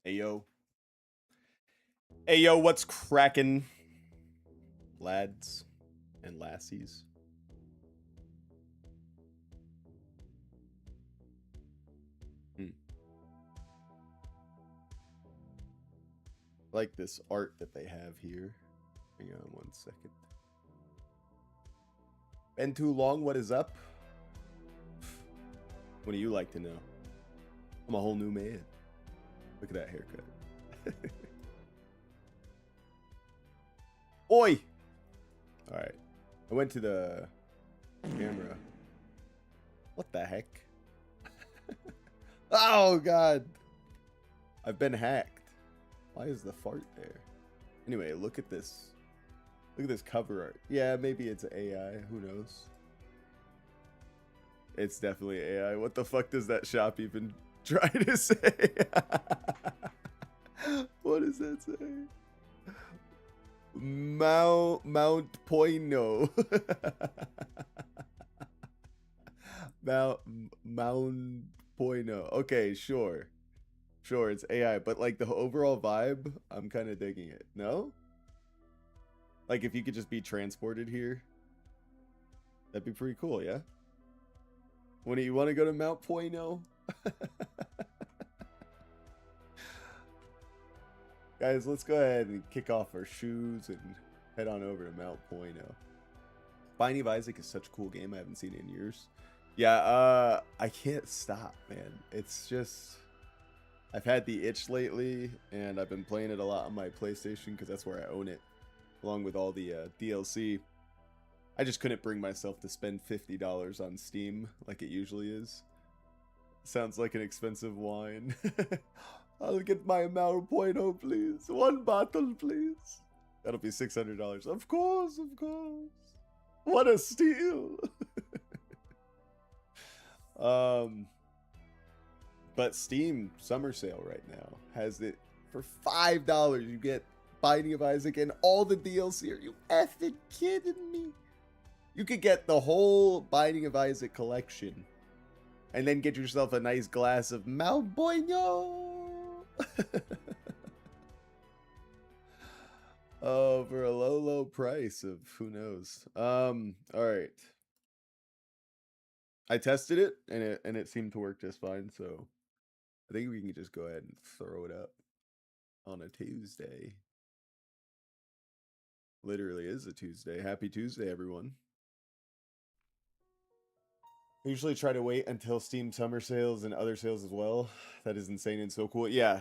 Hey yo. Hey yo, what's crackin'? Lads and lassies. I like this art that they have here. Hang on one second. Been too long, what is up? What do you like to know? I'm a whole new man. Look at that haircut. Oi! Alright. I went to the camera. What the heck? Oh god! I've been hacked. Why is the fart there? Anyway, look at this. Look at this cover art. Yeah, maybe it's AI. Who knows? It's definitely AI. What the fuck does that shop even try to say? What does that say? Mount Poino. Mount Poino. Okay, sure. Sure, it's AI, but like the overall vibe, I'm kind of digging it. No? Like if you could just be transported here, that'd be pretty cool, yeah? When you want to go to Mount Poino? Guys, let's go ahead and kick off our shoes and head on over to Mount Poino. Binding of Isaac is such a cool game. I haven't seen it in years. Yeah, I can't stop, man. It's just... I've had the itch lately, and I've been playing it a lot on my PlayStation because that's where I own it, along with all the DLC. I just couldn't bring myself to spend $50 on Steam like it usually is. Sounds like an expensive wine. I'll get my Mount Poino, please. One bottle, please. That'll be $600. Of course, of course. What a steal. But Steam summer sale right now has it for $5. You get Binding of Isaac and all the DLC. Are you effing kidding me? You could get the whole Binding of Isaac collection and then get yourself a nice glass of Mount Poino. Oh, for a low price of who knows. All right. I tested it and it seemed to work just fine, so I think we can just go ahead and throw it up on a Tuesday. Literally is a Tuesday. Happy Tuesday, everyone. I usually try to wait until Steam summer sales and other sales as well. That is insane and so cool. Yeah.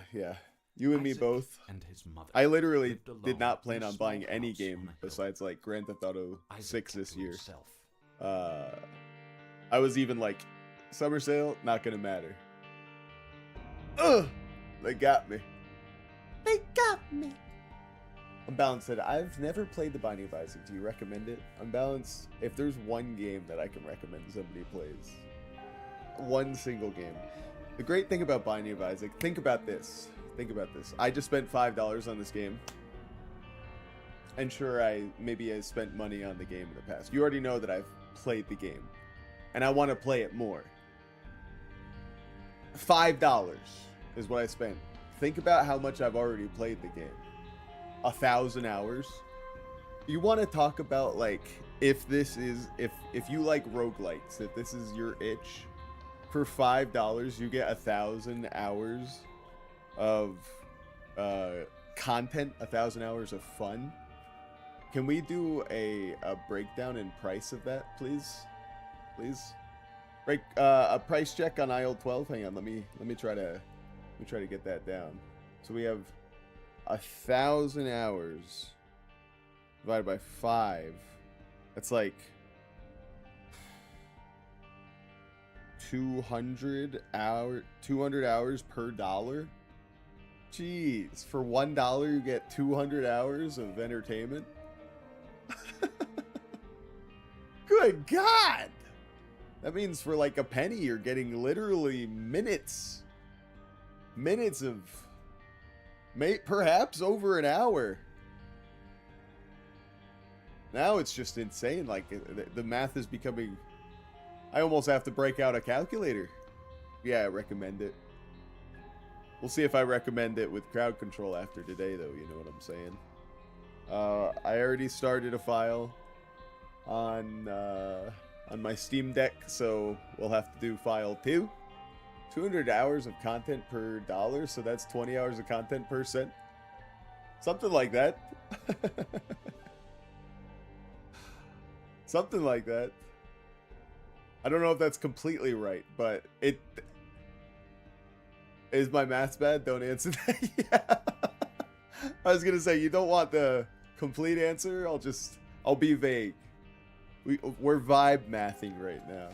You and me both. And his mother I literally did not plan on buying any game besides like Grand Theft Auto 6 this year. I was even like, summer sale, not gonna matter. Ugh! They got me. They got me. Unbalanced said, I've never played the Binding of Isaac. Do you recommend it? Unbalanced, if there's one game that I can recommend somebody plays, one single game. The great thing about Binding of Isaac, think about this. I just spent $5 on this game. And sure, maybe I spent money on the game in the past. You already know that I've played the game. And I want to play it more. $5 is what I spent. Think about how much I've already played the game. 1,000 hours. You want to talk about like if you like roguelikes, if this is your itch, for $5 you get 1,000 hours of content, 1,000 hours of fun. Can we do a breakdown and price of that, please? Break a price check on aisle 12. Hang on, let me try to get that down. So we have 1,000 hours divided by 5. That's like 200 hours per dollar. Jeez, for $1 you get 200 hours of entertainment. Good God. That means for like a penny, you're getting literally minutes of, perhaps over an hour. Now it's just insane. Like the math is becoming, I almost have to break out a calculator. Yeah, I recommend it. We'll see if I recommend it with crowd control after today, though. You know what I'm saying? I already started a file on my Steam Deck, so we'll have to do file 2. 200 hours of content per dollar, so that's 20 hours of content per cent. Something like that. Something like that. I don't know if that's completely right, but it... Is my maths bad? Don't answer that. Yeah. I was gonna say, you don't want the complete answer. I'll be vague. We're vibe mathing right now.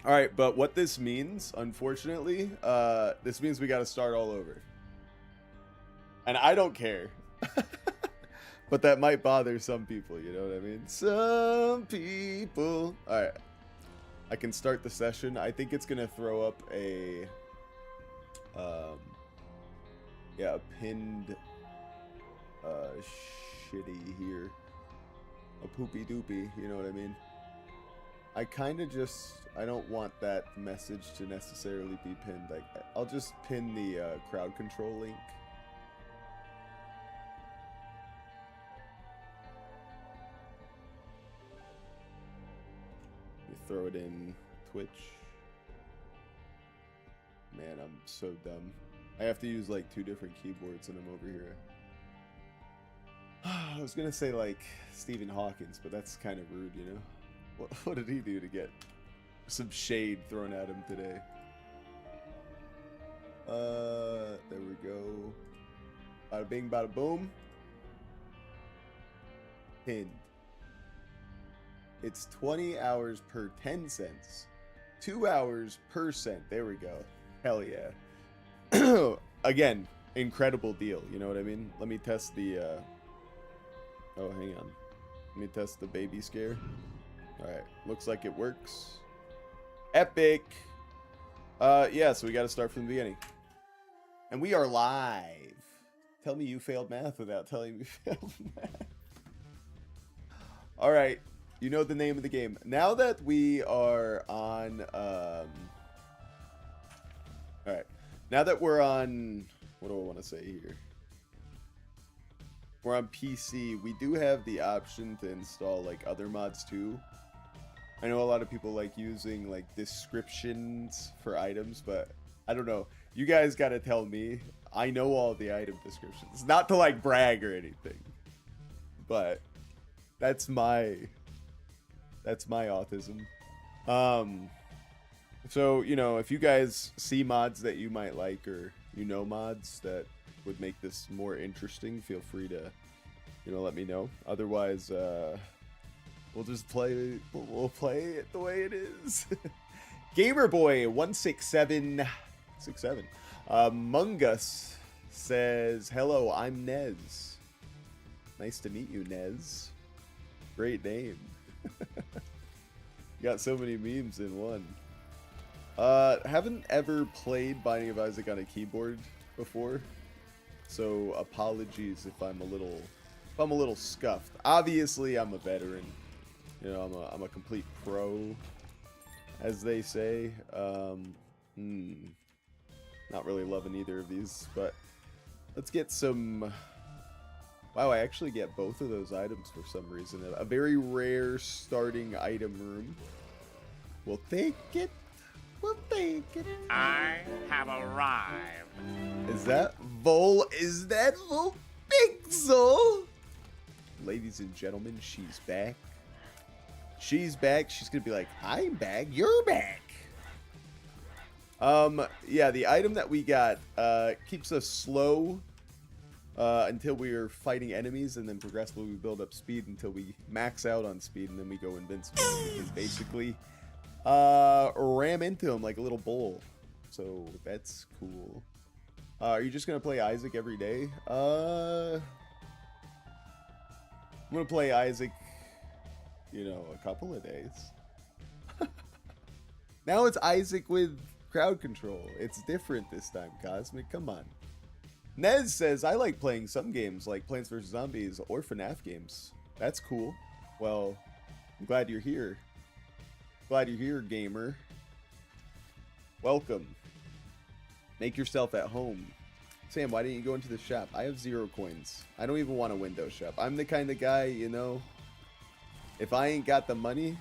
All right, but what this means, unfortunately, this means we got to start all over. And I don't care. But that might bother some people, you know what I mean? Some people. All right. I can start the session. I think it's going to throw up a a pinned shitty here. A poopy doopy, you know what I mean? I kind of I don't want that message to necessarily be pinned. I'll just pin the crowd control link. Throw it in Twitch. Man, I'm so dumb. I have to use like 2 different keyboards and I'm over here. I was gonna say like Stephen Hawkins, but that's kind of rude, you know? What did he do to get some shade thrown at him today? There we go. Bada bing, bada boom. Pinned. It's 20 hours per 10 cents. 2 hours per cent. There we go. Hell yeah. Again, incredible deal. You know what I mean? Let me test the... Oh, hang on. Let me test the baby scare. Alright. Looks like it works. Epic! Yeah, so we gotta start from the beginning. And we are live. Tell me you failed math without telling me you failed math. Alright. You know the name of the game. Now that we are on, alright. Now that we're on, what do I want to say here? We're on PC. We do have the option to install, like, other mods, too. I know a lot of people like using, like, descriptions for items, but I don't know. You guys gotta tell me. I know all the item descriptions. Not to, like, brag or anything. But that's my autism. So, you know, if you guys see mods that you might like, or you know mods that would make this more interesting, feel free to, you know, let me know. Otherwise, we'll just play it the way it is. Gamerboy16767 Among Us says, hello, I'm Nez. Nice to meet you, Nez. Great name. Got so many memes in one. Haven't ever played Binding of Isaac on a keyboard before, so apologies if I'm a little scuffed. Obviously, I'm a veteran. You know, I'm a complete pro, as they say. Not really loving either of these, but let's get some. Wow, I actually get both of those items for some reason. A very rare starting item room. We'll take it. We'll take it. I have arrived. Is that Volpixel? Ladies and gentlemen, she's back. She's back. She's gonna be like, I'm back. You're back. Yeah, the item that we got keeps us slow until we are fighting enemies, and then progressively we build up speed until we max out on speed, and then we go invincible. We can basically ram into him like a little bull. So that's cool. Are you just gonna play Isaac every day? I'm gonna play Isaac, you know, a couple of days. Now it's Isaac with crowd control. It's different this time, Cosmic. Come on. Nez says, I like playing some games like Plants vs. Zombies or FNAF games. That's cool. Well, I'm glad you're here. Glad you're here, gamer. Welcome. Make yourself at home. Sam, why didn't you go into the shop? I have 0 coins. I don't even want a window shop. I'm the kind of guy, you know, if I ain't got the money,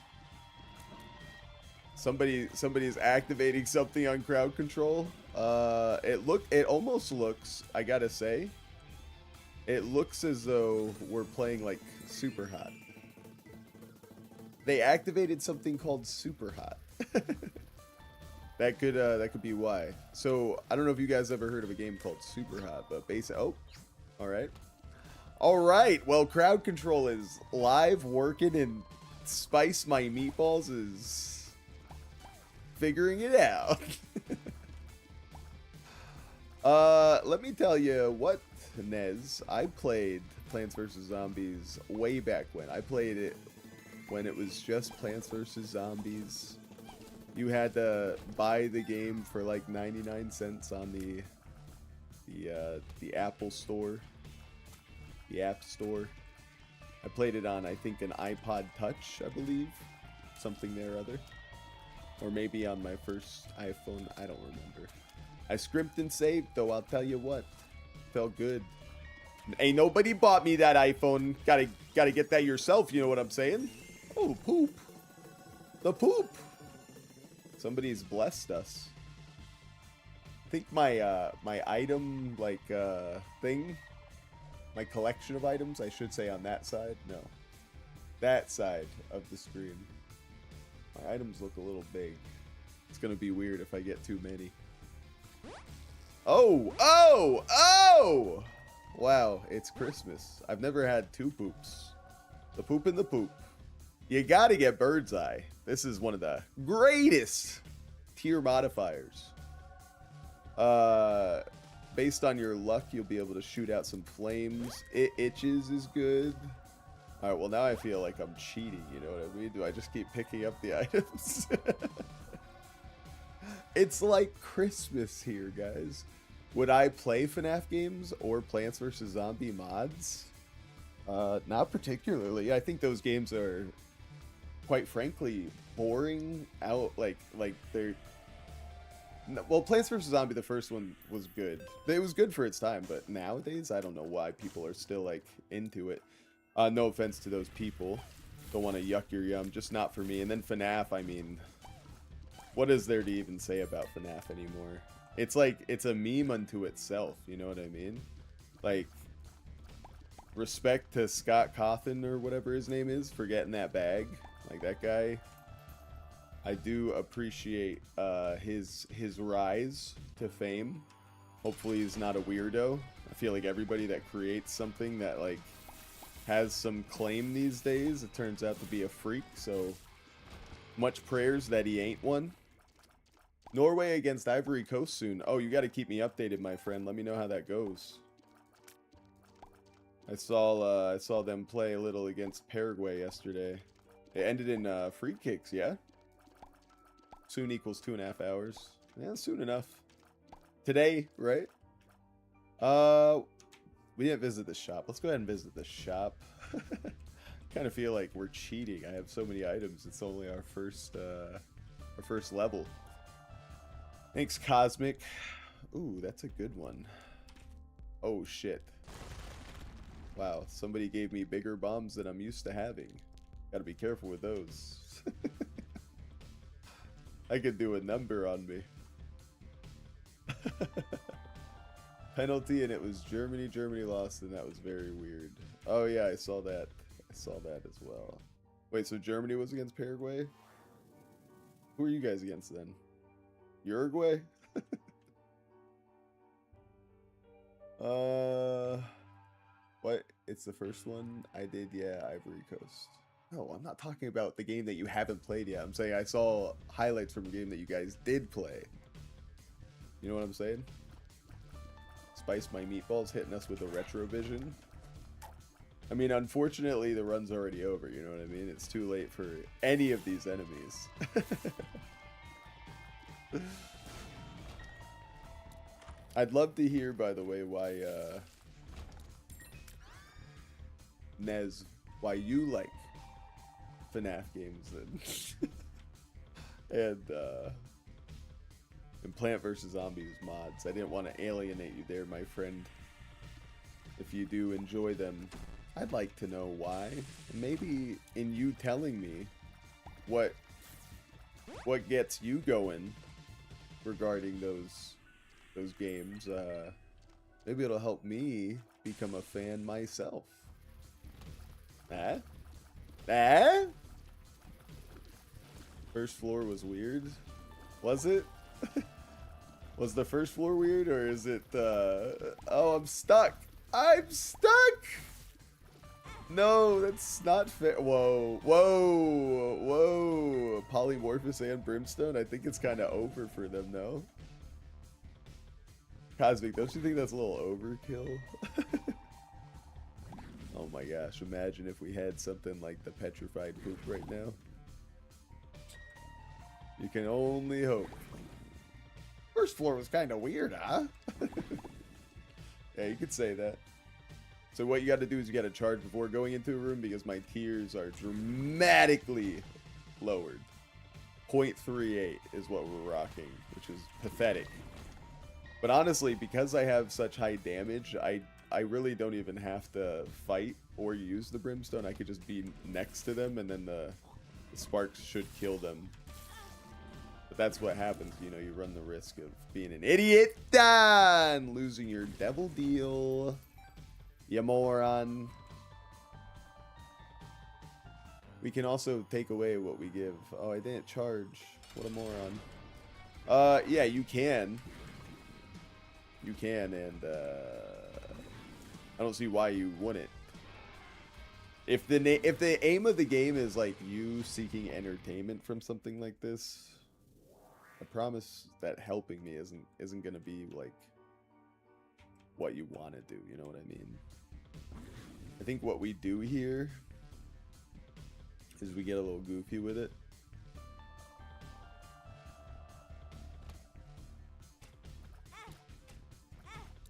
somebody's activating something on crowd control. It almost looks, I gotta say, it looks as though we're playing like Super Hot. They activated something called Super Hot. That could be why. So I don't know if you guys ever heard of a game called Super Hot, but all right. All right. Well, crowd control is live, working, and Spice My Meatballs is figuring it out. Let me tell you what, Nez. I played Plants vs. Zombies way back when. I played it when it was just Plants vs. Zombies. You had to buy the game for like 99 cents on the Apple Store, the App Store. I played it on, I think, an iPod Touch, I believe, something there or other, or maybe on my first iPhone. I don't remember. I scrimped and saved, though. I'll tell you what, felt good. Ain't nobody bought me that iPhone. Gotta get that yourself. You know what I'm saying? Oh, poop. The poop. Somebody's blessed us. I think my my item thing, my collection of items, I should say, on that side. No, that side of the screen. My items look a little big. It's gonna be weird if I get too many. Oh! Wow, it's Christmas. I've never had 2 poops. The poop and the poop. You gotta get bird's eye. This is one of the greatest tier modifiers. Based on your luck, you'll be able to shoot out some flames. It itches is good. Alright, well now I feel like I'm cheating, you know what I mean? Do I just keep picking up the items? It's like Christmas here, guys. Would I play FNAF games or Plants vs. Zombie mods? Not particularly. I think those games are, quite frankly, boring out. Like they're. Well, Plants vs. Zombie, the first one was good. It was good for its time, but nowadays I don't know why people are still like into it. No offense to those people. Don't want to yuck your yum, just not for me. And then FNAF, I mean, what is there to even say about FNAF anymore? It's like, it's a meme unto itself, you know what I mean? Like, respect to Scott Cawthon or whatever his name is for getting that bag. Like, that guy, I do appreciate his rise to fame. Hopefully he's not a weirdo. I feel like everybody that creates something that like has some claim these days, it turns out to be a freak. So much prayers that he ain't one. Norway against Ivory Coast soon. Oh, you got to keep me updated, my friend. Let me know how that goes. I saw them play a little against Paraguay yesterday. It ended in free kicks, yeah? Soon equals 2.5 hours. Yeah, soon enough. Today, right? We didn't visit the shop. Let's go ahead and visit the shop. Kind of feel like we're cheating. I have so many items. It's only our first level. Thanks, Cosmic. Ooh, that's a good one. Oh, shit. Wow, somebody gave me bigger bombs than I'm used to having. Gotta be careful with those. I could do a number on me. Penalty, and it was Germany. Germany lost, and that was very weird. Oh, yeah, I saw that. I saw that as well. Wait, so Germany was against Paraguay? Who are you guys against then? Uruguay? What? It's the first one I did, yeah, Ivory Coast. No, I'm not talking about the game that you haven't played yet. I'm saying I saw highlights from a game that you guys did play. You know what I'm saying? Spice My Meatballs hitting us with a retrovision. I mean, unfortunately, the run's already over, you know what I mean? It's too late for any of these enemies. I'd love to hear, by the way, why, Nez, why you like FNAF games and And Plant vs. Zombies mods. I didn't want to alienate you there, my friend. If you do enjoy them, I'd like to know why. And maybe in you telling me what gets you going regarding those games, maybe it'll help me become a fan myself. First floor was weird. Was it? Was the first floor weird, or is it oh, I'm stuck. I'm stuck. No, that's not fair. Whoa, whoa, whoa. Polymorphous and Brimstone. I think it's kind of over for them, no? Cosmic, don't you think that's a little overkill? Oh my gosh, imagine if we had something like the petrified poop right now. You can only hope. First floor was kind of weird, huh? Yeah, you could say that. So what you got to do is you got to charge before going into a room, because my tiers are dramatically lowered. 0.38 is what we're rocking, which is pathetic. But honestly, because I have such high damage, I really don't even have to fight or use the Brimstone. I could just be next to them, and then the sparks should kill them. But that's what happens, you know, you run the risk of being an idiot and losing your devil deal. You moron. We can also take away what we give. Oh, I didn't charge. What a moron. Yeah, you can. You can, and I don't see why you wouldn't. If the aim of the game is like you seeking entertainment from something like this, I promise that helping me isn't gonna be like what you want to do. You know what I mean? I think what we do here is we get a little goofy with it.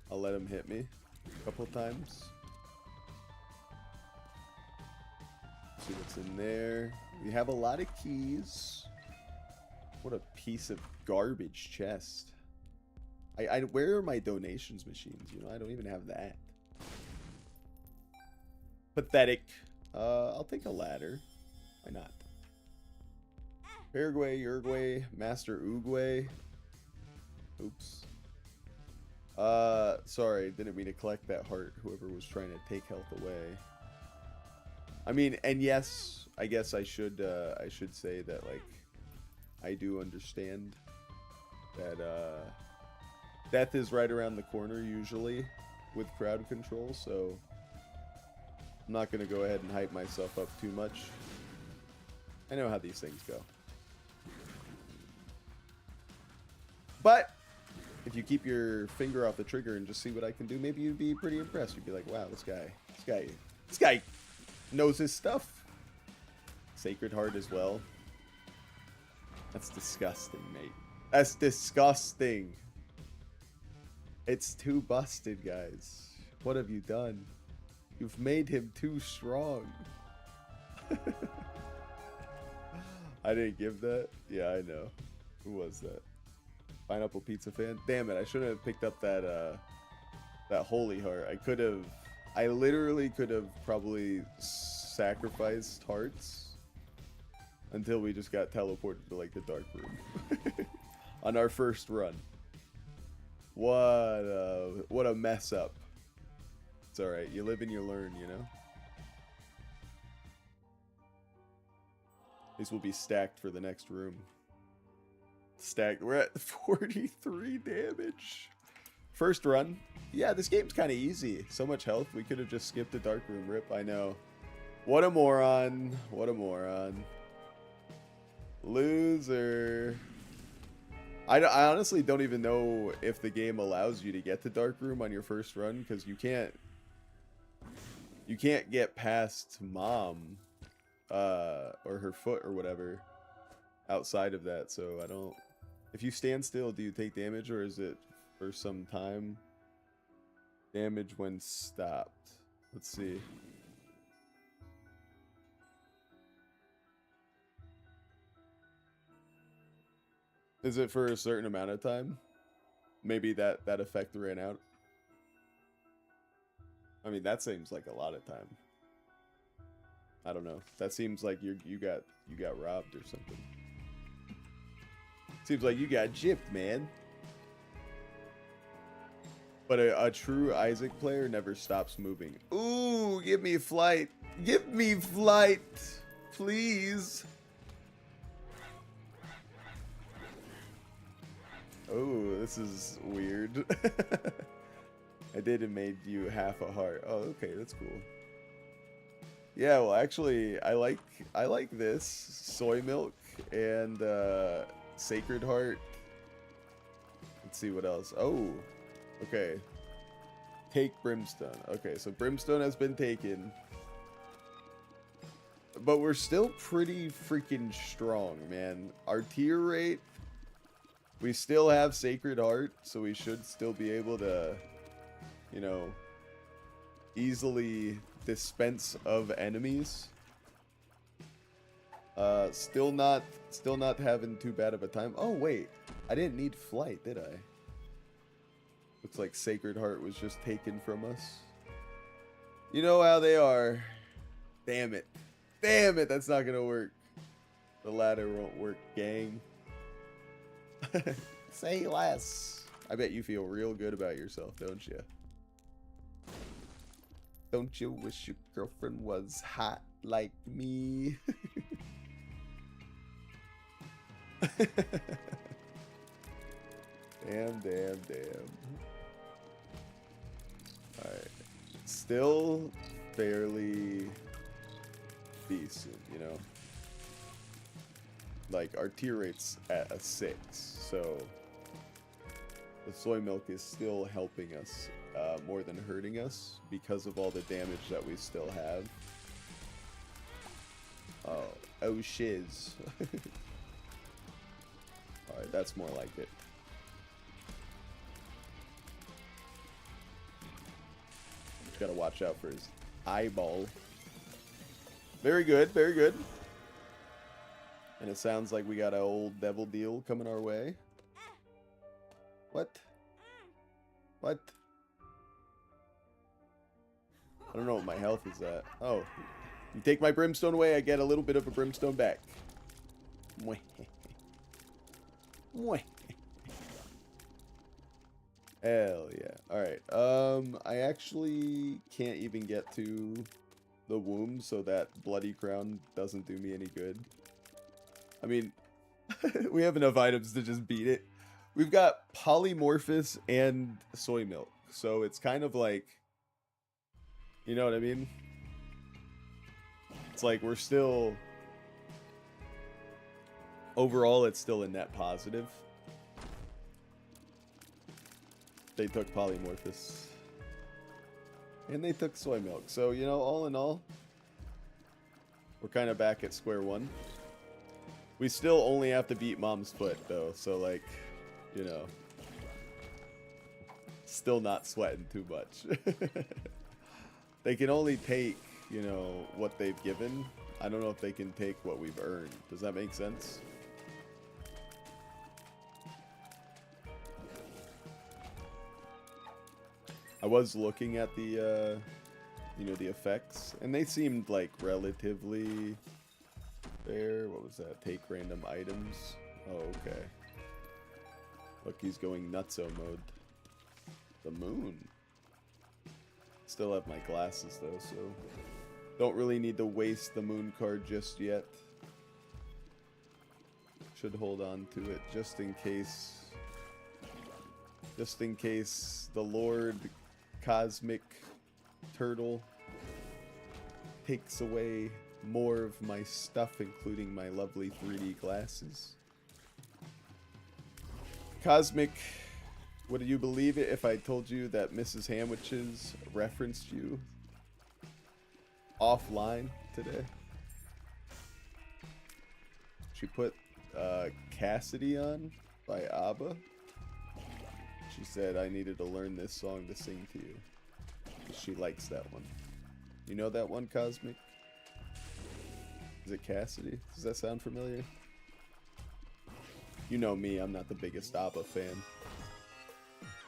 I'll let him hit me a couple times. See what's in there. We have a lot of keys. What a piece of garbage chest. Where are my donations machines? You know, I don't even have that. Pathetic. I'll take a ladder. Why not? Paraguay, Uruguay, Master Uruguay. Oops. Sorry, didn't mean to collect that heart. Whoever was trying to take health away. I mean, and yes, I guess I should say that, like, I do understand that death is right around the corner usually with crowd control, so I'm not gonna go ahead and hype myself up too much. I know how these things go. But if you keep your finger off the trigger and just see what I can do, maybe you'd be pretty impressed. You'd be like, wow, this guy knows his stuff. Sacred Heart as well. That's disgusting, mate. That's disgusting. It's too busted, guys. What have you done? You've made him too strong. I didn't give that? Yeah, I know. Who was that? Pineapple Pizza fan? Damn it, I shouldn't have picked up that Holy Heart. I literally could have probably sacrificed hearts until we just got teleported to, like, the dark room. On our first run. What a mess up. It's alright, you live and you learn, you know? These will be stacked for the next room. Stacked. We're at 43 damage. First run. Yeah, this game's kind of easy. So much health. We could have just skipped the dark room. Rip, I know. What a moron. What a moron. Loser. I honestly don't even know if the game allows you to get to dark room on your first run, because you can't get past Mom or her foot or whatever outside of that. So I don't. If you stand still, do you take damage, or is it for some time? Damage when stopped. Let's see. Is it for a certain amount of time? Maybe that effect ran out. I mean, that seems like a lot of time. I don't know. That seems like you got robbed or something. Seems like you got gypped, man. But a true Isaac player never stops moving. Ooh, give me flight. Give me flight, please. Oh, this is weird. I did and made you half a heart. Oh, okay, that's cool. Yeah, well, actually, I like this soy milk and sacred heart. Let's see what else. Oh, okay. Take brimstone. Okay, so brimstone has been taken, but we're still pretty freaking strong, man. Our tier rate. We still have Sacred Heart, so we should still be able to, you know, easily dispense of enemies. Still not having too bad of a time. Oh wait, I didn't need flight, did I? Looks like Sacred Heart was just taken from us. You know how they are. Damn it. Damn it, that's not gonna work. The ladder won't work, gang. Say less. I bet you feel real good about yourself, don't you? Don't you wish your girlfriend was hot like me? Damn. Alright. Still fairly decent, you know? Like, our tier rate's at a 6, so the soy milk is still helping us more than hurting us because of all the damage that we still have. Oh shiz. Alright, that's more like it. Just gotta watch out for his eyeball. Very good, very good. And it sounds like we got an old devil deal coming our way. What? What? I don't know what my health is at. Oh. You take my brimstone away, I get a little bit of a brimstone back. Mwah. Mwah. Hell yeah. Alright. I actually can't even get to the womb, so that bloody crown doesn't do me any good. I mean, we have enough items to just beat it. We've got polymorphous and soy milk, so it's kind of like, you know what I mean? It's like we're still, overall it's still a net positive. They took polymorphous. And they took soy milk, so, you know, all in all, we're kind of back at square one. We still only have to beat Mom's foot, though, so, like, you know, still not sweating too much. They can only take, you know, what they've given. I don't know if they can take what we've earned. Does that make sense? I was looking at the, you know, the effects, and they seemed, like, relatively... There, what was that? Take random items. Oh, okay. Look, he's going nutso mode. The moon. Still have my glasses though, so don't really need to waste the moon card just yet. Should hold on to it just in case. Just in case the Lord Cosmic Turtle takes away more of my stuff, including my lovely 3D glasses. Cosmic, would you believe it if I told you that Mrs. Hamwiches referenced you offline today? She put Cassidy on by ABBA. She said I needed to learn this song to sing to you. She likes that one. You know that one, Cosmic? Is it Cassidy? Does that sound familiar? You know me, I'm not the biggest ABBA fan.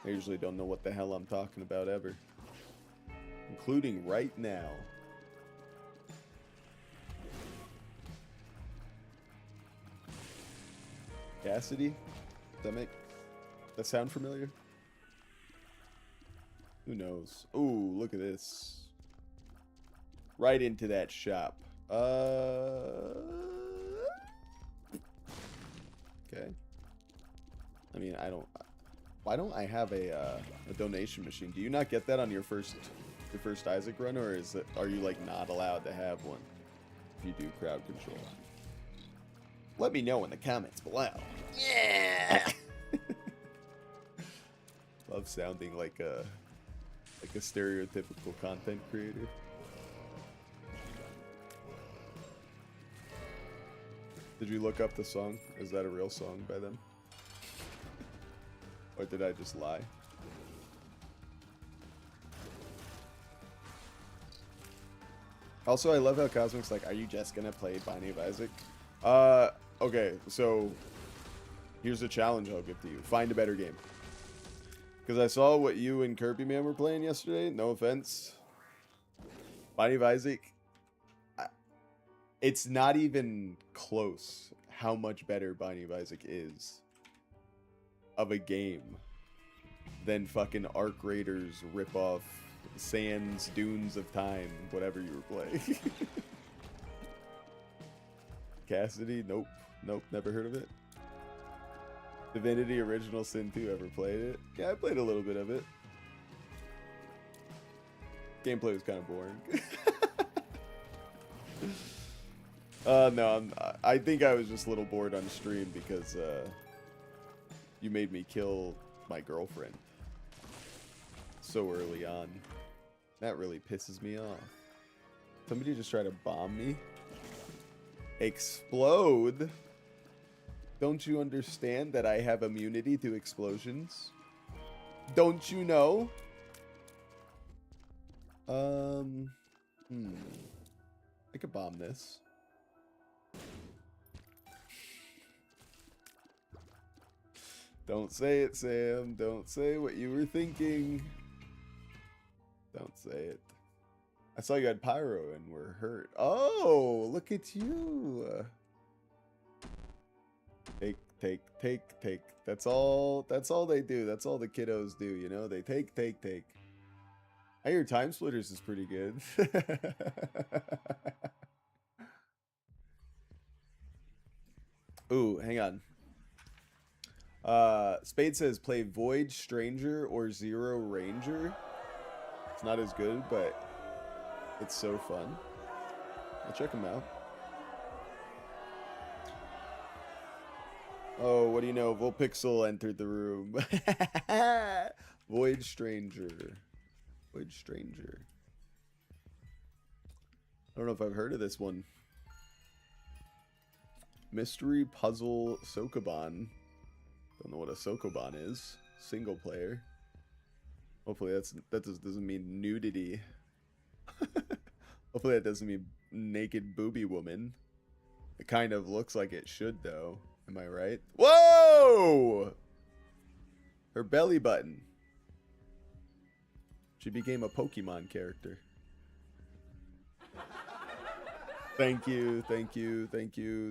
I usually don't know what the hell I'm talking about ever. Including right now. Cassidy? Does that sound familiar? Who knows? Ooh, look at this. Right into that shop. Okay. I mean, why don't I have a donation machine? Do you not get that on your first Isaac run, or are you like not allowed to have one if you do crowd control? Let me know in the comments below. Yeah. Love sounding like a stereotypical content creator. Did you look up the song? Is that a real song by them? Or did I just lie? Also, I love how Cosmic's like, are you just gonna play Binding of Isaac? Okay, so here's a challenge I'll give to you. Find a better game. Because I saw what you and Kirby Man were playing yesterday. No offense. Binding of Isaac, it's not even close how much better Binding of Isaac is of a game than fucking Arc Raiders ripoff Sands Dunes of Time, whatever you were playing. Cassidy? Nope. Nope, never heard of it. Divinity Original Sin 2, ever played it? Yeah, I played a little bit of it. Gameplay was kind of boring. No, I think I was just a little bored on stream because you made me kill my girlfriend so early on. That really pisses me off. Somebody just tried to bomb me. Explode? Don't you understand that I have immunity to explosions? Don't you know? I could bomb this. Don't say it, Sam. Don't say what you were thinking. Don't say it. I saw you had pyro and were hurt. Oh, look at you. Take. That's all they do. That's all the kiddos do, you know? They take. I hear Time Splitters is pretty good. Ooh, hang on. Spade says play Void Stranger or Zero Ranger. It's not as good, but it's so fun. I'll check them out. Oh, what do you know? Volpixel entered the room. Void Stranger. Void Stranger. I don't know if I've heard of this one. Mystery Puzzle Sokoban. Don't know what a Sokoban is. Single player. Hopefully that doesn't mean nudity. Hopefully that doesn't mean naked booby woman. It kind of looks like it should though. Am I right? Whoa! Her belly button. She became a Pokemon character. Thank you.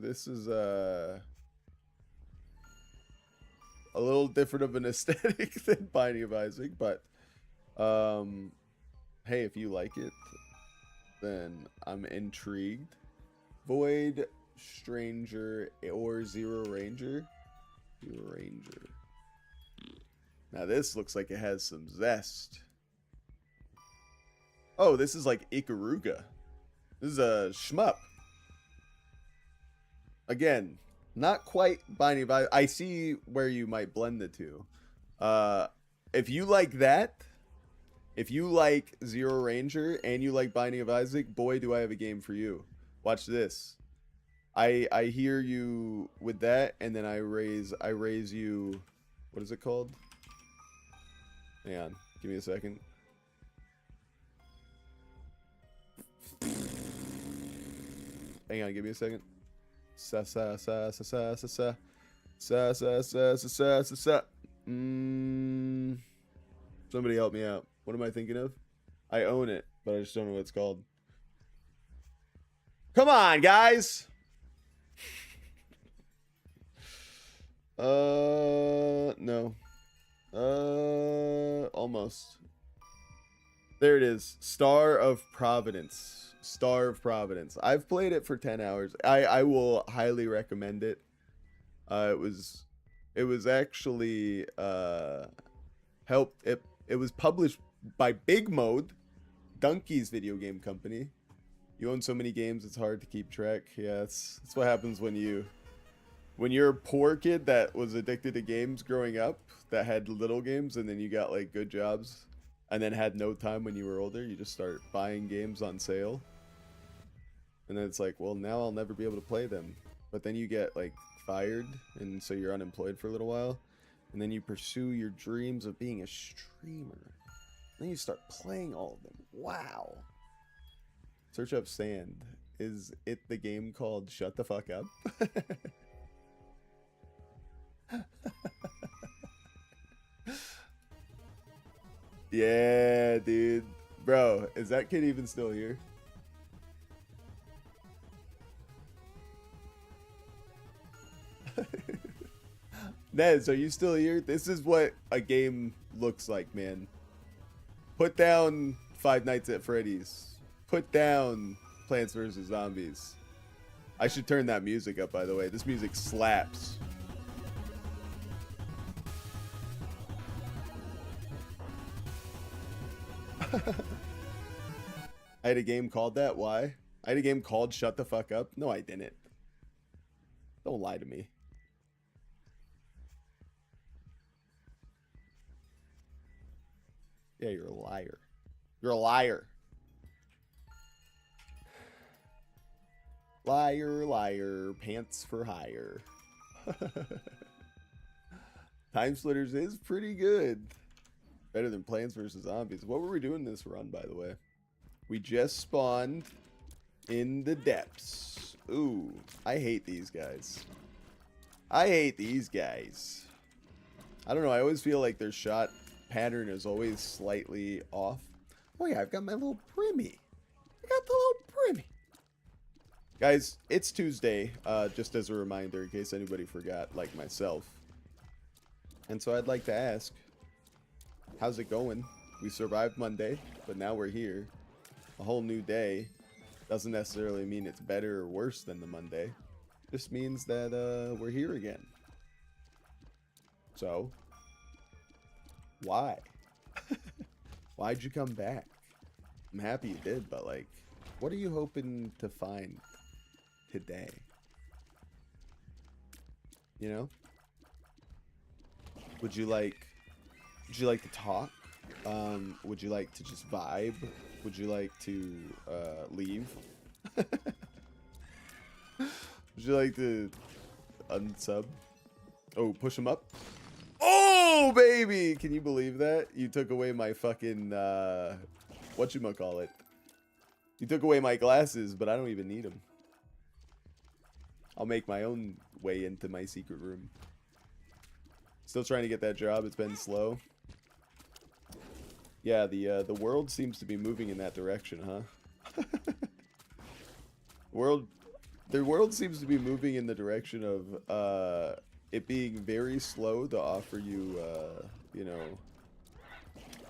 This is a little different of an aesthetic than Binding of Isaac, but hey, if you like it, then I'm intrigued. Void Stranger or Zero Ranger. Now this looks like it has some zest. Oh, this is like Ikaruga. This is a shmup. Again, not quite Binding of Isaac. I see where you might blend the two. If you like that, if you like Zero Ranger and you like Binding of Isaac, boy, do I have a game for you. Watch this. I hear you with that, and then I raise you. What is it called? Hang on, give me a second. Hang on, give me a second. Sa. Sa sa sa sa sa sa sa. Somebody help me out. What am I thinking of? I own it, but I just don't know what it's called. Come on, guys. No. Almost. There it is. Star of Providence. Star of Providence. I've played it for 10 hours. I will highly recommend it. It was actually it was published by Big Mode, Donkey's video game company. You own so many games, it's hard to keep track. Yeah, that's what happens when you're a poor kid that was addicted to games growing up, that had little games, and then you got like good jobs, and then had no time when you were older. You just start buying games on sale, and then it's like, well, now I'll never be able to play them. But then you get like fired, and so you're unemployed for a little while, and then you pursue your dreams of being a streamer. Then you start playing all of them. Wow. Search up Sand. Is it the game called Shut the Fuck Up? Yeah, dude. Bro, is that kid even still here? Nez, are you still here? This is what a game looks like, man. Put down Five Nights at Freddy's. Put down Plants vs. Zombies. I should turn that music up, by the way. This music slaps. I had a game called that. Why? I had a game called Shut the Fuck Up. No, I didn't. Don't lie to me. Yeah, you're a liar. You're a liar. Liar, liar, pants for hire. Time Splitters is pretty good. Better than Plants vs. Zombies. What were we doing this run, by the way? We just spawned in the depths. Ooh, I hate these guys. I hate these guys. I don't know. I always feel like their shot pattern is always slightly off. Oh yeah, I've got my little Primmy. I got the little Primmy. Guys, it's Tuesday, just as a reminder in case anybody forgot, like myself. And so I'd like to ask, how's it going? We survived Monday, but now we're here. A whole new day. Doesn't necessarily mean it's better or worse than the Monday. Just means that we're here again. So, why? Why'd you come back? I'm happy you did, but like, what are you hoping to find today? You know? Would you like to talk? Would you like to just vibe? Would you like to leave? Would you like to unsub? Oh, push him up. Oh, baby! Can you believe that? You took away my fucking, whatchamacallit. You took away my glasses, but I don't even need them. I'll make my own way into my secret room. Still trying to get that job. It's been slow. Yeah, the world seems to be moving in that direction, huh? The world seems to be moving in the direction of it being very slow to offer you, you know,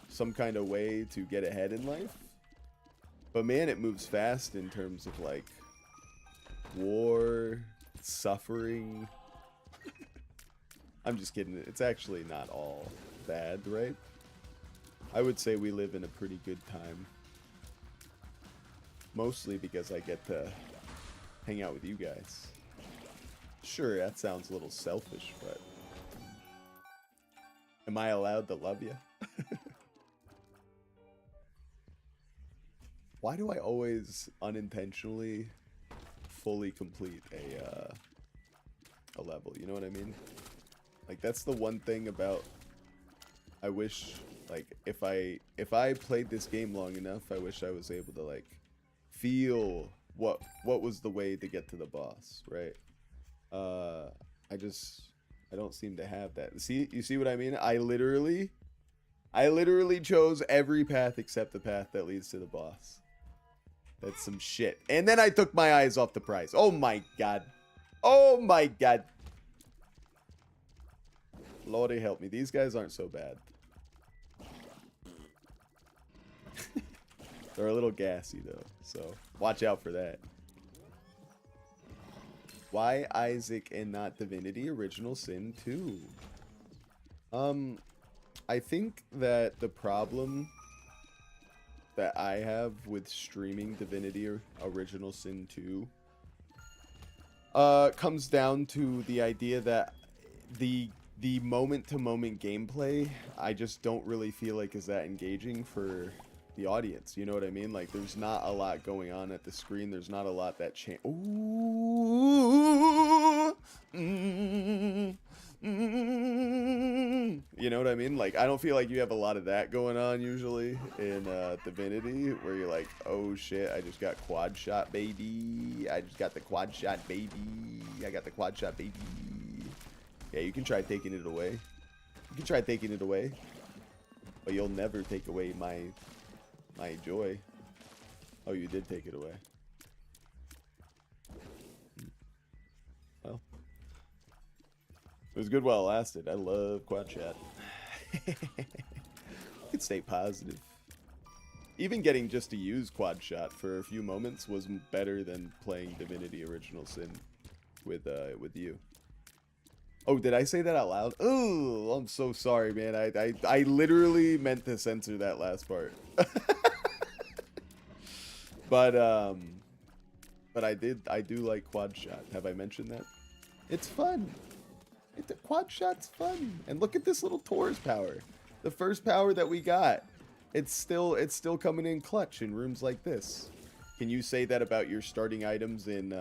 some kind of way to get ahead in life. But man, it moves fast in terms of like war, suffering. I'm just kidding. It's actually not all bad, right? I would say we live in a pretty good time. Mostly because I get to hang out with you guys. Sure, that sounds a little selfish, but am I allowed to love you? Why do I always unintentionally fully complete a level? You know what I mean? Like, that's the one thing about, I wish, like, if I played this game long enough, I wish I was able to like feel what was the way to get to the boss, right? I don't seem to have that. See, you see what I mean? I literally chose every path except the path that leads to the boss. That's some shit. And then I took my eyes off the prize. Oh my god. Oh my god. Lordy help me. These guys aren't so bad. They're a little gassy though, so watch out for that. Why Isaac and not Divinity Original Sin 2? I think that the problem that I have with streaming Divinity Original Sin 2 comes down to the idea that the moment-to-moment gameplay I just don't really feel like is that engaging for the audience. You know what I mean? Like, there's not a lot going on at the screen. There's not a lot that you know what I mean? Like, I don't feel like you have a lot of that going on usually in Divinity, where you're like, oh shit, I just got quad shot, baby. I just got the quad shot, baby. I got the quad shot, baby. Yeah, you can try taking it away. You can try taking it away, but you'll never take away my joy. Oh, you did take it away. Well, it was good while it lasted. I love quad shot. You can stay positive. Even getting just to use quad shot for a few moments was better than playing Divinity Original Sin with you. Oh, did I say that out loud? Oh, I'm so sorry, man. I literally meant to censor that last part. But I do like quad shot. Have I mentioned that? It's fun. Quad shot's fun. And look at this little Taurus power. The first power that we got. It's still coming in clutch in rooms like this. Can you say that about your starting items in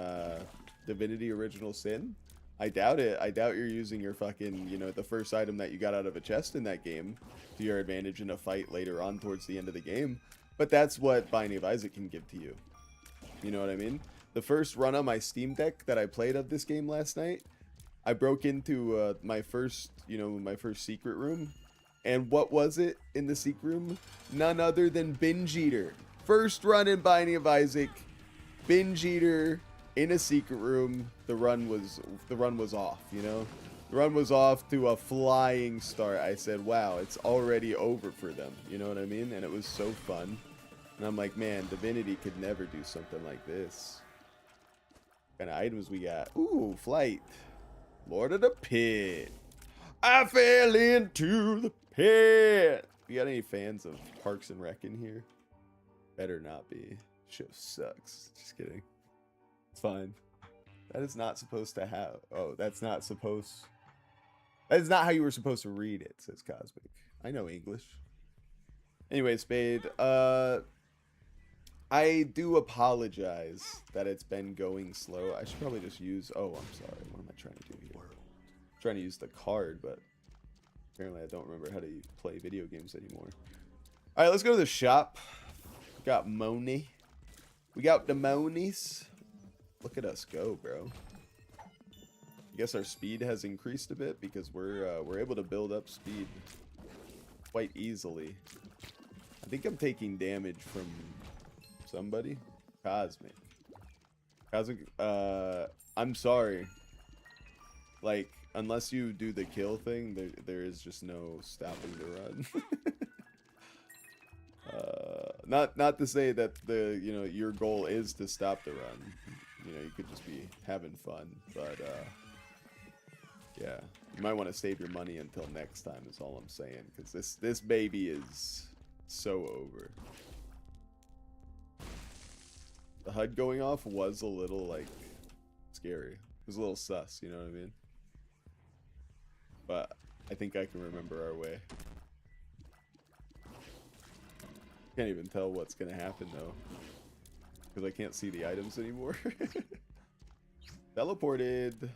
Divinity Original Sin? I doubt it. I doubt you're using your fucking, you know, the first item that you got out of a chest in that game to your advantage in a fight later on towards the end of the game. But that's what Binding of Isaac can give to you. You know what I mean? The first run on my Steam Deck that I played of this game last night, I broke into my first secret room. And what was it in the secret room? None other than Binge Eater. First run in Binding of Isaac, Binge Eater in a secret room. The run was off, you know? The run was off to a flying start. I said, wow, it's already over for them. You know what I mean? And it was so fun. And I'm like, man, Divinity could never do something like this. What kind of items we got? Ooh, flight. Lord of the Pit. I fell into the pit. You got any fans of Parks and Rec in here? Better not be. Show sucks. Just kidding. It's fine. That is not supposed to have. Oh, that's not supposed. That is not how you were supposed to read it, says Cosmic. I know English. Anyway, Spade. I do apologize that it's been going slow. I should probably just use. Oh, I'm sorry. What am I trying to do here? I'm trying to use the card, but apparently I don't remember how to play video games anymore. All right, let's go to the shop. We got Moni. We got the Monies. Look at us go, bro. I guess our speed has increased a bit because we're able to build up speed quite easily. I think I'm taking damage from somebody. Cosmic. I'm sorry. Like, unless you do the kill thing, there is just no stopping the run. Not to say that your goal is to stop the run. You know, you could just be having fun, but yeah, you might want to save your money until next time is all I'm saying, because this baby is so over. The HUD going off was a little, like, scary. It was a little sus, you know what I mean? But I think I can remember our way. Can't even tell what's gonna happen though, because I can't see the items anymore. Teleported.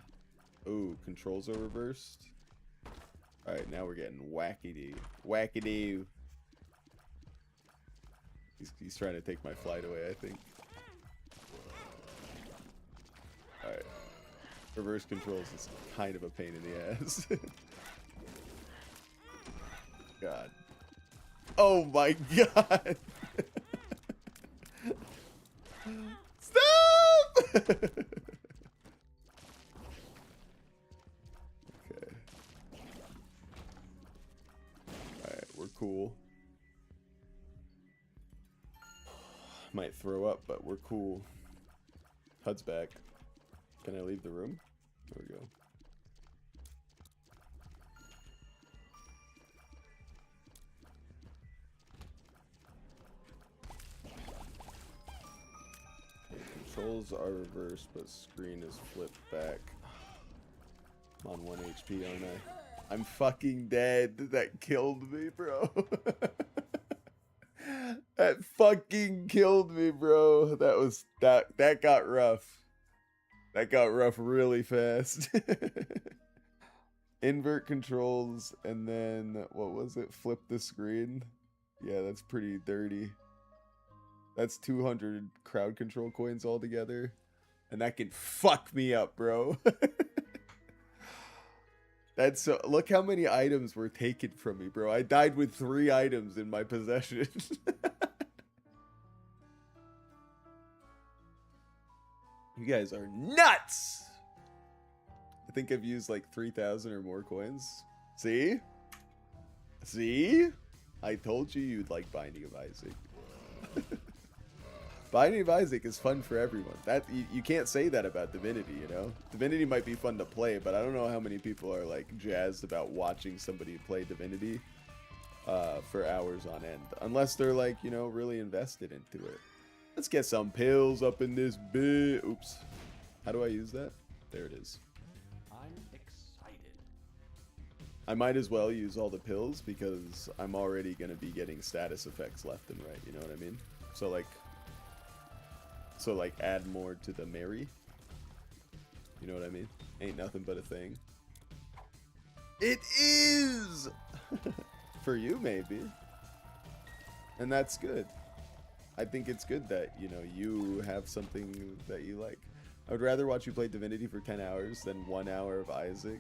Ooh, controls are reversed. All right, now we're getting wackity, wackity. He's trying to take my flight away, I think. All right. Reverse controls is kind of a pain in the ass. God. Oh my god. Stop! Okay. Alright, we're cool. Might throw up, but we're cool. HUD's back. Can I leave the room? There we go. Okay, controls are reversed, but screen is flipped back. I'm on 1 HP, aren't I? I'm fucking dead. That killed me, bro. That fucking killed me, bro. That got rough. That got rough really fast. Invert controls and then what was it? Flip the screen. Yeah, that's pretty dirty. That's 200 crowd control coins altogether. And that can fuck me up, bro. That's so, look how many items were taken from me, bro. I died with 3 items in my possession. You guys are nuts! I think I've used like 3,000 or more coins. See? See? I told you you'd like Binding of Isaac. Binding of Isaac is fun for everyone. That you can't say that about Divinity, you know? Divinity might be fun to play, but I don't know how many people are like jazzed about watching somebody play Divinity for hours on end. Unless they're like, you know, really invested into it. Let's get some pills up in this bit. Oops. How do I use that? There it is. I'm excited. I might as well use all the pills because I'm already going to be getting status effects left and right. You know what I mean? So like add more to the Mary. You know what I mean? Ain't nothing but a thing. It is! For you, maybe. And that's good. I think it's good that, you know, you have something that you like. I would rather watch you play Divinity for 10 hours than 1 hour of Isaac.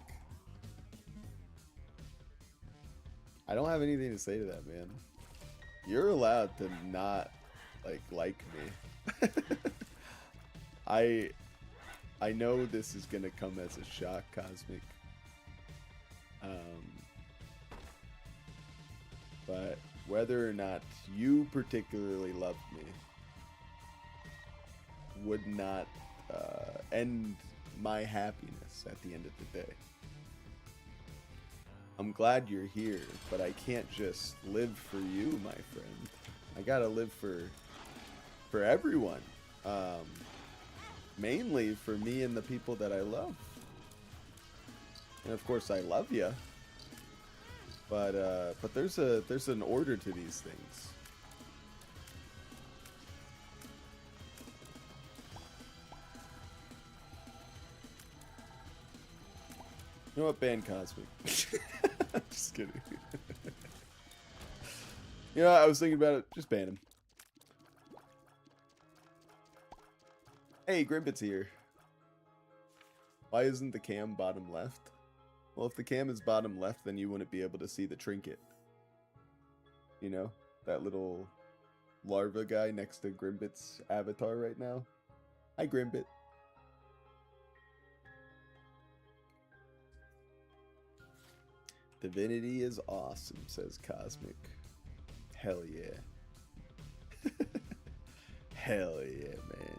I don't have anything to say to that, man. You're allowed to not, like me. I know this is gonna come as a shock, Cosmic. But whether or not you particularly loved me would not end my happiness at the end of the day. I'm glad you're here, but I can't just live for you, my friend. I gotta live for everyone. Mainly for me and the people that I love. And of course I love you. But there's an order to these things. You know what? Ban Cosmic. I'm just kidding. You know, I was thinking about it. Just ban him. Hey, Grimbit's here. Why isn't the cam bottom left? Well, if the cam is bottom left, then you wouldn't be able to see the trinket. You know? That little larva guy next to Grimbit's avatar right now. Hi, Grimbit. Divinity is awesome, says Cosmic. Hell yeah. Hell yeah, man.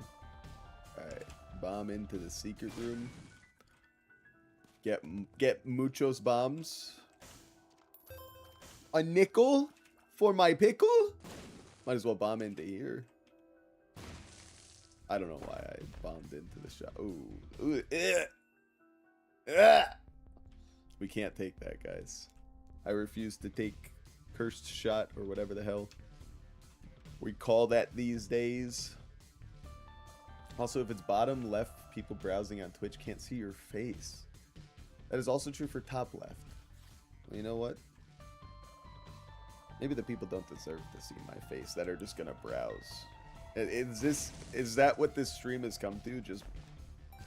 Alright, bomb into the secret room. Get muchos bombs. A nickel for my pickle? Might as well bomb into here. I don't know why I bombed into the shot. Ooh. We can't take that, guys. I refuse to take cursed shot or whatever the hell we call that these days. Also, if it's bottom left, people browsing on Twitch can't see your face. That is also true for top left. Well, you know what? Maybe the people don't deserve to see my face that are just gonna browse. Is that what this stream has come to? Just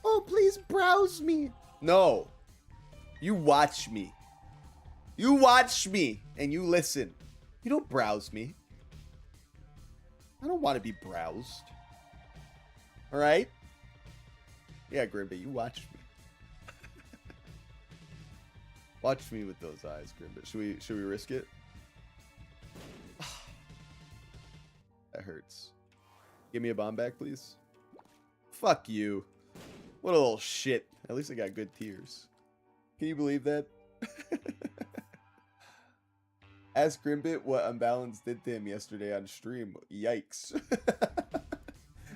Oh, please browse me. No. You watch me. You watch me and you listen. You don't browse me. I don't want to be browsed. All right? Yeah, Grimby, you watch me. Watch me with those eyes, Grimby. Should we risk it? That hurts. Give me a bomb back, please. Fuck you. What a little shit. At least I got good tears. Can you believe that? Ask Grimbit what Unbalanced did to him yesterday on stream. Yikes.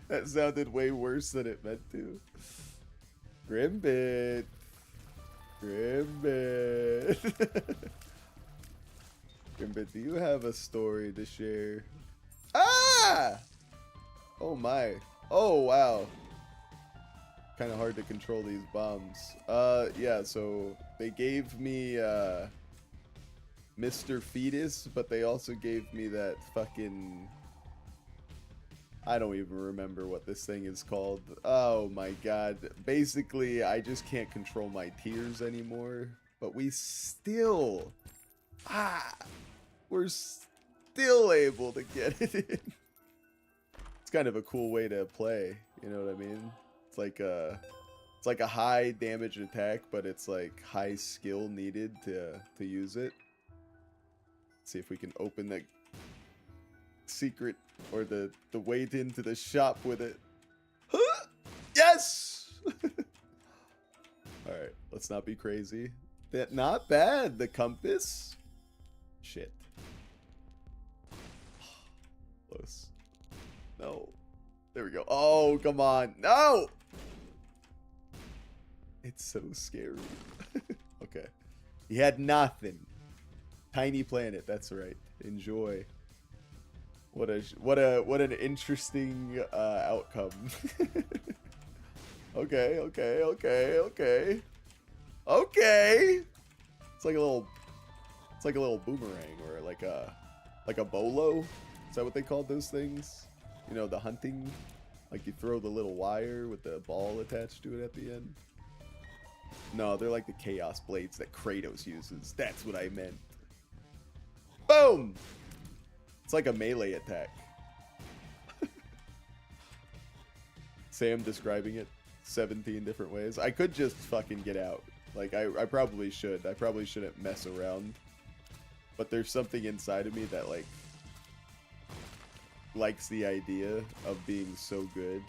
That sounded way worse than it meant to. Grimbit. Grimbit. Grimbit, do you have a story to share? Ah! Oh my. Oh wow. Kind of hard to control these bombs. Yeah, so they gave me Mr. Fetus, but they also gave me that fucking, I don't even remember what this thing is called. Oh my god. Basically, I just can't control my tears anymore, but we still we're still able to get it in. It's kind of a cool way to play, you know what I mean? It's like a high damage attack, but it's like high skill needed to use it. Let's see if we can open the secret or the way into the shop with it. Yes! Alright, let's not be crazy. That not bad. The compass. Shit. Close. No. There we go. Oh, come on. No! It's so scary. Okay. He had nothing. Tiny planet, that's right. Enjoy. What an interesting outcome. Okay. It's like a little boomerang or like a bolo. Is that what they called those things? You know, the hunting, like you throw the little wire with the ball attached to it at the end. No, they're like the chaos blades that Kratos uses. That's what I meant. Boom! It's like a melee attack. Sam describing it 17 different ways. I could just fucking get out. Like, I probably should. I probably shouldn't mess around. But there's something inside of me that, like, likes the idea of being so good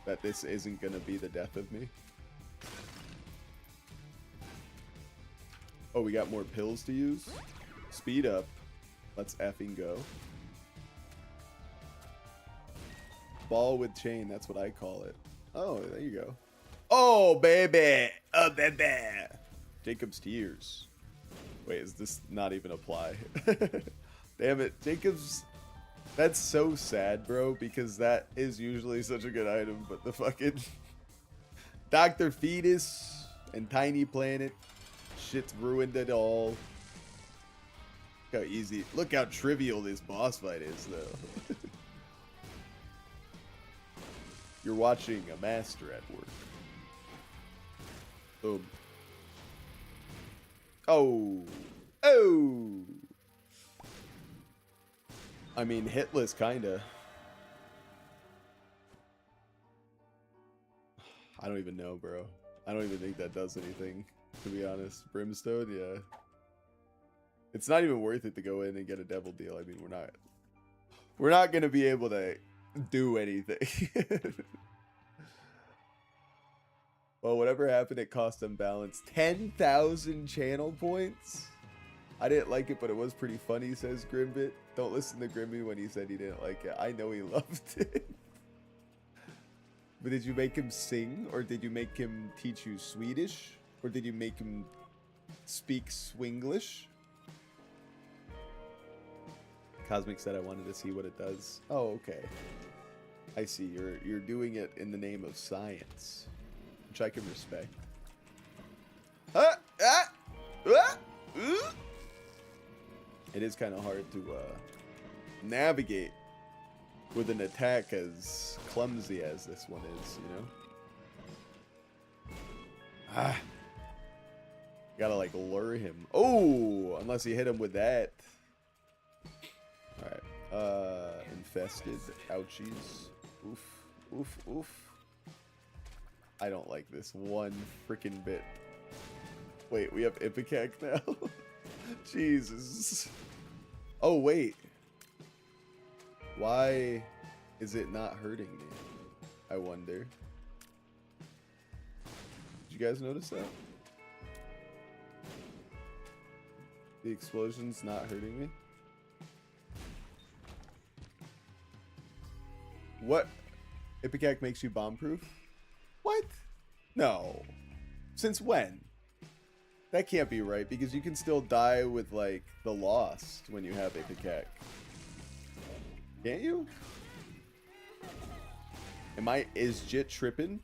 that this isn't gonna be the death of me. Oh, we got more pills to use? Speed up. Let's effing go. Ball with chain, that's what I call it. Oh, there you go. Oh, baby! Oh, baby! Jacob's tears. Wait, is this not even apply? Damn it, Jacob's... That's so sad, bro, because that is usually such a good item, but the fucking... Dr. Fetus and Tiny Planet. Shit's ruined it all. Look how easy... Look how trivial this boss fight is, though. You're watching a master at work. Boom. Oh. Oh. I mean, hitless, kinda. I don't even know, bro. I don't even think that does anything, to be honest. Brimstone, yeah. It's not even worth it to go in and get a devil deal. I mean, we're not gonna be able to do anything. Well, whatever happened, it cost Unbalanced 10,000 channel points. I didn't like it, but it was pretty funny, says Grimbit. Don't listen to Grimby when he said he didn't like it. I know he loved it. But did you make him sing, or did you make him teach you Swedish, or did you make him speak Swinglish? Cosmic said I wanted to see what it does. Oh, okay. I see. You're doing it in the name of science, which I can respect. It is kind of hard to navigate with an attack as clumsy as this one is, you know? Ah. Gotta, like, lure him. Oh! Unless you hit him with that. Alright. Infested. Ouchies. Oof. Oof. Oof. I don't like this one freaking bit. Wait, we have Ipecac now? Jesus. Oh, wait. Why is it not hurting me? I wonder. Did you guys notice that? The explosion's not hurting me? What? Ipecac makes you bomb-proof? What? No. Since when? That can't be right, because you can still die with, like, the Lost when you have Ipecac. Can't you? Is Jit tripping?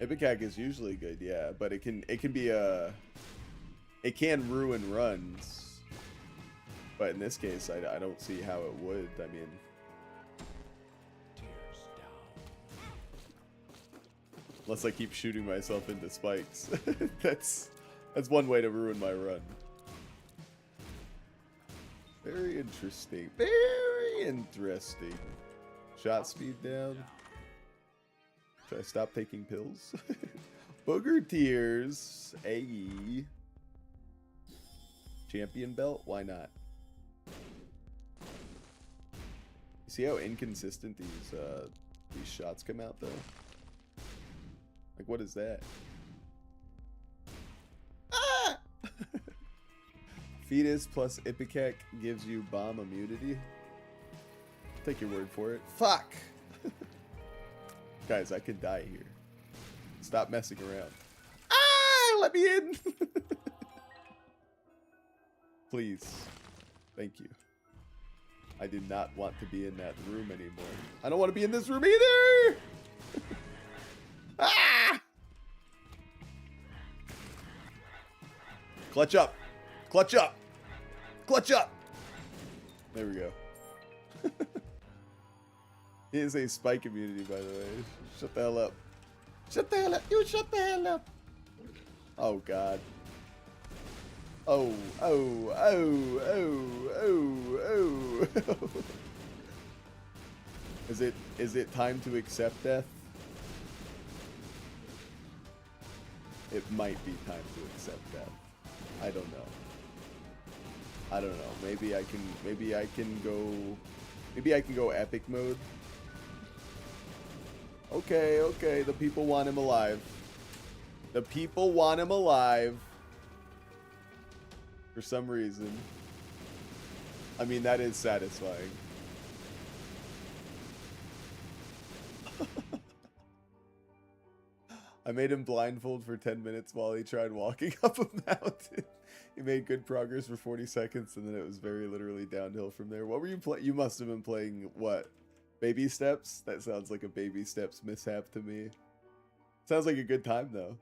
Ipecac is usually good, yeah, but it can be it can ruin runs. But in this case, I don't see how it would. I mean, Tears down. unless I keep shooting myself into spikes. That's one way to ruin my run. Very interesting. Very interesting. Shot speed down. Should I stop taking pills? Booger tears. Ayy. Champion belt? Why not? You see how inconsistent these shots come out though? Like, what is that? Ah! Fetus plus Ipecac gives you bomb immunity. Take your word for it. Fuck! Guys, I could die here. Stop messing around. Ah! Let me in! Please. Thank you. I did not want to be in that room anymore. I don't want to be in this room either! Ah! Clutch up. Clutch up. Clutch up. There we go. He is a spike immunity, by the way. Shut the hell up. Shut the hell up. You shut the hell up. Oh, God. Oh, oh, oh, oh, oh, oh. Is it time to accept death? It might be time to accept death. I don't know. I don't know. Maybe I can go epic mode. Okay, okay. The people want him alive. The people want him alive. For some reason. I mean, that is satisfying. I made him blindfold for 10 minutes while he tried walking up a mountain. He made good progress for 40 seconds, and then it was very literally downhill from there. What were you playing? You must have been playing, what? Baby Steps? That sounds like a Baby Steps mishap to me. Sounds like a good time, though.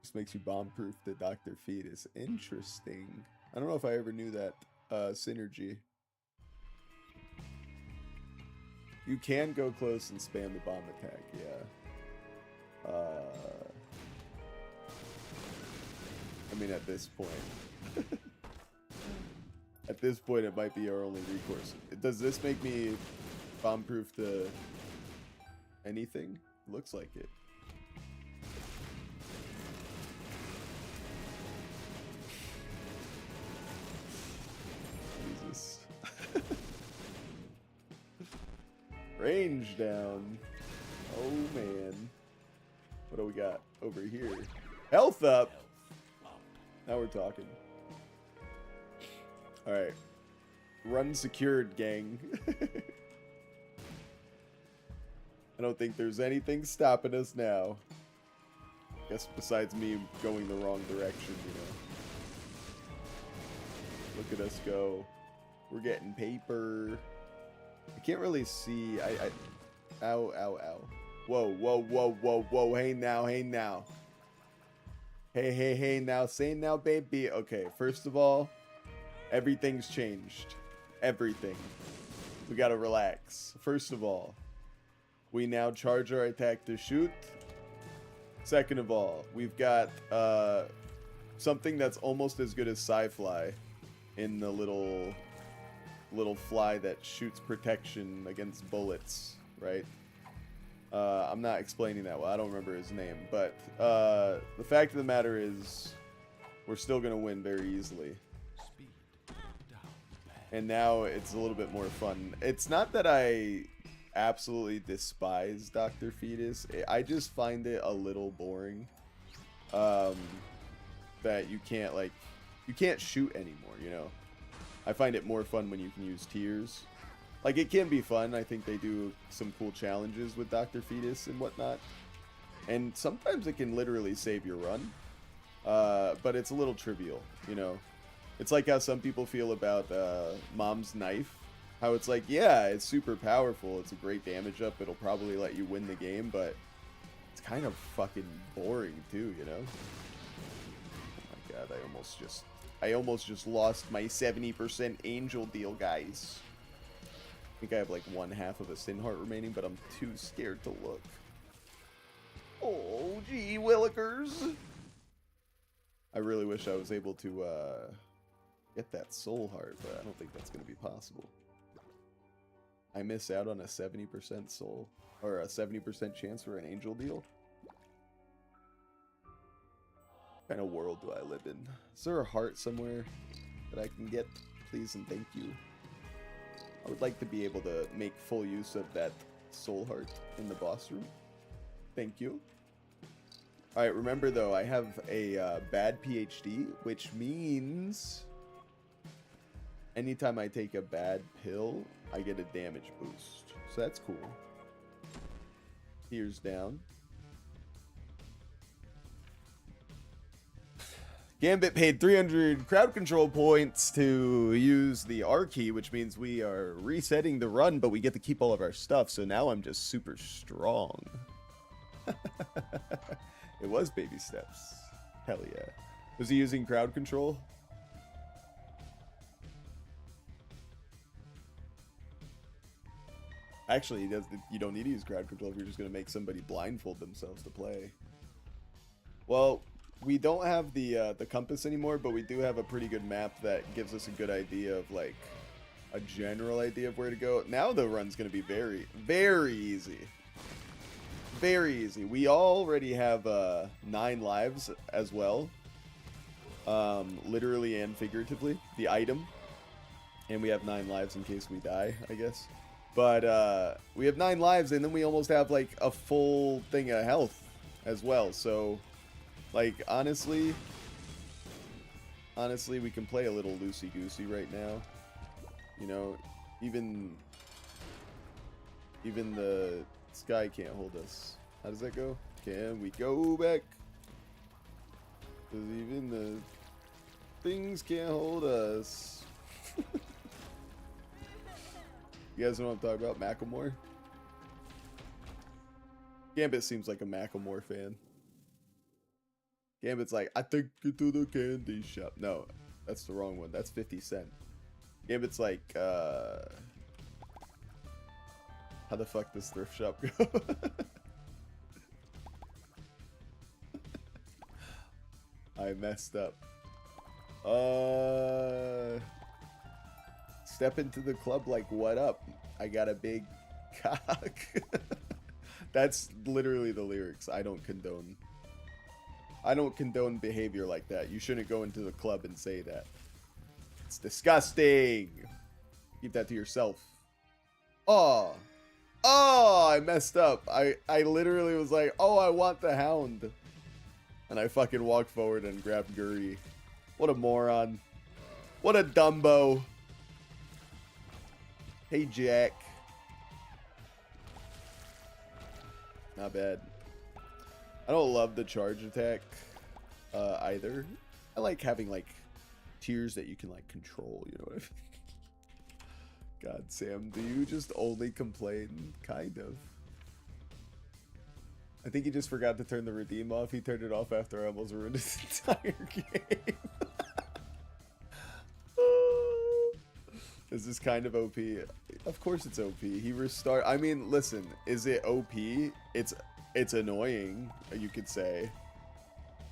Just makes you bomb-proof the Dr. Fetus. Interesting. I don't know if I ever knew that synergy. You can go close and spam the bomb attack, yeah. I mean, at this point. At this point, it might be our only recourse. Does this make me bomb-proof to anything? Looks like it. Jesus. Range down. Oh, man. What do we got over here? Health up. Now we're talking. Alright. Run secured, gang. I don't think there's anything stopping us now. Guess besides me going the wrong direction, you know. Look at us go. We're getting paper. I can't really see. Ow, ow, ow. Whoa, whoa, whoa, whoa, whoa. Hey now, hey now. Hey, now say now, baby. Okay, first of all, everything's changed. Everything. We gotta relax. First of all, we now charge our attack to shoot. Second of all, we've got something that's almost as good as Sci-Fly in the little fly that shoots protection against bullets, right? I'm not explaining that well. I don't remember his name, but the fact of the matter is we're still going to win very easily. Speed down. And now it's a little bit more fun. It's not that I absolutely despise Dr. Fetus. I just find it a little boring. That you can't shoot anymore, you know? I find it more fun when you can use tiers. Like, it can be fun. I think they do some cool challenges with Dr. Fetus and whatnot. And sometimes it can literally save your run. But it's a little trivial, you know? It's like how some people feel about Mom's Knife. How it's like, yeah, it's super powerful. It's a great damage up. It'll probably let you win the game, but it's kind of fucking boring too, you know? Oh my god, I almost just lost my 70% angel deal, guys. I think I have like 1/2 of a sin heart remaining, but I'm too scared to look. Oh, gee willikers. I really wish I was able to get that soul heart, but I don't think that's going to be possible. I miss out on a 70% soul, or a 70% chance for an angel deal. What kind of world do I live in? Is there a heart somewhere that I can get? Please and thank you. I would like to be able to make full use of that soul heart in the boss room. Thank you. Alright, remember though, I have a bad PhD, which means anytime I take a bad pill, I get a damage boost. So that's cool. Tears down. Gambit paid 300 crowd control points to use the R key, which means we are resetting the run, but we get to keep all of our stuff. So now I'm just super strong. It was baby steps. Hell yeah. Was he using crowd control? Actually, he does. You don't need to use crowd control if you're just going to make somebody blindfold themselves to play. Well, we don't have the compass anymore, but we do have a pretty good map that gives us a good idea of, like, a general idea of where to go. Now the run's going to be very, very easy. Very easy. We already have 9 lives as well. Literally and figuratively. The item. And we have 9 lives in case we die, I guess. But we have 9 lives, and then we almost have, like, a full thing of health as well. So, like, honestly, we can play a little loosey-goosey right now. You know, even the sky can't hold us. How does that go? Can we go back? Because even the things can't hold us. You guys know what I'm talking about? Macklemore? Gambit seems like a Macklemore fan. Gambit's like, I take you to the candy shop. No, that's the wrong one. That's 50 Cent. Gambit's like, how the fuck does thrift shop go? I messed up. Step into the club like, what up? I got a big cock. That's literally the lyrics. I don't condone behavior like that. You shouldn't go into the club and say that. It's disgusting. Keep that to yourself. Oh, I messed up. I literally was like, oh, I want the hound. And I fucking walked forward and grabbed Guri. What a moron. What a Dumbo. Hey, Jack. Not bad. I don't love the charge attack either. I like having, like, tiers that you can, like, control, you know what I mean? God, Sam, do you just only complain? Kind of. I think he just forgot to turn the redeem off. He turned it off after I almost ruined his entire game. This is kind of OP. Of course it's OP. He restart. I mean, listen, is it OP? It's annoying, you could say.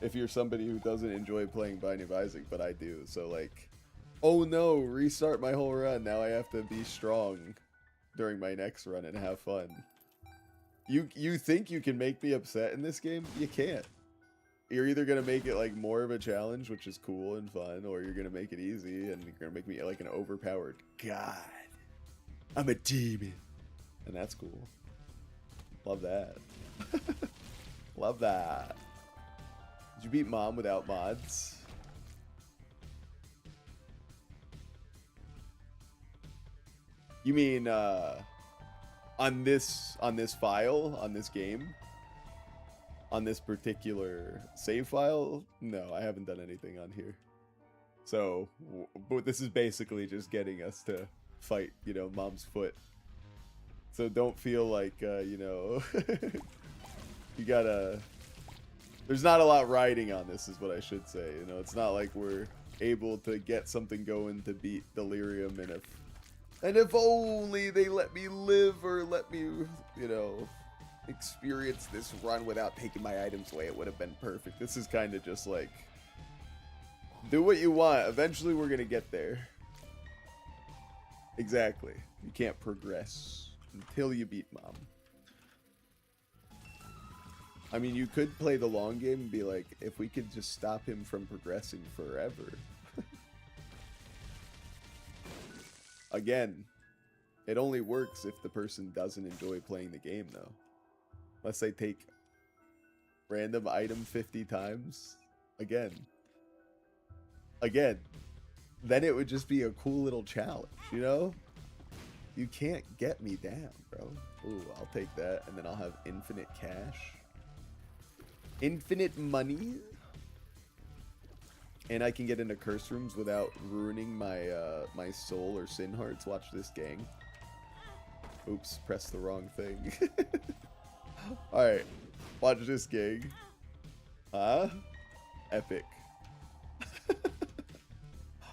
If you're somebody who doesn't enjoy playing Binding of Isaac, but I do. So like, oh no, restart my whole run. Now I have to be strong during my next run and have fun. You think you can make me upset in this game? You can't. You're either going to make it like more of a challenge, which is cool and fun, or you're going to make it easy and you're going to make me like an overpowered god. I'm a demon. And that's cool. Love that. Love that. Did you beat Mom without mods? You mean on this file, on this game? On this particular save file? No, I haven't done anything on here. So, but this is basically just getting us to fight, you know, Mom's foot. So don't feel like, you know, you gotta... There's not a lot riding on this, is what I should say. You know, it's not like we're able to get something going to beat Delirium, and if only they let me live or let me, you know, experience this run without taking my items away, it would have been perfect. This is kind of just like, do what you want. Eventually we're gonna get there. Exactly. You can't progress until you beat Mom. I mean, you could play the long game and be like, if we could just stop him from progressing forever. Again, it only works if the person doesn't enjoy playing the game, though. Unless they take random item 50 times. Again, then it would just be a cool little challenge, you know? You can't get me down, bro. Ooh, I'll take that, and then I'll have infinite cash. Infinite money. And I can get into curse rooms without ruining my my soul or sin hearts. Watch this, gang. Oops, pressed the wrong thing. Alright, watch this, gang. Huh? Epic.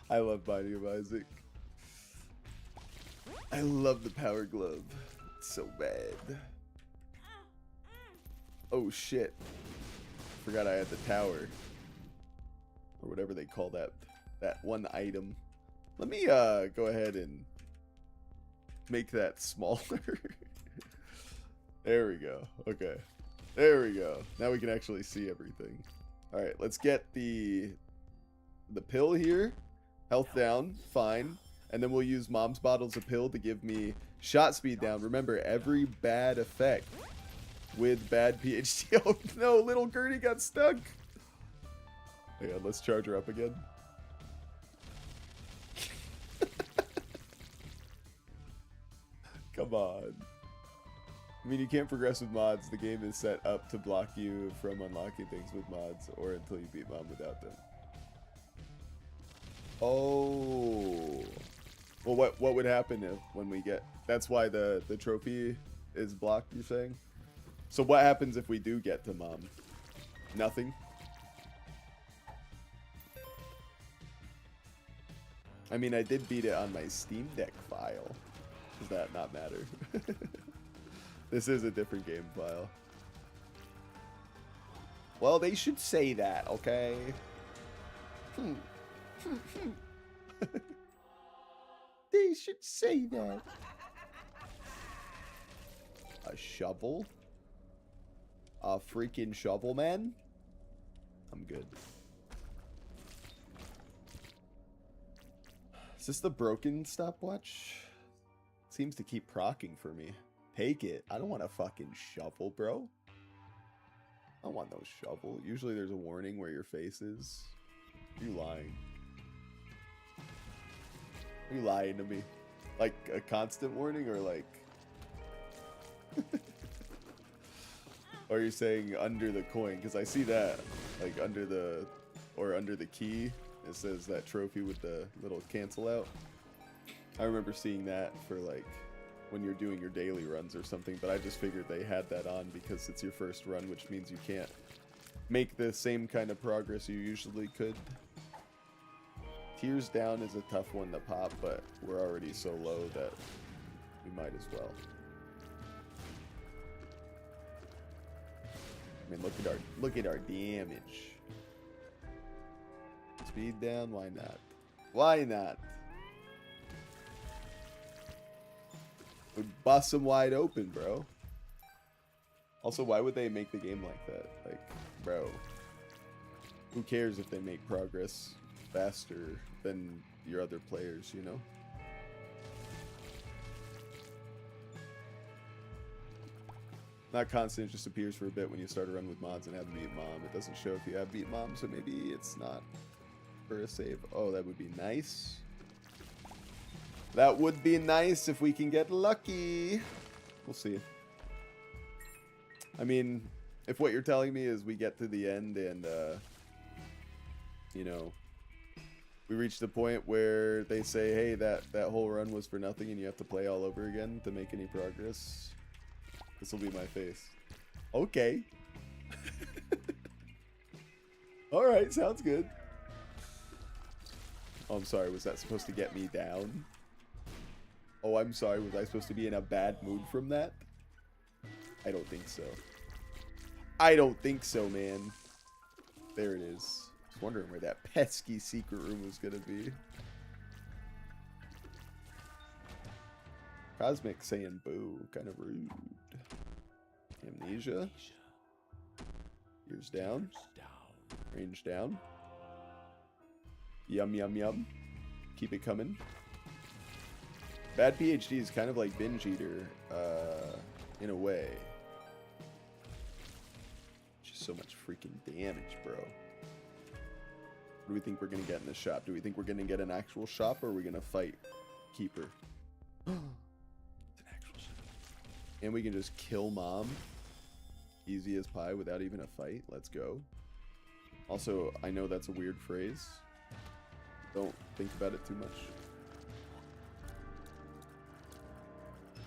I love Binding of Isaac. I love the power glove. It's so bad. Oh shit. Forgot I had the tower. Or whatever they call that one item. Let me go ahead and make that smaller. There we go. Okay. There we go. Now we can actually see everything. Alright, let's get the pill here. Health down. Fine. And then we'll use Mom's bottles of pill to give me shot speed down. Remember, every bad effect with bad PhD. Oh no, little Gertie got stuck. Hang on, let's charge her up again. Come on. I mean, you can't progress with mods. The game is set up to block you from unlocking things with mods or until you beat Mom without them. Oh. Well, what would happen when we get... That's why the trophy is blocked, you're saying? So what happens if we do get to Mom? Nothing? I mean, I did beat it on my Steam Deck file. Does that not matter? This is a different game file. Well, they should say that, okay? They should say that. A shovel? A freaking shovel, man? I'm good. Is this the broken stopwatch? Seems to keep procking for me. Take it. I don't want a fucking shovel, bro. I don't want no shovel. Usually there's a warning where your face is. You lying. Are you lying to me? Like a constant warning or like... Or you're saying under the coin? Because I see that. Like under the... Or under the key. It says that trophy with the little cancel out. I remember seeing that for like when you're doing your daily runs or something, but I just figured they had that on because it's your first run, which means you can't make the same kind of progress you usually could. Tears Down is a tough one to pop, but we're already so low that we might as well. I mean, look at our damage. Speed down, why not? Why not? Would bust them wide open, bro. Also, why would they make the game like that? Like, bro, who cares if they make progress faster than your other players, you know? Not constant, it just appears for a bit when you start a run with mods and have beat mom. It doesn't show if you have beat mom, so maybe it's not for a save. Oh, that would be nice. That would be nice if we can get lucky. We'll see. I mean, if what you're telling me is we get to the end and, you know, we reach the point where they say, hey, that whole run was for nothing and you have to play all over again to make any progress, this will be my face. Okay. Alright, sounds good. Oh, I'm sorry, was that supposed to get me down? Oh, I'm sorry, was I supposed to be in a bad mood from that? I don't think so. I don't think so, man. There it is. I was wondering where that pesky secret room was gonna be. Cosmic saying boo, kind of rude. Amnesia. Ears down. Range down. Yum, yum, yum. Keep it coming. Bad PhD is kind of like Binge Eater, in a way. Just so much freaking damage, bro. What do we think we're going to get in this shop? Do we think we're going to get an actual shop, or are we going to fight Keeper? It's an actual shop. And we can just kill Mom. Easy as pie without even a fight. Let's go. Also, I know that's a weird phrase. Don't think about it too much.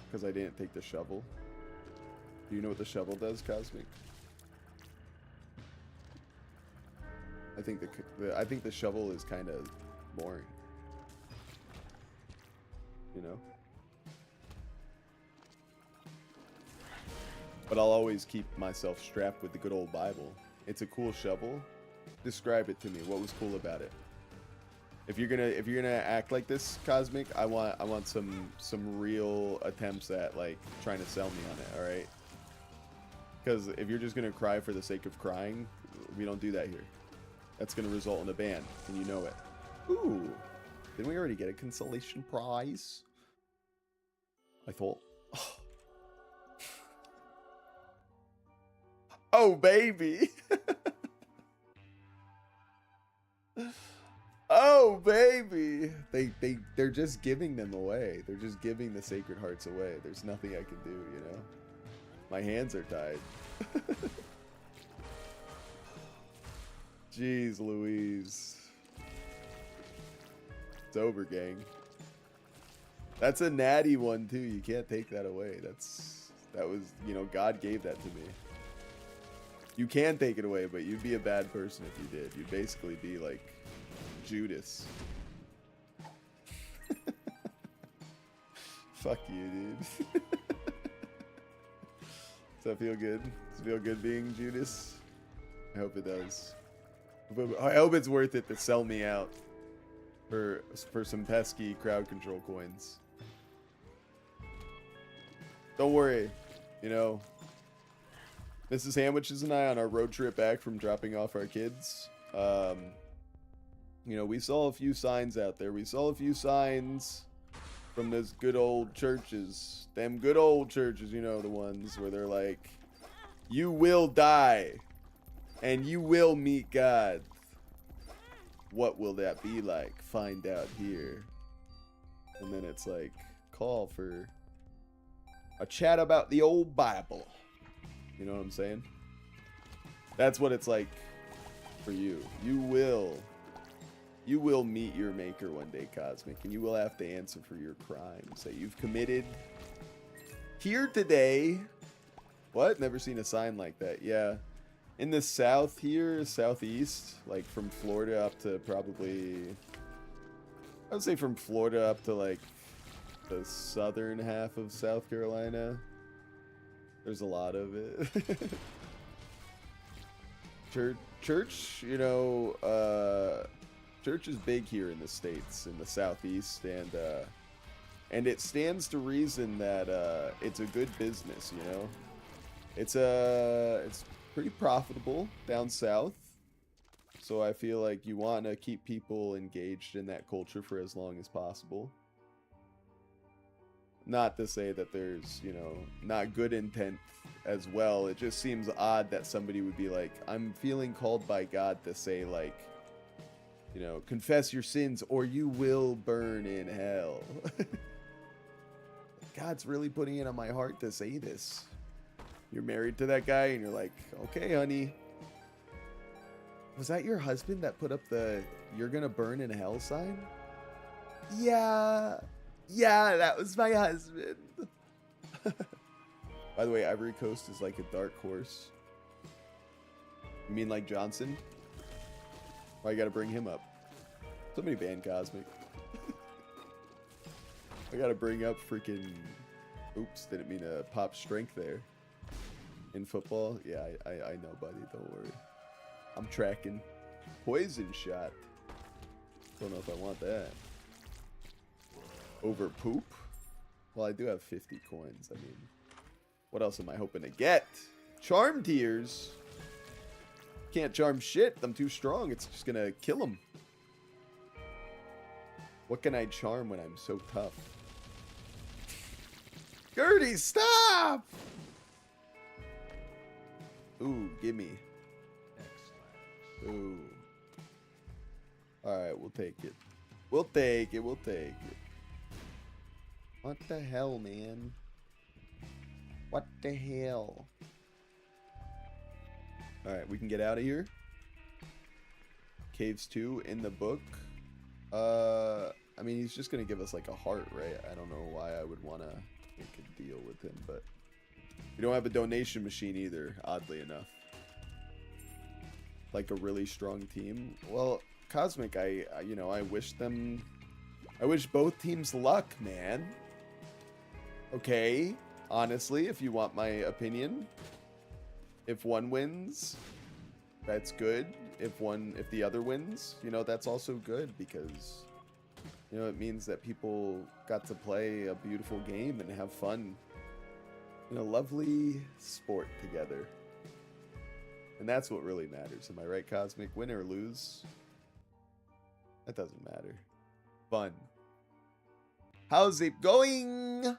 Because I didn't take the shovel. Do you know what the shovel does, Cosmic? I think the shovel is kind of boring. You know? But I'll always keep myself strapped with the good old Bible. It's a cool shovel. Describe it to me. What was cool about it? If you're gonna act like this, Cosmic, I want some real attempts at like trying to sell me on it. All right? Because if you're just gonna cry for the sake of crying, we don't do that here. That's gonna result in a ban, and you know it. Ooh, didn't we already get a consolation prize? I thought. Oh baby. Oh baby, they're just giving them away. They're just giving the Sacred Hearts away. There's nothing I can do, you know. My hands are tied. Jeez Louise. It's over, gang. That's a natty one too. You can't take that away. That was, you know, God gave that to me. You can take it away, but you'd be a bad person if you did. You'd basically be like Judas. Fuck you, dude. Does that feel good? Does it feel good being Judas? I hope it does. I hope it's worth it to sell me out for some pesky crowd control coins. Don't worry, you know, Mrs. Sandwiches and I on our road trip back from dropping off our kids, you know, we saw a few signs out there. We saw a few signs from those good old churches. Them good old churches, you know, the ones where they're like, you will die and you will meet God. What will that be like? Find out here. And then it's like, call for a chat about the old Bible. You know what I'm saying? That's what it's like for you. You will meet your maker one day, Cosmic, and you will have to answer for your crimes that you've committed Here today. What? Never seen a sign like that. Yeah. In the south here, southeast, like from Florida up to probably, I would say from Florida up to like the southern half of South Carolina. There's a lot of it. Church, you know, church is big here in the States, in the southeast, and it stands to reason that it's a good business, you know. It's pretty profitable down south, so I feel like you want to keep people engaged in that culture for as long as possible. Not to say that there's, you know, not good intent as well. It just seems odd that somebody would be like, I'm feeling called by God to say, like, you know, confess your sins or you will burn in hell. God's really putting it on my heart to say this. You're married to that guy and you're like, okay, honey. Was that your husband that put up the "you're gonna burn in hell" sign? Yeah. Yeah, that was my husband. By the way, Ivory Coast is like a dark horse. You mean like Johnson? Why you gotta bring him up? Somebody ban Cosmic. I gotta bring up freaking... Oops, didn't mean to pop strength there. In football? Yeah, I know, buddy. Don't worry. I'm tracking. Poison shot. Don't know if I want that. Over poop? Well, I do have 50 coins. I mean, what else am I hoping to get? Charm tears? Can't charm shit. I'm too strong. It's just gonna kill him. What can I charm when I'm so tough? Gertie, stop! Ooh, gimme. Ooh. Alright, we'll take it. We'll take it. We'll take it. What the hell, man? What the hell? Alright, we can get out of here. Caves 2 in the book. I mean, he's just gonna give us like a heart, right? I don't know why I would want to make a deal with him, but we don't have a donation machine either, oddly enough. Like a really strong team. Well, Cosmic, you know, I wish both teams luck, man. Okay, honestly, if you want my opinion, if one wins, that's good. If the other wins, you know, that's also good because, you know, it means that people got to play a beautiful game and have fun in a lovely sport together. And that's what really matters. Am I right, Cosmic? Win or lose? That doesn't matter. Fun. How's it going?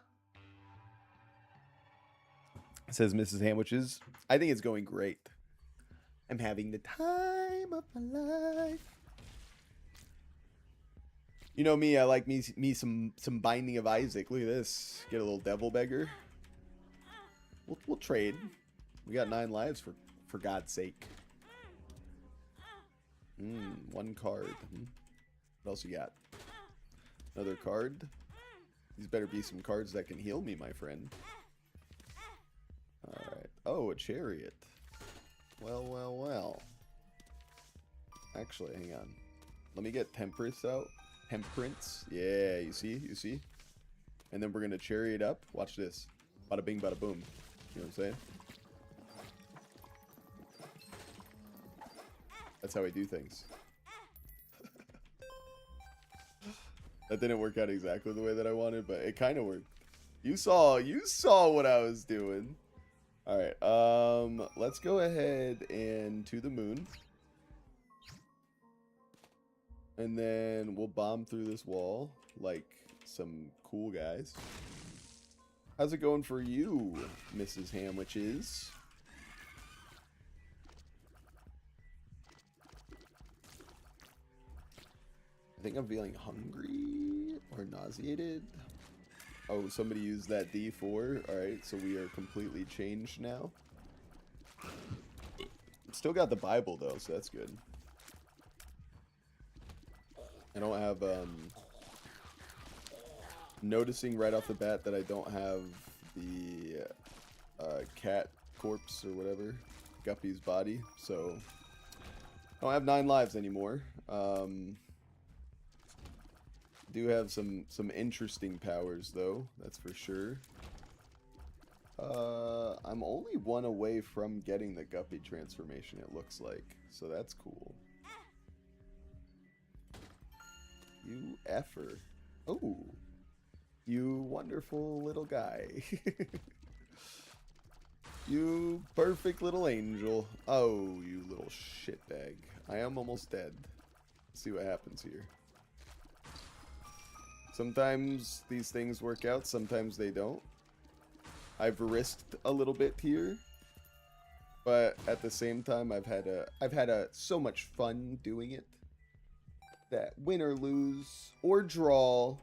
Says Mrs. Hamwiches. I think it's going great. I'm having the time of my life. You know me, I like me some Binding of Isaac. Look at this. Get a little devil beggar. We'll trade. We got 9 lives for God's sake. One card. What else you got? Another card. These better be some cards that can heal me, my friend. Alright. Oh, a chariot. Well, well, well. Actually, hang on. Let me get Temperance out. Temperance. Yeah, you see? You see? And then we're going to chariot up. Watch this. Bada bing, bada boom. You know what I'm saying? That's how I do things. That didn't work out exactly the way that I wanted, but it kind of worked. You saw what I was doing. All right, let's go ahead and to the moon. And then we'll bomb through this wall like some cool guys. How's it going for you, Mrs. Hamwiches? I think I'm feeling hungry or nauseated. Oh, somebody used that D4. Alright, so we are completely changed now. Still got the Bible though, so that's good. I don't have, noticing right off the bat that I don't have the cat corpse or whatever, Guppy's body. So I don't have 9 lives anymore. Do have some interesting powers though, that's for sure. I'm only 1 away from getting the Guppy transformation, it looks like, so that's cool. You effer. Oh, you wonderful little guy. You perfect little angel. Oh, you little shitbag. I am almost dead. Let's see what happens here. Sometimes these things work out, sometimes they don't. I've risked a little bit here, but at the same time I've had so much fun doing it that win or lose or draw.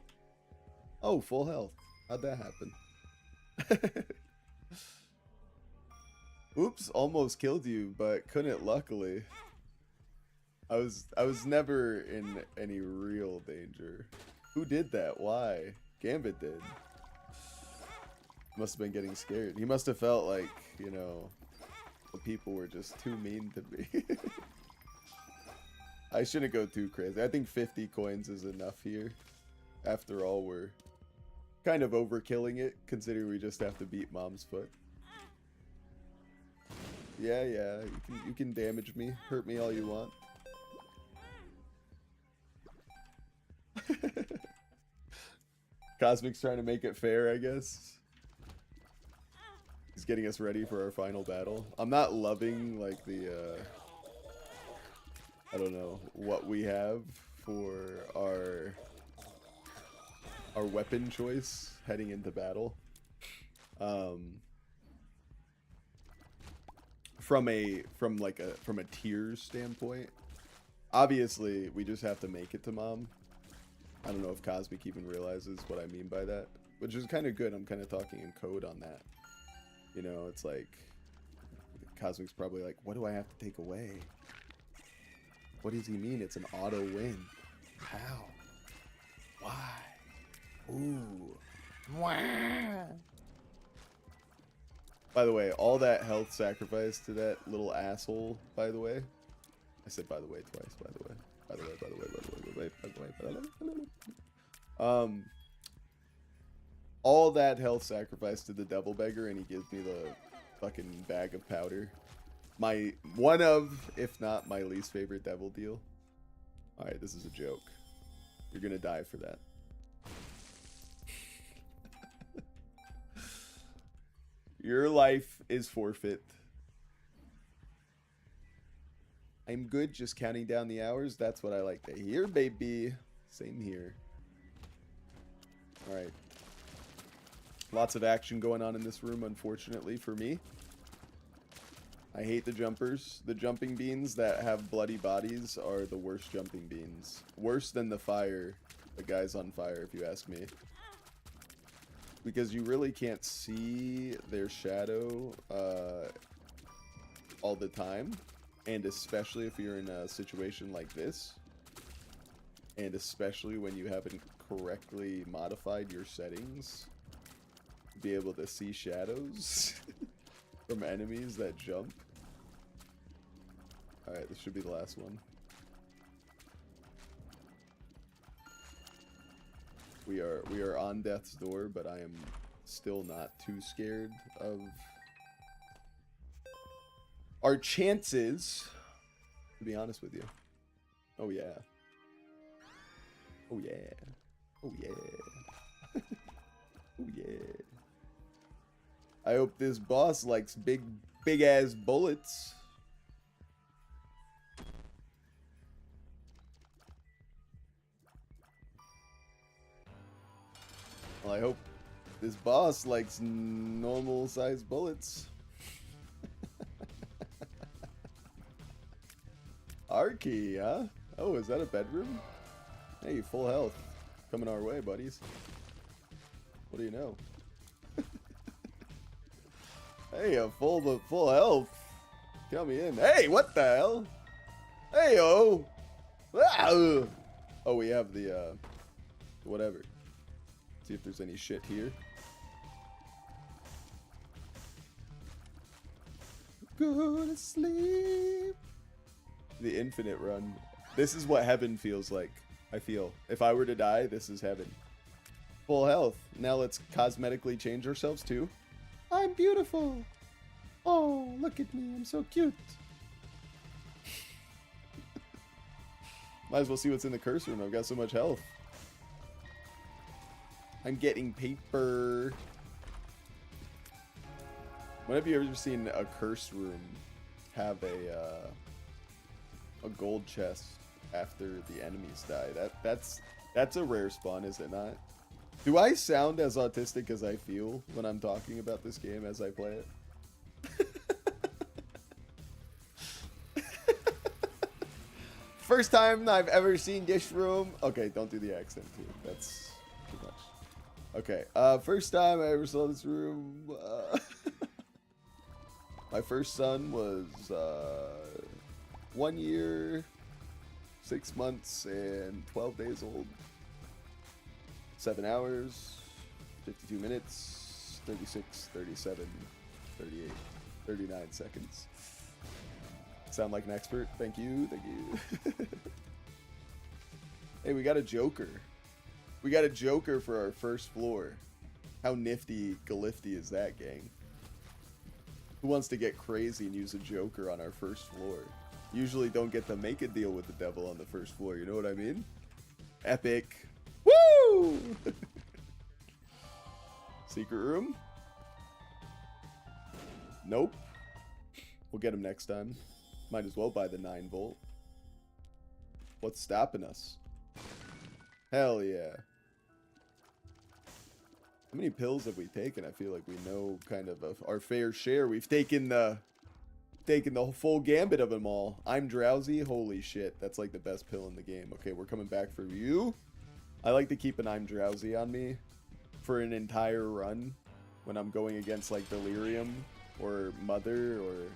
Oh, full health. How'd that happen? Oops, almost killed you, but couldn't luckily. I was never in any real danger. Who did that? Why? Gambit did. Must have been getting scared. He must have felt like, you know, the people were just too mean to me. I shouldn't go too crazy. I think 50 coins is enough here. After all, we're kind of overkilling it, considering we just have to beat Mom's foot. Yeah, you can damage me, hurt me all you want. Cosmic's trying to make it fair, I guess. He's getting us ready for our final battle. I'm not loving, like, the, I don't know, what we have for our weapon choice heading into battle. From a tiers standpoint, obviously we just have to make it to Mom. I don't know if Cosmic even realizes what I mean by that, which is kind of good. I'm kind of talking in code on that. You know, it's like Cosmic's probably like, what do I have to take away? What does he mean? It's an auto win. How? Why? Ooh. Wow. By the way, all that health sacrifice to that little asshole, by the way. I said by the way twice, by the way. By the way, by the way, by the way, by the way, by the way, by the way. All that health sacrifice to the devil beggar, and he gives me the fucking bag of powder. My one of, if not my least favorite devil deal. Alright, this is a joke. You're gonna die for that. Your life is forfeit. I'm good, just counting down the hours. That's what I like to hear, baby. Same here. Alright. Lots of action going on in this room, unfortunately, for me. I hate the jumpers. The jumping beans that have bloody bodies are the worst jumping beans. Worse than the fire. The guys on fire, if you ask me. Because you really can't see their shadow all the time. And especially if you're in a situation like this. And especially when you haven't correctly modified your settings. Be able to see shadows from enemies that jump. Alright, this should be the last one. We are on death's door, but I am still not too scared of our chances, to be honest with you. Oh yeah. Oh yeah. Oh yeah. Oh yeah. I hope this boss likes big ass bullets. Well, I hope this boss likes normal sized bullets. Arky, huh? Oh, is that a bedroom? Hey, full health. Coming our way, buddies. What do you know? Hey, a full health. Count me in. Hey, what the hell? Hey, oh. Ah! Oh, we have the, whatever. See if there's any shit here. go to sleep. The infinite run. This is what heaven feels like, I feel. If I were to die, this is heaven. Full health. Now let's cosmetically change ourselves too. I'm beautiful. Oh, look at me. I'm so cute. Might as well see what's in the curse room. I've got so much health. I'm getting paper. When have you ever seen a curse room have a gold chest after the enemies die? That's a rare spawn, is it not? Do I sound as autistic as I feel when I'm talking about this game as I play it? First time I've ever seen this room. Okay, don't do the accent too. That's too much. Okay, first time I ever saw this room. My first son was 1 year, 6 months, and 12 days old. 7 hours, 52 minutes, 36, 37, 38, 39 seconds. Sound like an expert? Thank you, thank you. Hey, we got a Joker. We got a Joker for our first floor. How nifty galifty is that, gang? Who wants to get crazy and use a Joker on our first floor? Usually don't get to make a deal with the devil on the first floor, you know what I mean? Epic. Woo! Secret room? Nope. We'll get him next time. Might as well buy the 9-volt. What's stopping us? Hell yeah. How many pills have we taken? I feel like we know kind of our fair share. We've taken the full gambit of them all. I'm drowsy. Holy shit. That's like the best pill in the game. Okay, we're coming back for you. I like to keep an I'm drowsy on me for an entire run when I'm going against like Delirium or Mother or,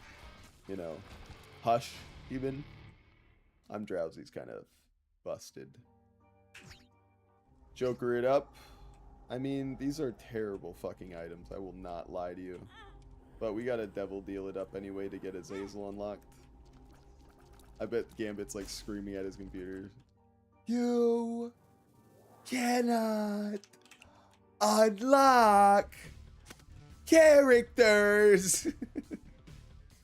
you know, Hush even. I'm drowsy's kind of busted. Joker it up. I mean, these are terrible fucking items. I will not lie to you. But we gotta devil deal it up anyway to get Azazel unlocked. I bet Gambit's like screaming at his computer. You cannot unlock characters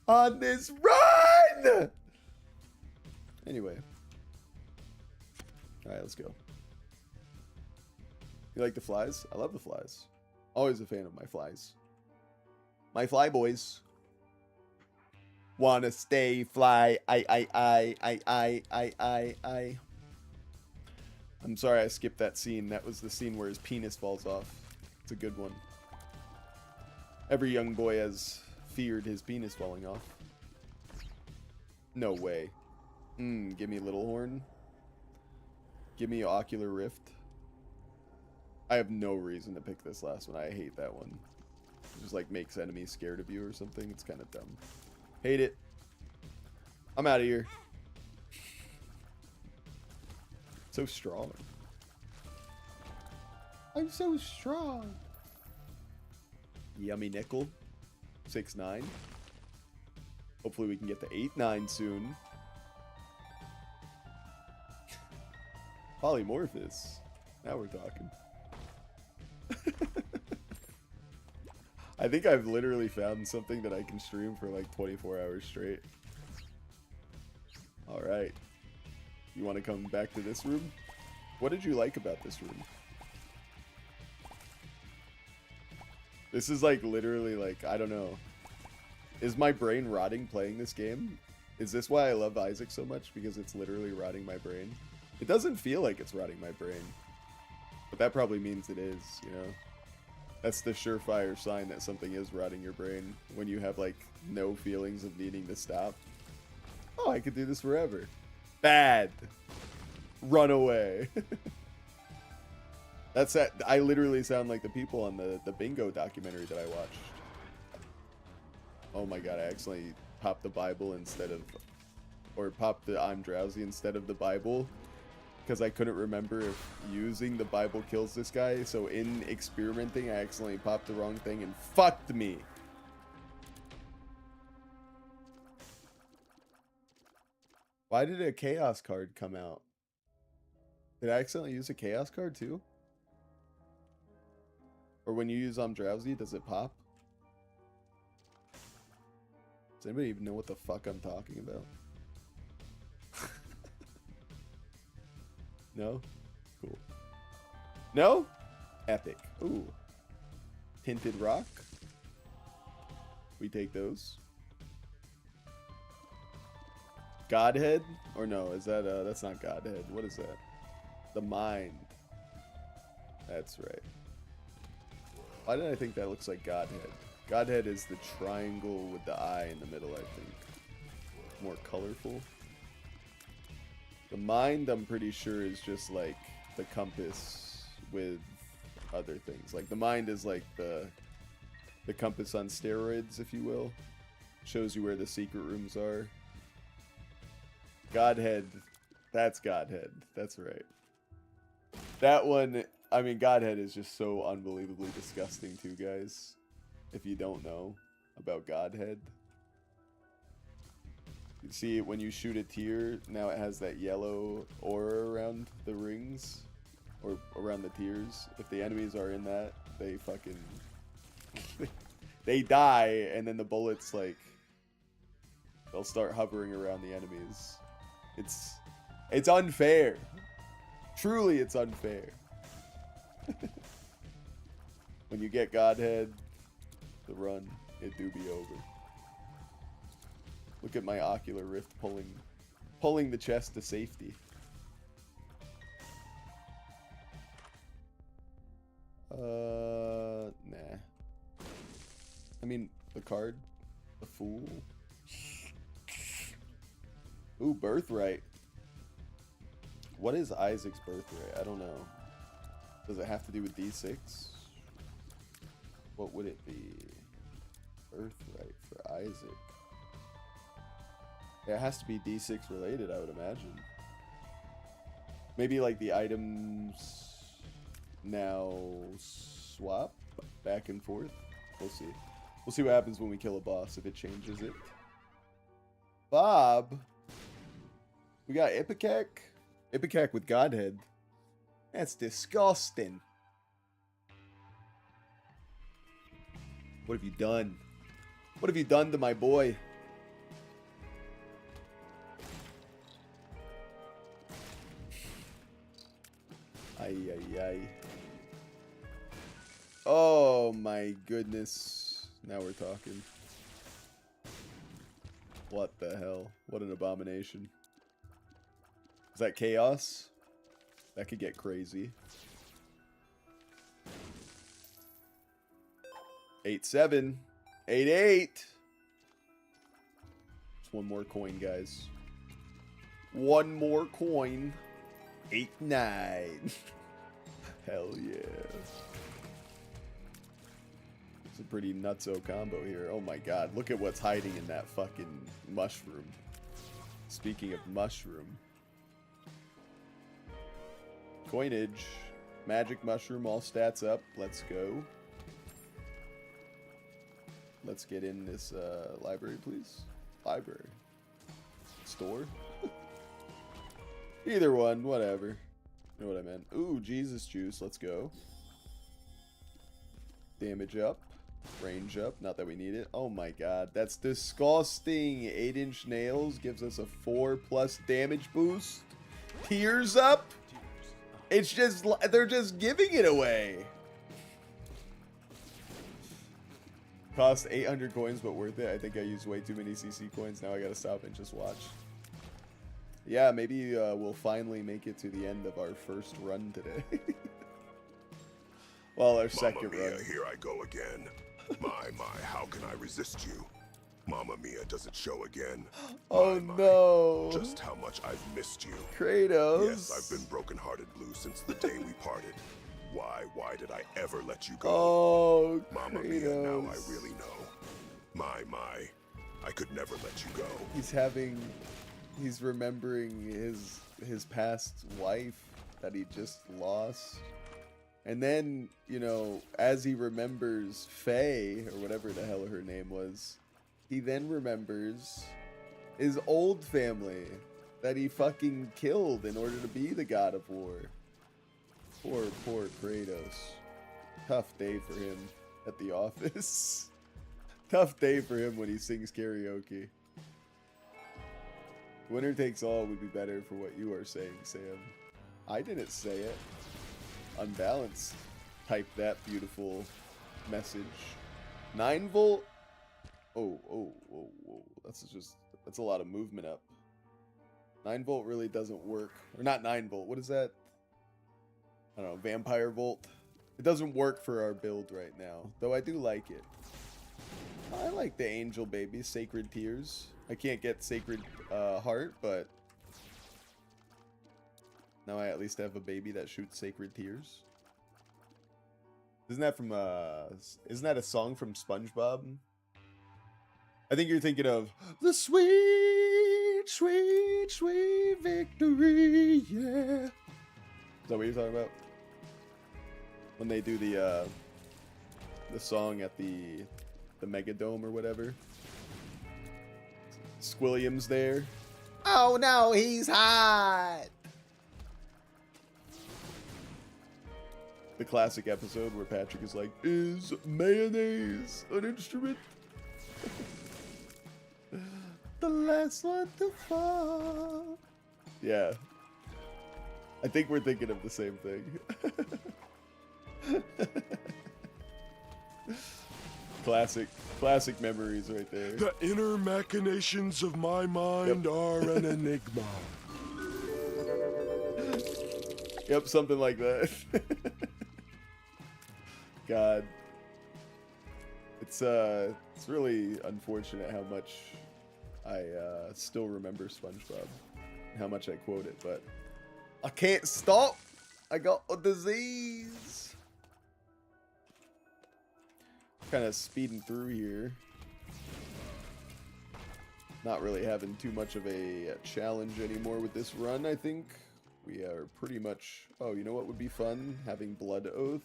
on this run! Anyway. Alright, let's go. You like the flies? I love the flies. Always a fan of my flies. My fly boys. Wanna stay fly. I. I'm sorry I skipped that scene. That was the scene where his penis falls off. It's a good one. Every young boy has feared his penis falling off. No way. Give me Little Horn. Give me Ocular Rift. I have no reason to pick this last one. I hate that one. It just like makes enemies scared of you or something. It's kind of dumb. Hate it. I'm out of here. So strong. I'm so strong. Yummy nickel. 6-9. Hopefully we can get to 8-9 soon. Polymorphous. Now we're talking. I think I've literally found something that I can stream for like 24 hours straight. Alright. You want to come back to this room? What did you like about this room? This is like literally like, I don't know. Is my brain rotting playing this game? Is this why I love Isaac so much? Because it's literally rotting my brain? It doesn't feel like it's rotting my brain. But that probably means it is, you know? That's the surefire sign that something is rotting your brain. When you have, like, no feelings of needing to stop. Oh, I could do this forever. Bad. Run away. That's that. I literally sound like the people on the bingo documentary that I watched. Oh my god, I accidentally popped the Bible instead of... Or popped the I'm drowsy instead of the Bible. Because I couldn't remember if using the Bible kills this guy. So in experimenting, I accidentally popped the wrong thing and fucked me. Why did a chaos card come out? Did I accidentally use a chaos card too? Or when you use I'm Drowsy, does it pop? Does anybody even know what the fuck I'm talking about? No? Cool. No? Epic. Ooh. Tinted rock. We take those. Godhead? Or no, is that that's not Godhead. What is that? The Mind. That's right. Why did I think that looks like Godhead? Godhead is the triangle with the eye in the middle, I think. More colorful. The Mind, I'm pretty sure, is just like the compass with other things. Like the Mind is like the compass on steroids, if you will. Shows you where the secret rooms are. Godhead, that's Godhead. That's right. That one, I mean, Godhead is just so unbelievably disgusting too, guys. If you don't know about Godhead. You see, when you shoot a tear, now it has that yellow aura around the rings. Or around the tears. If the enemies are in that, they fucking... they die, and then the bullets, like... they'll start hovering around the enemies. It's unfair. Truly, it's unfair. When you get Godhead, the run, it do be over. Look at my ocular rift pulling the chest to safety. Nah. I mean, the card, the Fool. Ooh, Birthright. What is Isaac's birthright? I don't know. Does it have to do with D6? What would it be? Birthright for Isaac. Yeah, it has to be D6 related, I would imagine. Maybe like the items now swap back and forth. We'll see. We'll see what happens when we kill a boss, if it changes it. Bob. We got Ipecac. Ipecac with Godhead. That's disgusting. What have you done? What have you done to my boy? Ay, ay, ay. Oh my goodness. Now we're talking. What the hell? What an abomination. Is that chaos? That could get crazy. 8-7. 8-8. Just one more coin, guys. One more coin. 8-9. Hell yeah. It's a pretty nutso combo here. Oh my god. Look at what's hiding in that fucking mushroom. Speaking of mushroom. Coinage. Magic mushroom, all stats up. Let's go. Let's get in this library, please. Library. Store. Either one, whatever. You know what I meant. Ooh, Jesus juice. Let's go. Damage up. Range up. Not that we need it. Oh my god. That's disgusting. 8-inch nails gives us a 4+ damage boost. Tears up. It's just, they're just giving it away. Cost 800 coins, but worth it. I think I used way too many CC coins. Now I gotta stop and just watch. Yeah, maybe we'll finally make it to the end of our first run today. Well, our second run. Here I go again. My, how can I resist you? Mamma Mia, does it show again? Oh my, no. Just how much I've missed you. Kratos. Yes, I've been broken-hearted, Blue, since the day we parted. Why did I ever let you go? Oh, Mamma Kratos. Mia, now I really know. My, I could never let you go. He's remembering his past wife that he just lost. And then, you know, as he remembers Faye, or whatever the hell her name was, he then remembers his old family. that he fucking killed in order to be the god of war. Poor Kratos. Tough day for him at the office. Tough day for him when he sings karaoke. Winner takes all would be better for what you are saying, Sam. I didn't say it. Unbalanced. Type that beautiful message. 9 volt? Oh, that's a lot of movement up. 9 volt really doesn't work. Or not 9 volt. What is that? I don't know. Vampire volt. It doesn't work for our build right now. Though I do like it. I like the angel baby. Sacred Tears. I can't get Sacred Heart, but now I at least have a baby that shoots Sacred Tears. Isn't that a song from SpongeBob? I think you're thinking of the sweet, sweet, sweet victory, yeah. Is that what you're talking about? When they do the song at the Megadome or whatever. Squilliam's there. Oh no, he's hot. The classic episode where Patrick is like, "Is mayonnaise an instrument?" The last one to fall. Yeah. I think we're thinking of the same thing. Classic memories right there. The inner machinations of my mind are an enigma. Yep, something like that. God. It's really unfortunate how much I still remember SpongeBob and how much I quote it, but I can't stop. I got a disease. Kind of speeding through here. Not really having too much of a challenge anymore with this run, I think. We are pretty much... Oh, you know what would be fun? Having Blood Oath.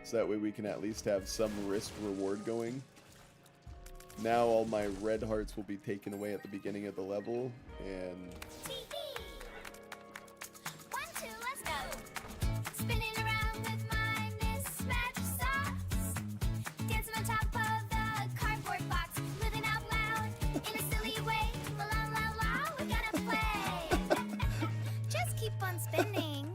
So that way we can at least have some risk reward going. Now all my red hearts will be taken away at the beginning of the level, and... TV. 1, 2, let's go. Spinning around with my mismatched socks. Dancing on top of the cardboard box. Living out loud in a silly way. La la la la, we gotta play. Just keep on spinning.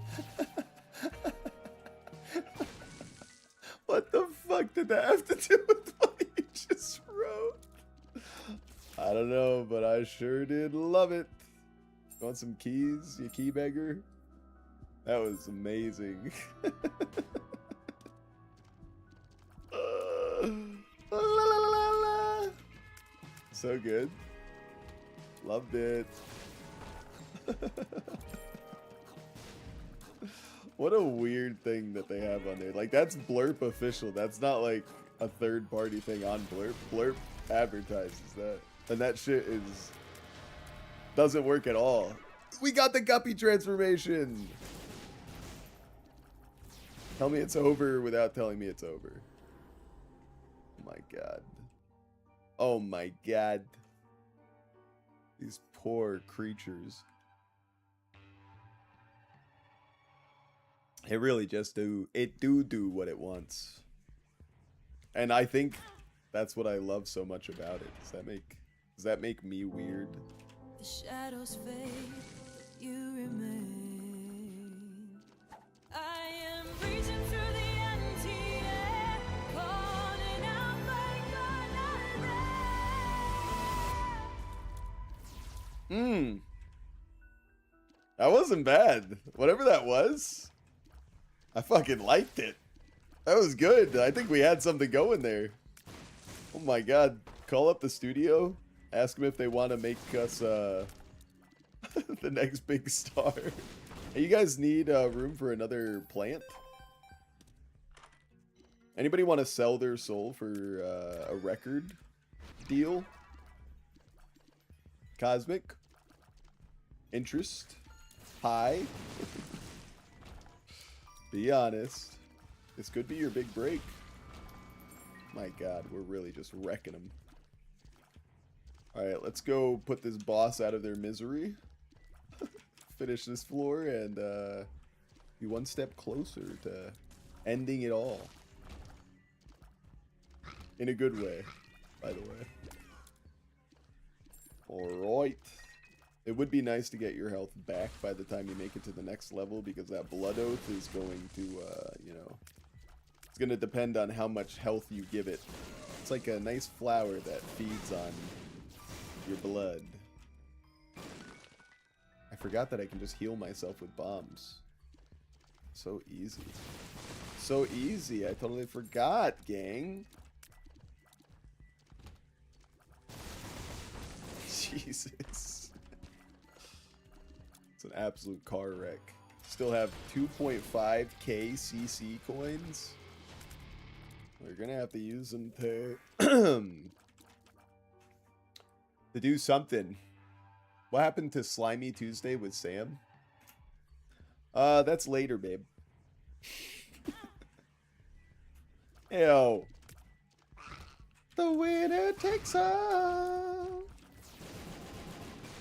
What the fuck did that have to do with what you just wrote? I don't know, but I sure did love it. Want some keys, you key beggar? That was amazing. La, la, la, la, la. So good. Loved it. What a weird thing that they have on there. Like, that's Blurp official. That's not like a third-party thing on Blurp. Blurp advertises that. And that shit doesn't work at all. We got the Guppy transformation! Tell me it's over without telling me it's over. Oh my god. Oh my god. These poor creatures. It really just do what it wants. And I think that's what I love so much about it. Does that make me weird? The shadows fade, you remain. I am reaching through the empty air, calling out my God. That wasn't bad. Whatever that was, I fucking liked it. That was good. I think we had something going there. Oh my god. Call up the studio. Ask them if they want to make us the next big star. Hey, you guys need room for another plant? Anybody want to sell their soul for a record deal? Cosmic? Interest? High? Be honest. This could be your big break. My god, we're really just wrecking them. Alright, let's go put this boss out of their misery. finish this floor and be one step closer to ending it all. In a good way, by the way. Alright. It would be nice to get your health back by the time you make it to the next level, because that blood oath is going to, you know, it's going to depend on how much health you give it. It's like a nice flower that feeds on your blood. I forgot that I can just heal myself with bombs. So easy. So easy. I totally forgot, gang. Jesus. It's an absolute car wreck. Still have 2.5k CC coins. We're gonna have to use them to to do something. What happened to Slimy Tuesday with Sam? That's later, babe. Yo. The winner takes all.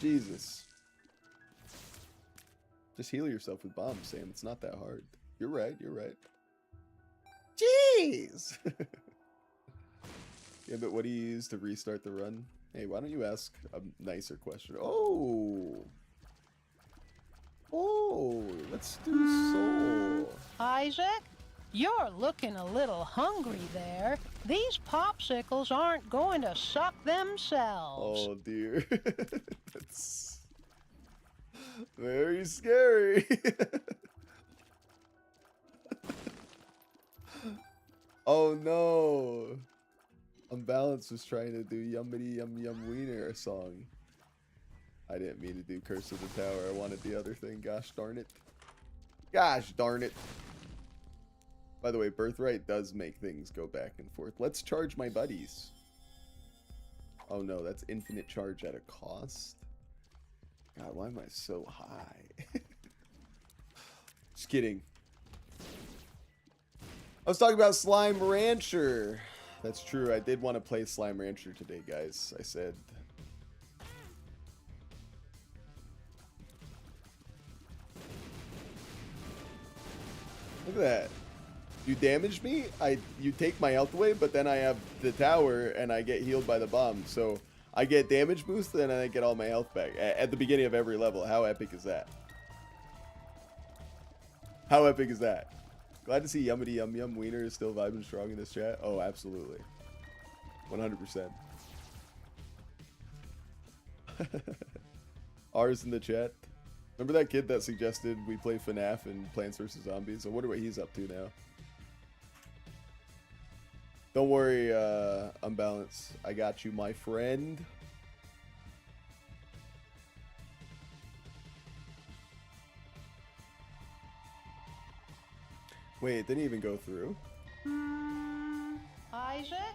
Jesus. Just heal yourself with bombs, Sam. It's not that hard. You're right, you're right. Jeez! Yeah, but what do you use to restart the run? Hey, why don't you ask a nicer question? Oh! Oh, let's do soul. Isaac, you're looking a little hungry there. These popsicles aren't going to suck themselves. Oh, dear. That's very scary. Oh, no. Unbalanced was trying to do Yummity Yum Yum Wiener song. I didn't mean to do Curse of the Tower. I wanted the other thing. Gosh darn it. Gosh darn it. By the way, Birthright does make things go back and forth. Let's charge my buddies. Oh no, that's infinite charge at a cost. God, why am I so high? Just kidding. I was talking about Slime Rancher. That's true. I did want to play Slime Rancher today, guys. I said. Look at that. You damaged me, you take my health away, but then I have the tower and I get healed by the bomb. So I get damage boost and I get all my health back at the beginning of every level. How epic is that? How epic is that? Glad to see Yummity Yum Yum Wiener is still vibing strong in this chat. Oh, absolutely. 100%. R's in the chat. Remember that kid that suggested we play FNAF and Plants vs. Zombies? I wonder what he's up to now. Don't worry, Unbalance. I got you, my friend. Wait, it didn't even go through? Isaac,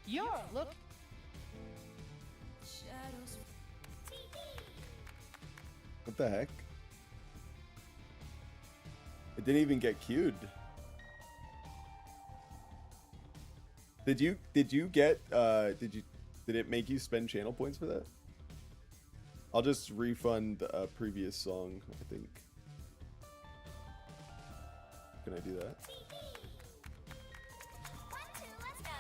you're look. Shadows. What the heck? It didn't even get queued. Did you get did it make you spend channel points for that? I'll just refund a previous song, I think. Can I do that? One, two, let's go.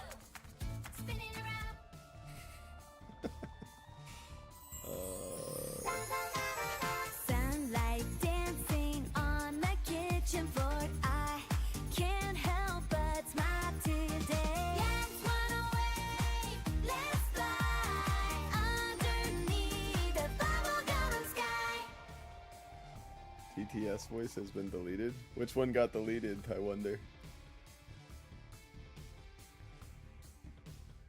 Spinning around. Sunlight dancing on the kitchen floor. I can't help but smile today. Let's run away. Let's fly underneath the bubblegum sky. TTS voice has been deleted. Which one got deleted, I wonder?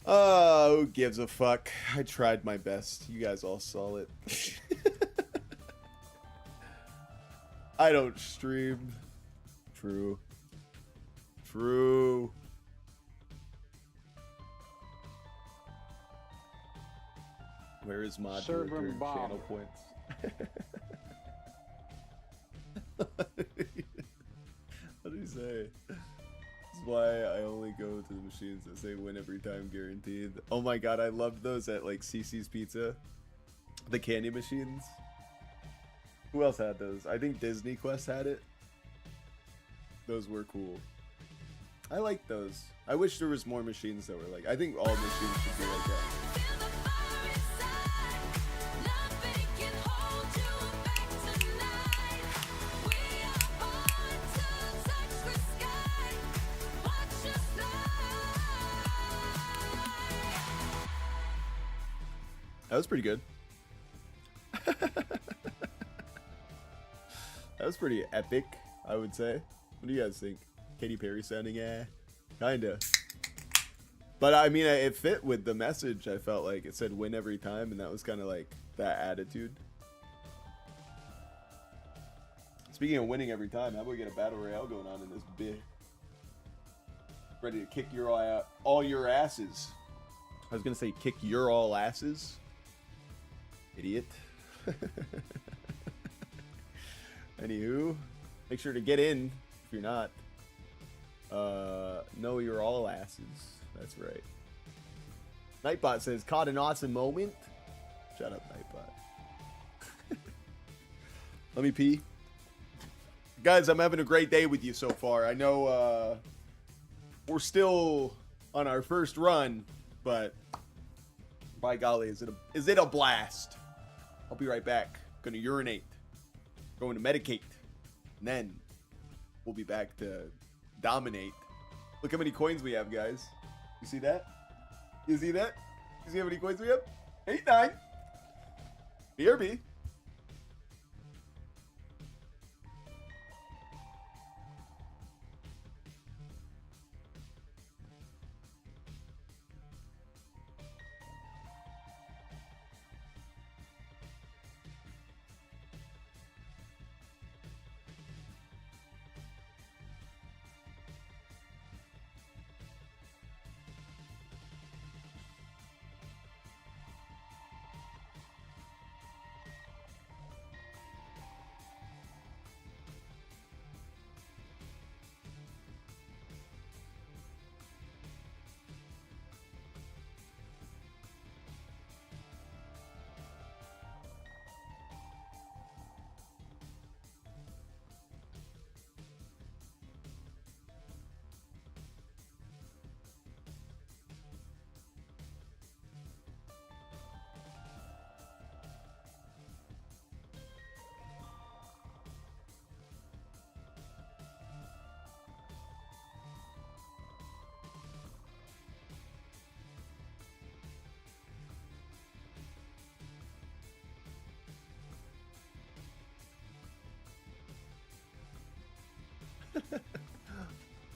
Oh, who gives a fuck? I tried my best. You guys all saw it. I don't stream. True. True. Where is mod Server Bob. channel points? What do you say? That's why I only go to the machines that say win every time guaranteed. Oh my god, I loved those at like CC's Pizza. The candy machines. Who else had those? I think Disney Quest had it. Those were cool. I like those. I wish there was more machines that were like. I think all machines should be like that. Feel the fire inside. Nothing can hold you back tonight. We are born to touch the sky. Watch us fly. That was pretty good. That was pretty epic, I would say. What do you guys think? Katy Perry sounding, kinda. But I mean, it fit with the message. I felt like it said win every time, and that was kind of like that attitude. Speaking of winning every time, how about we get a battle royale going on in this bit? Ready to kick your all your asses. I was gonna say kick your all asses. Idiot. Anywho, make sure to get in if you're not. Know you're all asses. That's right. Nightbot says, caught an awesome moment. Shut up, Nightbot. Let me pee. Guys, I'm having a great day with you so far. I know we're still on our first run, but by golly, is it a blast? I'll be right back. Gonna urinate. Going to medicate. And then we'll be back to dominate. Look how many coins we have, guys. You see that? You see that? You see how many coins we have? 8, 9. BRB.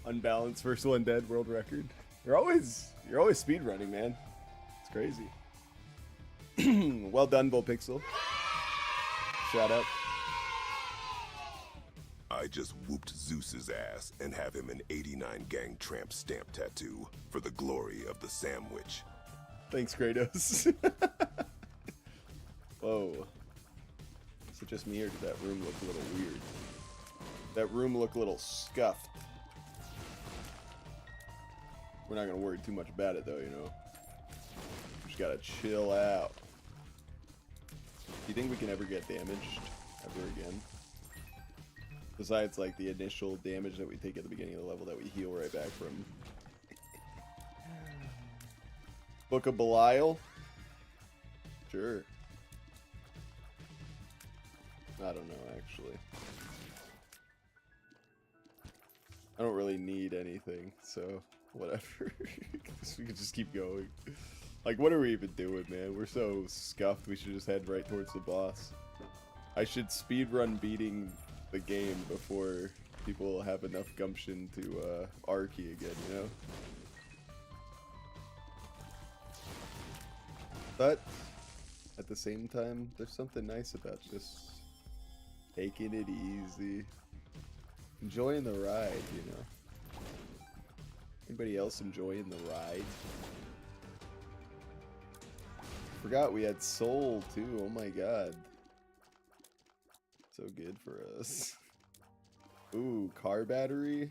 Unbalanced first one dead world record. You're always speed running, man. It's crazy. Well done, Bullpixel. Shout out. I just whooped Zeus's ass and have him an 89 gang tramp stamp tattoo for the glory of the sandwich. Thanks, Kratos. Whoa. Is it just me or did that room look a little weird? That room looked a little scuffed. We're not gonna worry too much about it though, you know. Just gotta chill out. Do you think we can ever get damaged ever again? Besides like the initial damage that we take at the beginning of the level that we heal right back from. Book of Belial? Sure. I don't know actually. I don't really need anything, so whatever. We can just keep going. Like, what are we even doing, man? We're so scuffed, we should just head right towards the boss. I should speedrun beating the game before people have enough gumption to R-key again, you know? But, at the same time, there's something nice about just taking it easy. Enjoying the ride, you know? Anybody else enjoying the ride? Forgot we had Soul too, oh my god. So good for us. Ooh, car battery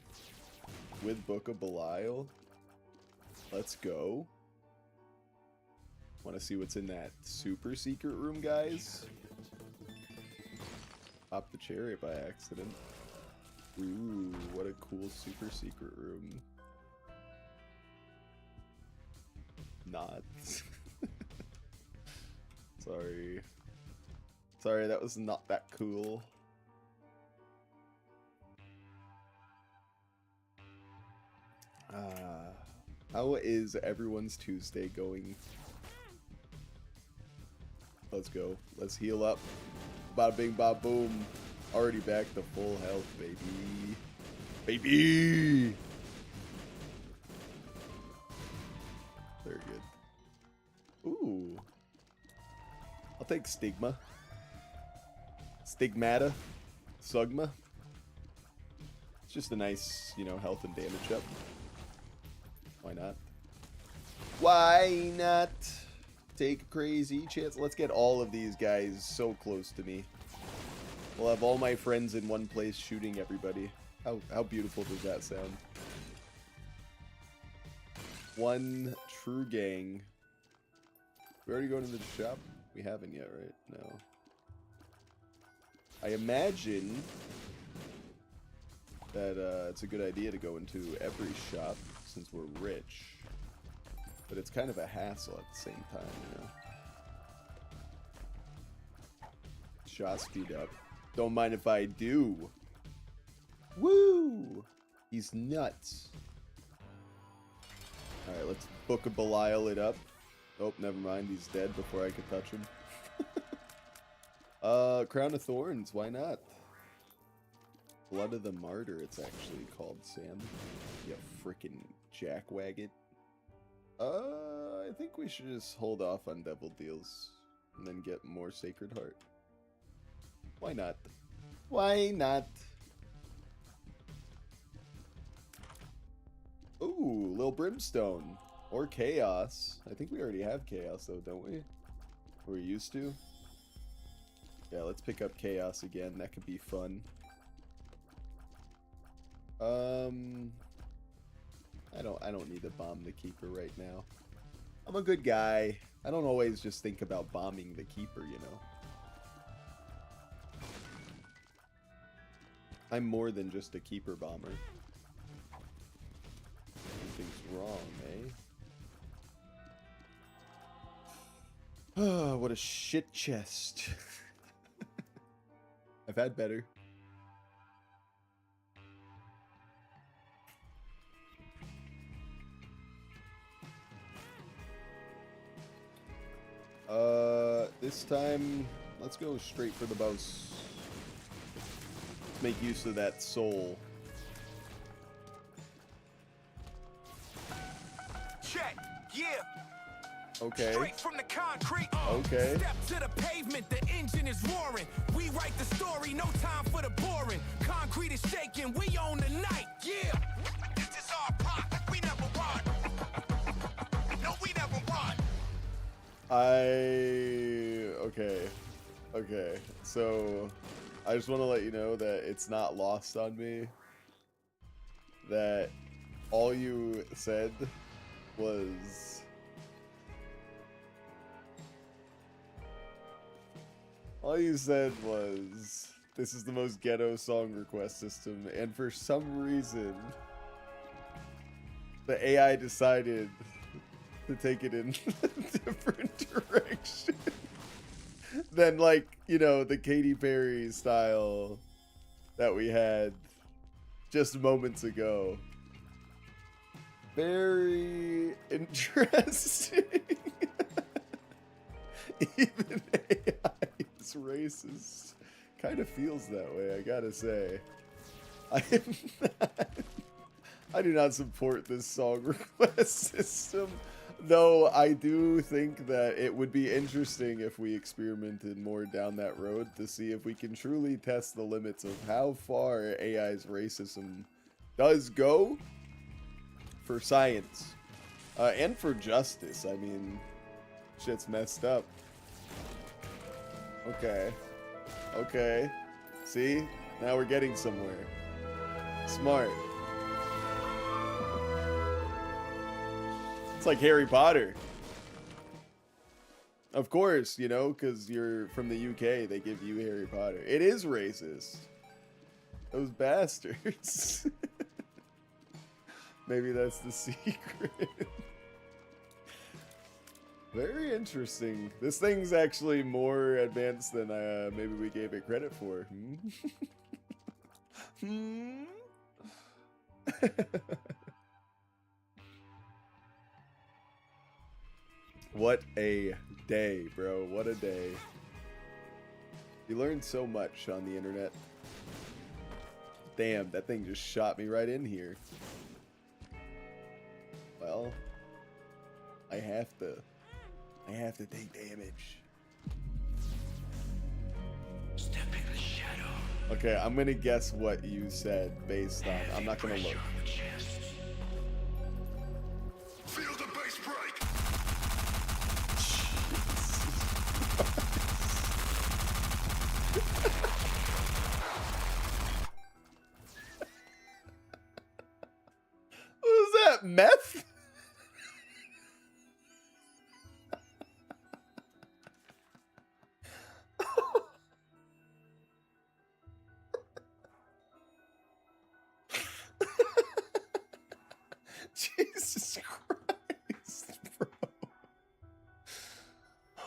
with Book of Belial. Let's go. Want to see what's in that super secret room, guys? Pop the cherry by accident. Ooh, what a cool super secret room. Not. Sorry. Sorry, that was not that cool. How is everyone's Tuesday going? Let's go. Let's heal up. Bada bing, bada boom. Already back to full health, baby. Baby! Very good. Ooh. I'll take Stigma. Stigmata. Sugma. It's just a nice, you know, health and damage up. Why not? Why not? Take a crazy chance. Let's get all of these guys so close to me. We'll have all my friends in one place shooting everybody. How beautiful does that sound? One true gang. We already going to the shop? We haven't yet, right? No. I imagine that it's a good idea to go into every shop since we're rich. But it's kind of a hassle at the same time, you know? Shot speed up. Don't mind if I do. Woo! He's nuts. Alright, let's book a Belial it up. Oh, never mind. He's dead before I could touch him. Crown of Thorns. Why not? Blood of the Martyr, it's actually called, Sam. You frickin' jackwagon. I think we should just hold off on Devil Deals and then get more Sacred Heart. Why not? Why not? Ooh, Lil Brimstone. Or Chaos. I think we already have Chaos though, don't we? Or we used to? Yeah, let's pick up Chaos again. That could be fun. I don't need to bomb the Keeper right now. I'm a good guy. I don't always just think about bombing the Keeper, you know. I'm more than just a Keeper bomber. Something's wrong, eh? Oh, what a shit chest. I've had better. This time, let's go straight for the boss. Let's make use of that soul. Check, yeah. Okay. Straight from the concrete. Okay. Step to the pavement, the engine is roaring. We write the story, no time for the boring. Concrete is shaking, we own the night, yeah. This is our plot, we never run. No, we never run. Okay. So, I just want to let you know that it's not lost on me that all you said was... All you said was, this is the most ghetto song request system, and for some reason, the AI decided to take it in a different direction than, like, you know, the Katy Perry style that we had just moments ago. Very interesting. Even AI is racist. Kind of feels that way, I gotta say. I do not support this song request system, though I do think that it would be interesting if we experimented more down that road to see if we can truly test the limits of how far AI's racism does go for science and for justice. I mean, shit's messed up. Okay. See? Now we're getting somewhere. Smart. It's like Harry Potter. Of course, you know, because you're from the UK, they give you Harry Potter. It is racist. Those bastards. Maybe that's the secret. Very interesting. This thing's actually more advanced than maybe we gave it credit for. Hmm? What a day, bro. What a day. You learn so much on the internet. Damn, that thing just shot me right in here. Well, I have to take damage. Step in the shadow. Okay, I'm gonna guess what you said based on. I'm not gonna look. Feel the bass break. What was that? Meth? Jesus Christ, bro.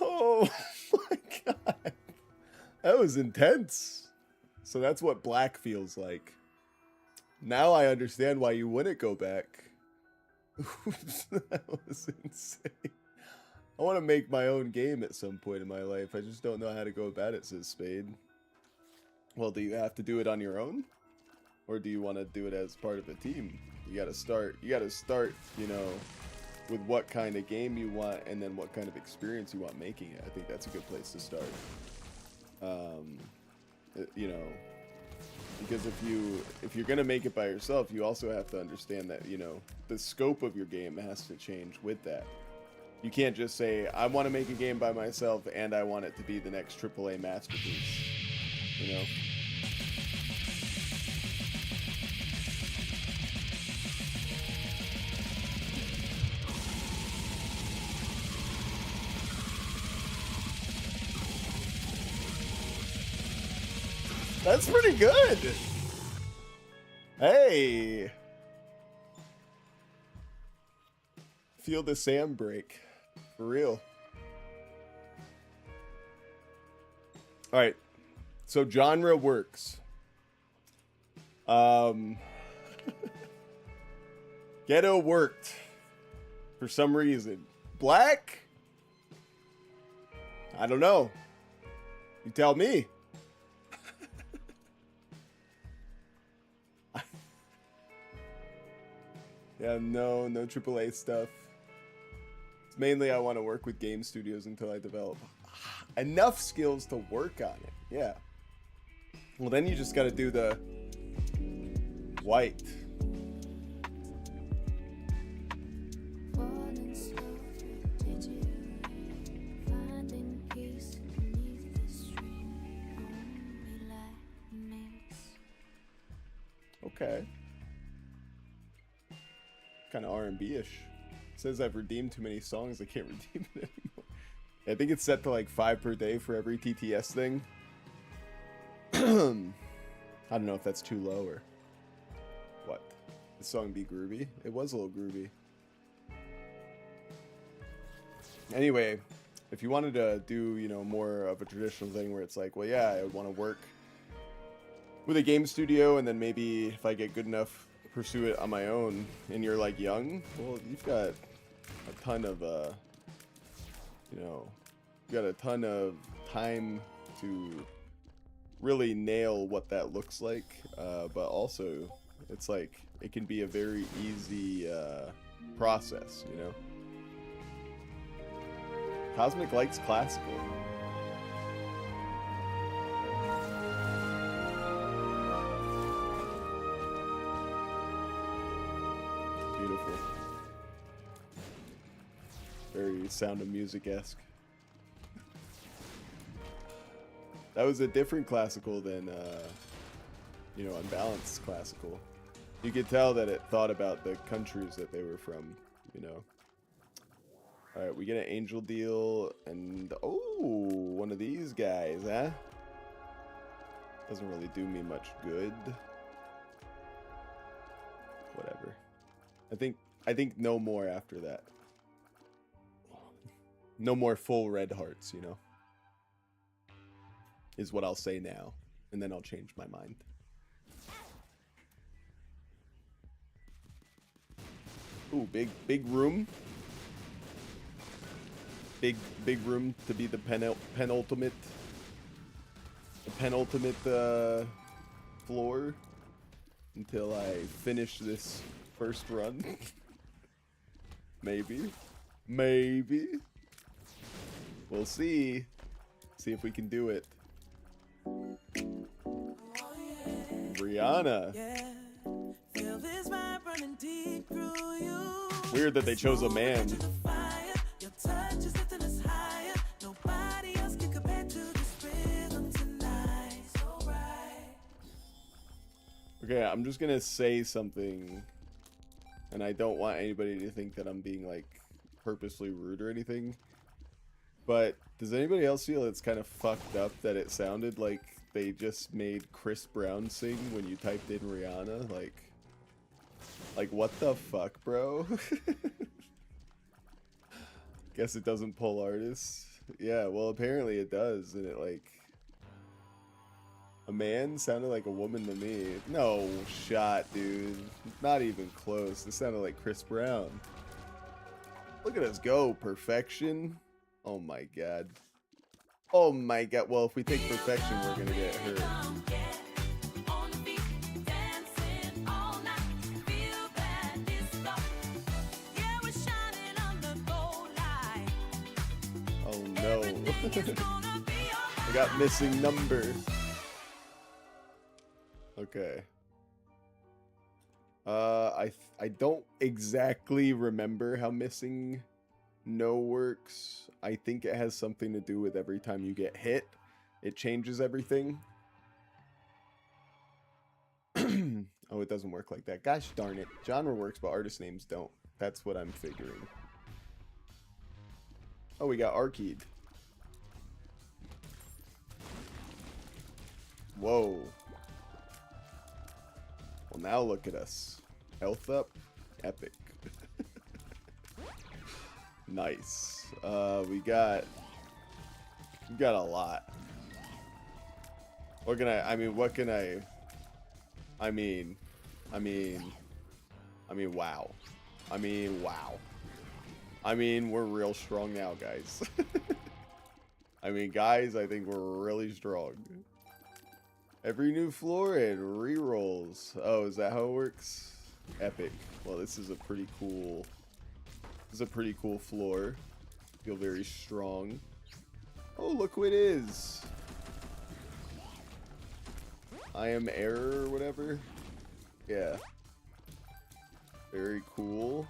Oh my God. That was intense. So that's what black feels like. Now I understand why you wouldn't go back. Oops, that was insane. I want to make my own game at some point in my life. I just don't know how to go about it, says Spade. Well, do you have to do it on your own? Or do you want to do it as part of a team? You gotta start, you know, with what kind of game you want and then what kind of experience you want making it. I think that's a good place to start. You know, because if you're gonna make it by yourself, you also have to understand that, you know, the scope of your game has to change with that. You can't just say, I want to make a game by myself and I want it to be the next AAA masterpiece, you know? That's pretty good. Hey. Feel the sand break. For real. All right. So genre works. Ghetto worked. For some reason. Black? I don't know. You tell me. Yeah, no AAA stuff. It's mainly I want to work with game studios until I develop enough skills to work on it. Yeah. Well, then you just got to do the white. Falling slowly, deteriorating, finding peace beneath the stream. Only like menace. Okay. Kind of R&B-ish. Says I've redeemed too many songs. I can't redeem it anymore. I think it's set to like 5 per day for every TTS thing. I don't know if that's too low or what. The song be groovy? It was a little groovy. Anyway, if you wanted to do, you know, more of a traditional thing where it's like, well, yeah, I want to work with a game studio and then maybe if I get good enough, pursue it on my own, and you're like young, well, you've got a ton of you know, you got a ton of time to really nail what that looks like, but also it's like it can be a very easy process, you know. Cosmic likes classical. Beautiful. Very Sound of Music-esque. That was a different classical than, you know, Unbalanced classical. You could tell that it thought about the countries that they were from, you know. Alright, we get an angel deal, and oh, one of these guys, huh? Doesn't really do me much good. Whatever. I think no more after that. No more full red hearts, you know? Is what I'll say now. And then I'll change my mind. Ooh, big room. Big room to be the penultimate floor until I finish this first run. Maybe. We'll see. See if we can do it. Rihanna. Weird that they chose a man. Okay, I'm just gonna say something, and I don't want anybody to think that I'm being like purposely rude or anything, but does anybody else feel it's kind of fucked up that it sounded like they just made Chris Brown sing when you typed in Rihanna? Like what the fuck, bro? Guess it doesn't pull artists. Yeah, well apparently it does, and it like a man sounded like a woman to me. No shot, dude. Not even close. This sounded like Chris Brown. Look at us go. Perfection. Oh my god. Oh my god. Well, if we take perfection, we're gonna get hurt. Oh no. I got missing number. Okay. I don't exactly remember how missing no works. I think it has something to do with every time you get hit, it changes everything. Oh, it doesn't work like that. Gosh darn it. Genre works, but artist names don't. That's what I'm figuring. Oh, we got Arcade. Whoa. Well, now look at us. Health up. Epic. Nice. We got a lot. What can I mean, wow. I mean, we're real strong now, guys. Guys, I think we're really strong. Every new floor and rerolls. Oh, is that how it works? Epic. Well, this is a pretty cool floor. Feel very strong. Oh, look who it is. I am Error or whatever. Yeah. Very cool.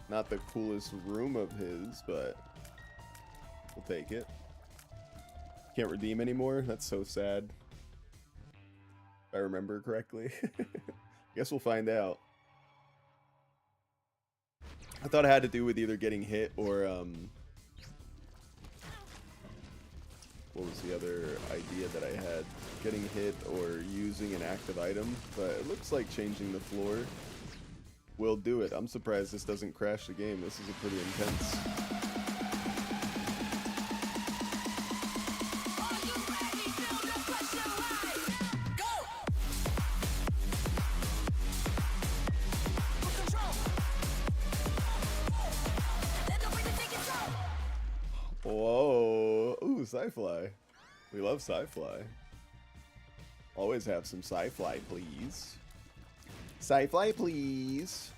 Not the coolest room of his, but we'll take it. Can't redeem anymore. That's so sad. If I remember correctly. Guess we'll find out. I thought it had to do with either getting hit or what was the other idea that I had? Getting hit or using an active item, but it looks like changing the floor will do it. I'm surprised this doesn't crash the game. This is a pretty intense. Whoa. Ooh, sci-fly. We love sci-fly. Always have some sci-fly, please. Sci-fly, please.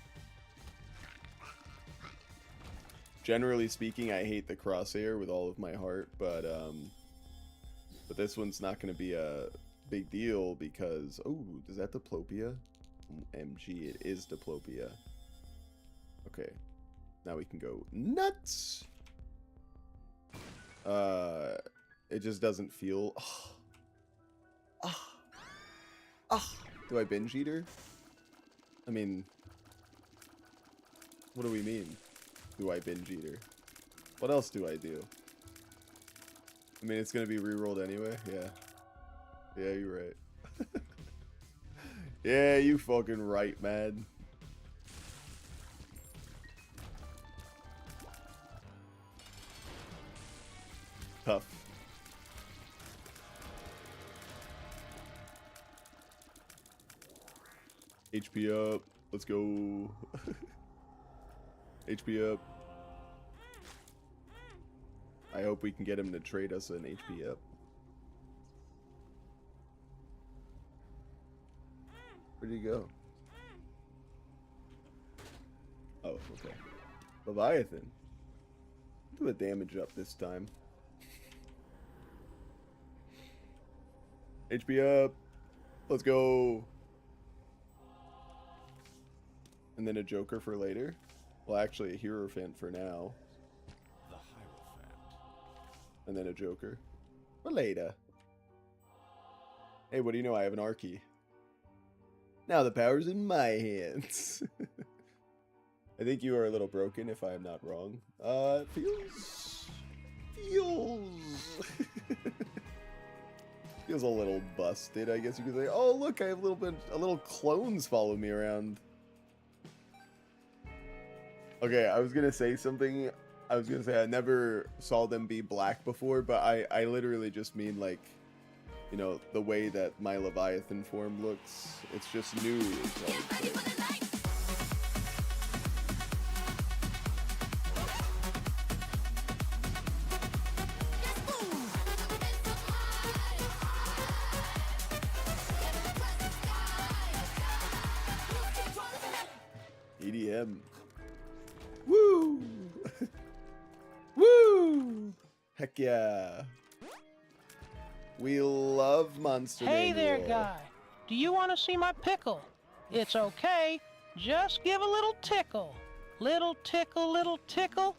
Generally speaking, I hate the crosshair with all of my heart, but this one's not going to be a big deal because... Oh, is that Diplopia? OMG, it is Diplopia. Okay. Now we can go nuts! It just doesn't feel... Do I binge eater? I mean... What do we mean? Do I binge eater? What else do I do? I mean, it's gonna be re-rolled anyway. Yeah. Yeah, you're right. Yeah, you fucking right, man. Tough. HP up. Let's go. HP up. I hope we can get him to trade us an HP up. Where'd he go? Oh, okay. Leviathan. Do a damage up this time. HP up. Let's go. And then a Joker for later. Well, actually, a Hierophant for now. The Hierophant. And then a Joker for later. Hey, what do you know? I have an Archie. Now the power's in my hands. I think you are a little broken, if I am not wrong. Feels feels a little busted, I guess you could say. Oh, look, I have a little clones follow me around. Okay, I was gonna say something. I was gonna say I never saw them be black before, but I literally just mean like, you know, the way that my Leviathan form looks. It's just new. Get ready for the night. EDM. Woo! Woo! Heck yeah. We love Monster Hey there, Manual. guy. Do you want to see my pickle? It's okay. Just give a little tickle. Little tickle, little tickle.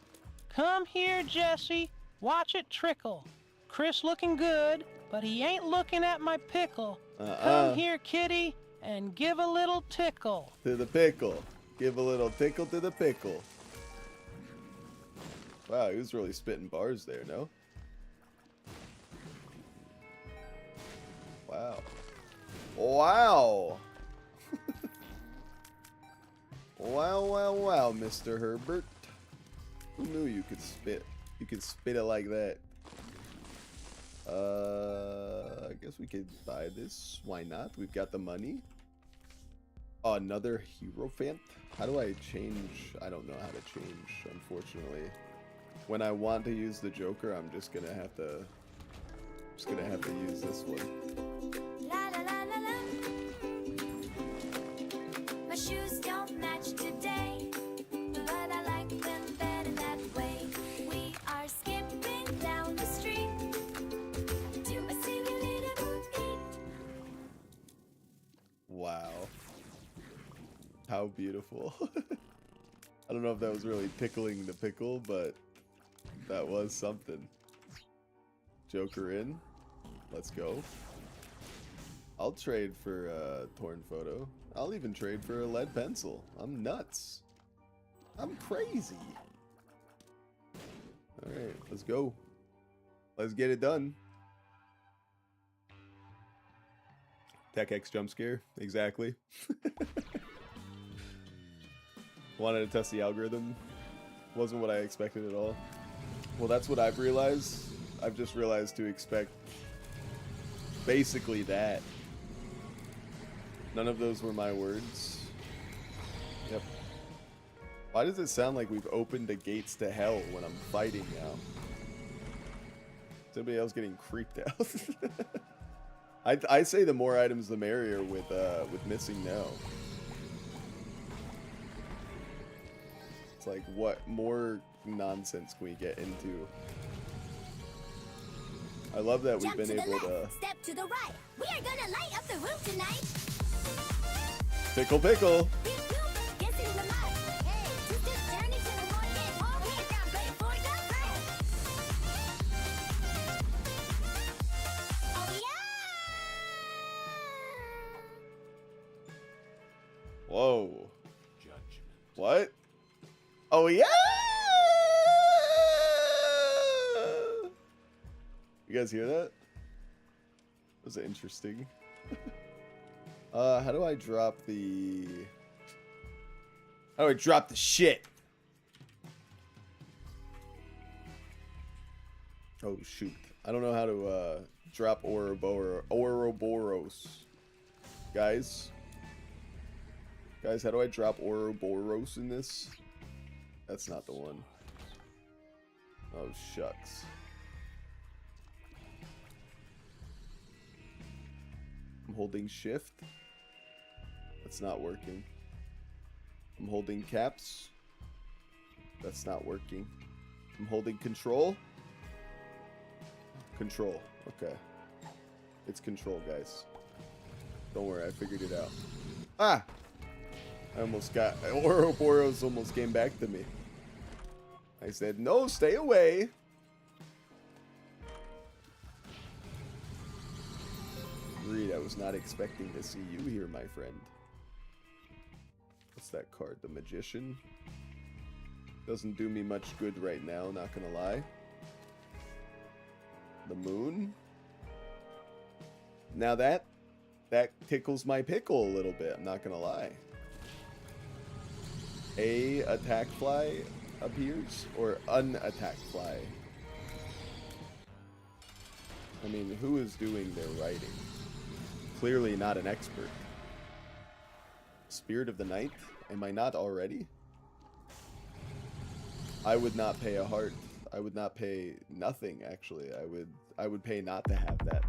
Come here, Jesse. Watch it trickle. Chris looking good, but he ain't looking at my pickle. Come here, kitty, and give a little tickle. To the pickle. Give a little tickle to the pickle. Wow, he was really spitting bars there, no? Wow. Wow. Wow, wow, wow, Mr. Herbert. Who knew you could spit? You could spit it like that. I guess we could buy this. Why not? We've got the money. Oh, another Hierophant? How do I change? I don't know how to change, unfortunately. When I want to use the Joker, I'm just gonna have to use this one. La la la la la. My shoes don't match today, but I like them better that way. We are skipping down the street to my singing little beat. Wow. How beautiful. I don't know if that was really tickling the pickle, but that was something. Joker in. Let's go. I'll trade for a torn photo. I'll even trade for a lead pencil. I'm nuts. I'm crazy. Alright, let's go. Let's get it done. Tech X jump scare. Exactly. Wanted to test the algorithm. Wasn't what I expected at all. Well, that's what I've realized. I've just realized to expect basically that. None of those were my words. Yep. Why does it sound like we've opened the gates to hell when I'm fighting now? Is anybody else getting creeped out? I say the more items the merrier with missing now. It's like, what more nonsense can we get into? I love that we've Jump been to the able to left, step to the right. We are gonna light up the room tonight. pickle pickle. Beep, boop, dancing in the mud. Hey, just journey to the morning. All hands down, ready for the ride. Oh yeah! Whoa. Judgment. What? Oh yeah! You guys hear that? That was interesting. How do I drop the... How do I drop the shit? Oh, shoot. I don't know how to, drop Ouroboros. Guys? Guys, how do I drop Ouroboros in this? That's not the one. Oh, shucks. I'm holding shift. That's not working. I'm holding caps. That's not working. I'm holding control. Control. Okay. It's control, guys. Don't worry, I figured it out. Ah! I almost got... Ouroboros almost came back to me. I said, no, stay away. Agreed, I was not expecting to see you here, my friend. What's that card? The Magician? Doesn't do me much good right now, not gonna lie. The Moon? Now that tickles my pickle a little bit, I'm not gonna lie. A attack fly appears, or an attack fly. I mean, who is doing their writing? Clearly not an expert. Spirit of the Night? Am I not already? I would not pay a heart. I would not pay nothing, actually. I would pay not to have that.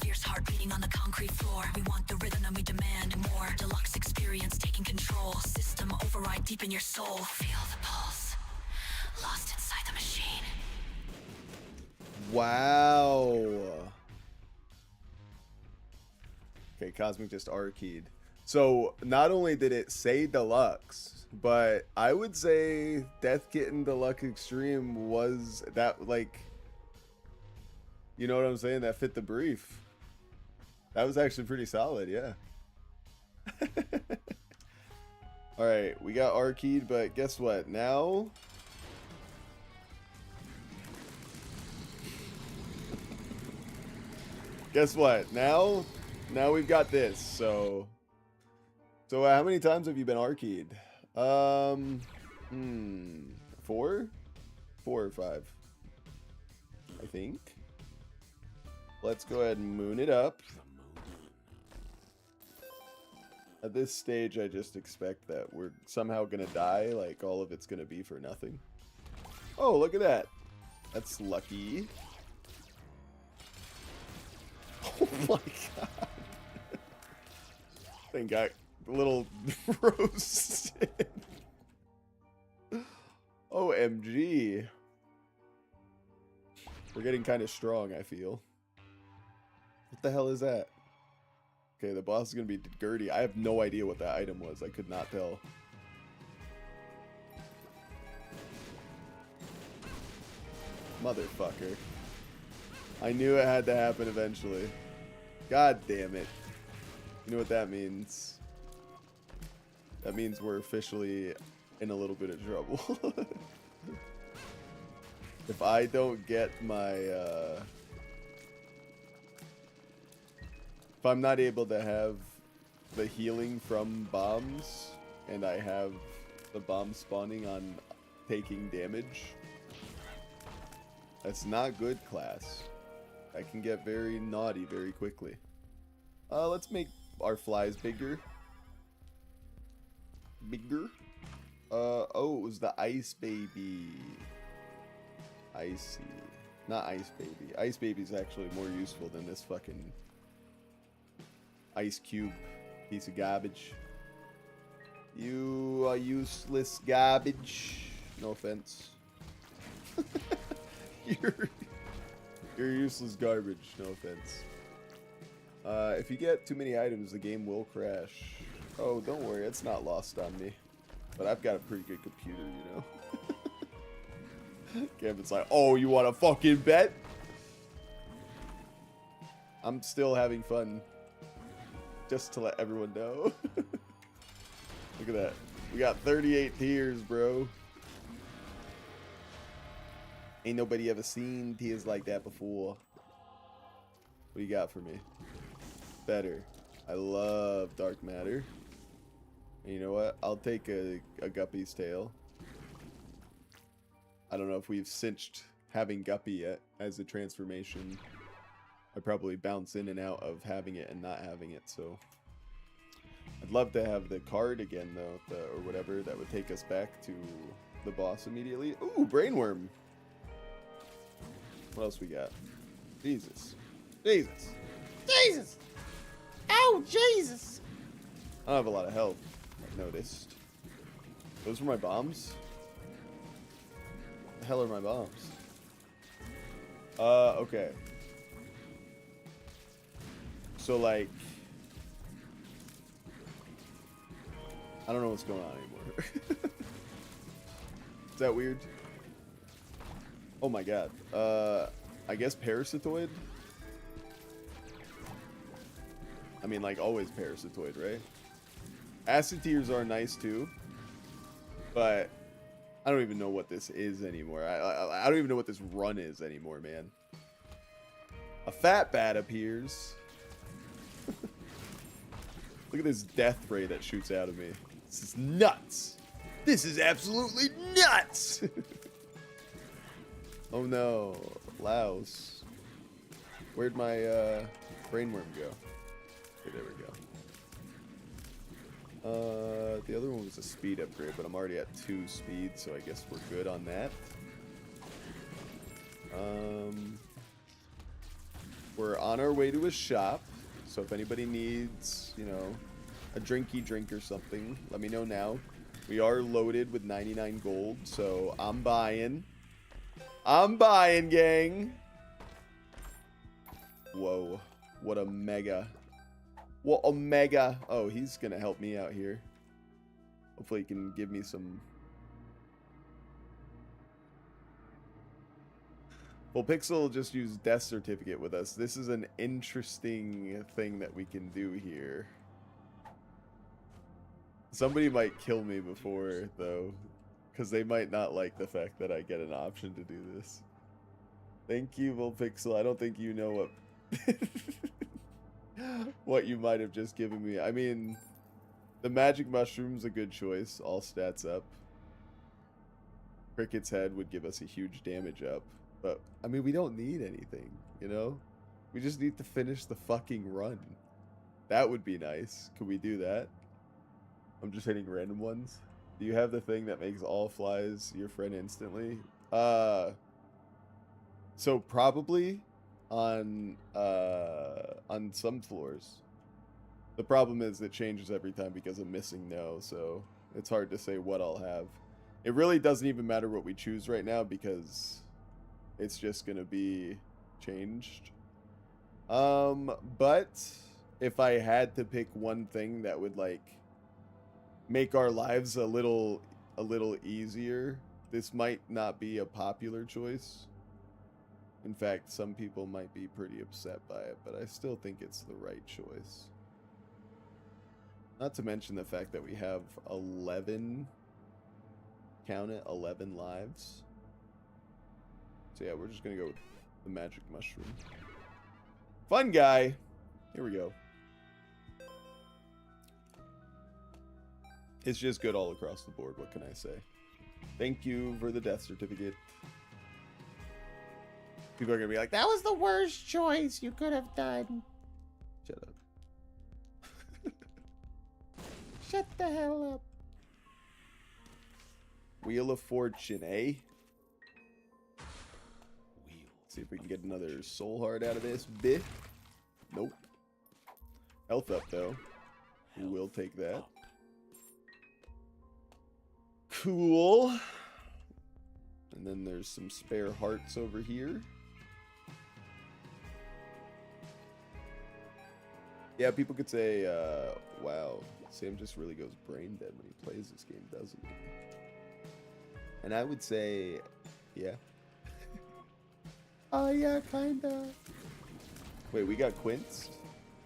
Fierce heart beating on the concrete floor. We want the rhythm and we demand more. Deluxe experience taking control. System override deep in your soul. Feel the pulse. Lost inside the machine. Wow. Okay, Cosmic just R-keyed. So, not only did it say deluxe, but I would say Death Kitten Deluxe Extreme was that, like, you know what I'm saying? That fit the brief. That was actually pretty solid, yeah. Alright, we got R-keyed, but guess what? Now... Guess what? Now we've got this, so how many times have you been R-keyed? 4? 4 or 5? I think. Let's go ahead and moon it up. At this stage, I just expect that we're somehow gonna die, like all of it's gonna be for nothing. Oh, look at that. That's lucky. Oh my god. Thing got a little roasted. OMG. We're getting kind of strong, I feel. What the hell is that? Okay, the boss is going to be Gertie. I have no idea what that item was. I could not tell. Motherfucker. I knew it had to happen eventually. God damn it. You know what that means? That means we're officially in a little bit of trouble. If I don't get my, if I'm not able to have the healing from bombs, and I have the bomb spawning on taking damage, that's not good, class. I can get very naughty very quickly. Let's make our flies bigger. Oh, it was the Ice Baby. Icy. Not Ice Baby. Ice Baby's actually more useful than this fucking Ice Cube piece of garbage. You are useless garbage. No offense. You're useless garbage. No offense. If you get too many items, the game will crash. Oh, don't worry. It's not lost on me. But I've got a pretty good computer, you know. Kevin's like, oh, you want to fucking bet? I'm still having fun. Just to let everyone know. Look at that. We got 38 tiers, bro. Ain't nobody ever seen tiers like that before. What do you got for me? Better. I love dark matter. And you know what? I'll take a Guppy's tail. I don't know if we've cinched having Guppy yet as a transformation. I probably bounce in and out of having it and not having it, so I'd love to have the card again though, or whatever that would take us back to the boss immediately. Ooh, brainworm. What else we got? Jesus. Jesus. Jesus! Oh, Jesus! I don't have a lot of health, I've noticed. Those were my bombs? The hell are my bombs? Okay. So, like, I don't know what's going on anymore. Is that weird? Oh my god. I guess parasitoid? I mean, like, always parasitoid, right? Acid tears are nice too, but I don't even know what this is anymore. I don't even know what this run is anymore, man. A fat bat appears. Look at this death ray that shoots out of me. This is nuts. This is absolutely nuts. Oh no, Laos. Where'd my brainworm go? Okay, there we go. The other one was a speed upgrade, but I'm already at 2 speed, so I guess we're good on that. We're on our way to a shop, so if anybody needs, you know, a drinky drink or something, let me know now. We are loaded with 99 gold, so I'm buying. I'm buying, gang. Whoa, what a mega. What a mega. Oh, he's gonna help me out here. Hopefully he can give me some. Well, Pixel just used death certificate with us. This is an interesting thing that we can do here. Somebody might kill me before, though, because they might not like the fact that I get an option to do this. Thank you, Volpixel. I don't think you know what what you might have just given me. I mean, the magic mushroom's a good choice. All stats up. Cricket's head would give us a huge damage up. But, I mean, we don't need anything, you know? We just need to finish the fucking run. That would be nice. Could we do that? I'm just hitting random ones. Do you have the thing that makes all flies your friend instantly? So probably on some floors. The problem is it changes every time because of missing no, so it's hard to say what I'll have. It really doesn't even matter what we choose right now because it's just gonna be changed. But if I had to pick one thing that would like make our lives a little easier, this might not be a popular choice. In fact, some people might be pretty upset by it, but I still think it's the right choice. Not to mention the fact that we have 11, count it, 11 lives. So yeah, we're just gonna go with the magic mushroom. Fun guy. Here we go. It's just good all across the board. What can I say? Thank you for the death certificate. People are gonna be like, That was the worst choice you could have done. shut up. Shut the hell up. Wheel of Fortune, eh? See if we can get another soul heart out of this bit. Nope. Health up though. We will take that. Cool. And then there's some spare hearts over here. Yeah, people could say, wow, Sam just really goes brain dead when he plays this game, doesn't he? And I would say, yeah. Oh yeah, kinda. Wait, we got Quince?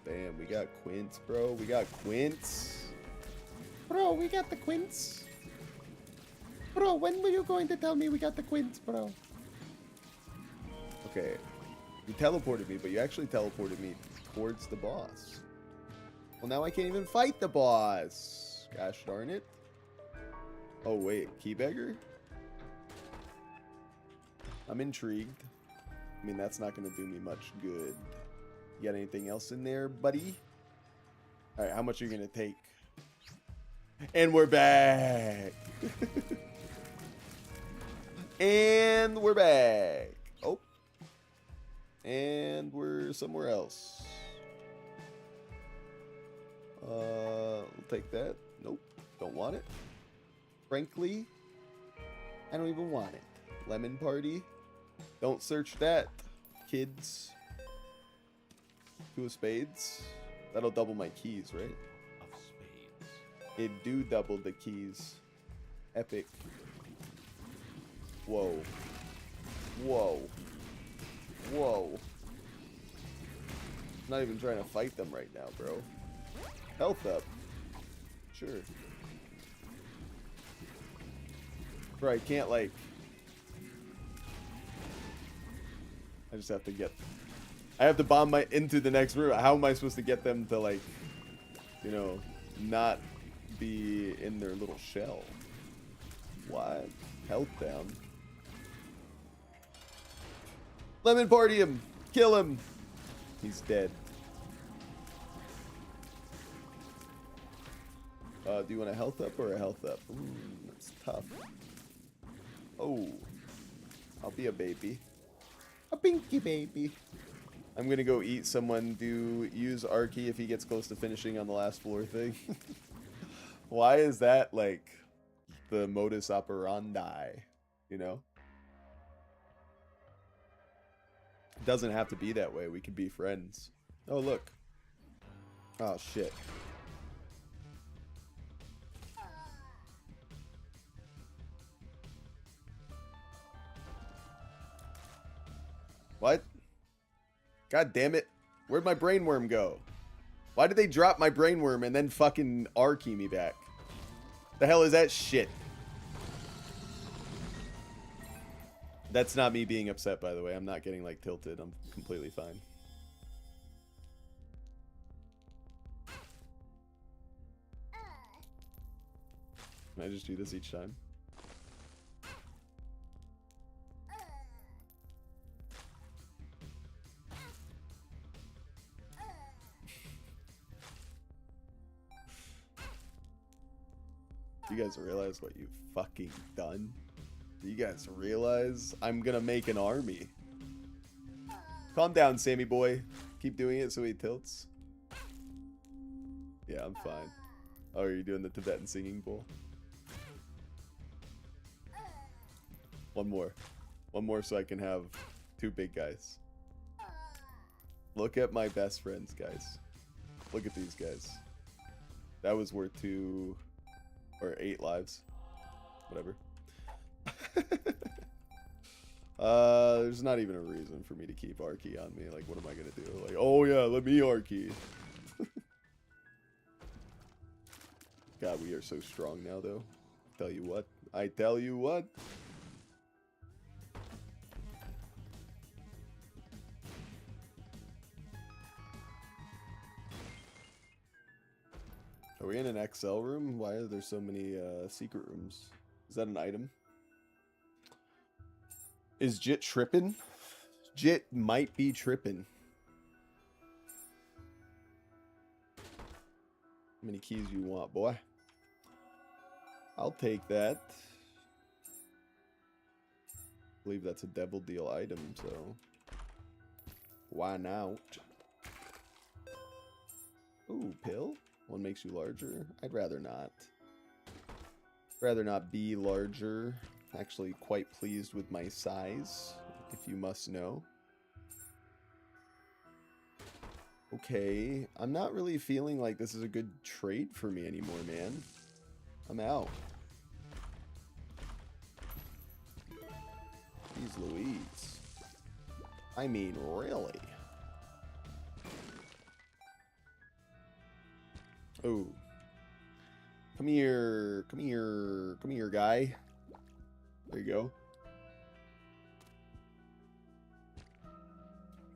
Damn, we got Quince, bro. We got Quince. Bro, we got the quints. Bro, when were you going to tell me we got the quints, bro? Okay. You teleported me, but you actually teleported me towards the boss. Well, now I can't even fight the boss. Gosh darn it. Oh, wait. Keybagger? I'm intrigued. I mean, that's not going to do me much good. You got anything else in there, buddy? All right, how much are you going to take? And we're back. And we're back. Oh. And we're somewhere else. We'll take that. Nope. Don't want it. Frankly, I don't even want it. Lemon party. Don't search that, kids. Two of spades. That'll double my keys, right? Of spades. It do double the keys. Epic. Whoa. Whoa. Whoa. Not even trying to fight them right now, bro. Health up. Sure. Bro, I can't, like... I just have to get... I have to bomb my into the next room. How am I supposed to get them to, like... You know, not be in their little shell? What? Health down. Lemon party him! Kill him! He's dead. Do you want a health up or a health up? Ooh, that's tough. Oh. I'll be a baby. A pinky baby. I'm gonna go eat someone to use Arky if he gets close to finishing on the last floor thing. Why is that, like, the modus operandi? You know? It doesn't have to be that way. We could be friends. Oh, look. Oh, shit. What? God damn it. Where'd my brainworm go? Why did they drop my brainworm and then fucking R-key me back? The hell is that shit? That's not me being upset, by the way. I'm not getting, like, tilted. I'm completely fine. Can I just do this each time? Do you guys realize what you've fucking done? Do you guys realize I'm gonna make an army? Calm down, Sammy boy. Keep doing it so he tilts. Yeah, I'm fine. Oh, are you doing the Tibetan singing bowl? One more. One more so I can have two big guys. Look at my best friends, guys. Look at these guys. That was worth 2 or 8 lives. Whatever. There's not even a reason for me to keep Arky on me. Like, what am I gonna do? Like, oh yeah, let me Arky. God, we are so strong now, though. Tell you what. I tell you what. Are we in an XL room? Why are there so many secret rooms? Is that an item? Is Jit tripping? Jit might be tripping. How many keys you want, boy? I'll take that. I believe that's a devil deal item, so why not? Ooh, pill? One makes you larger. I'd rather not. Rather not be larger. Actually quite pleased with my size, if you must know. Okay, I'm not really feeling like this is a good trade for me anymore, man. I'm out. Jeez Louise. I mean, really? Oh. Come here. Come here. Come here, guy. There you go.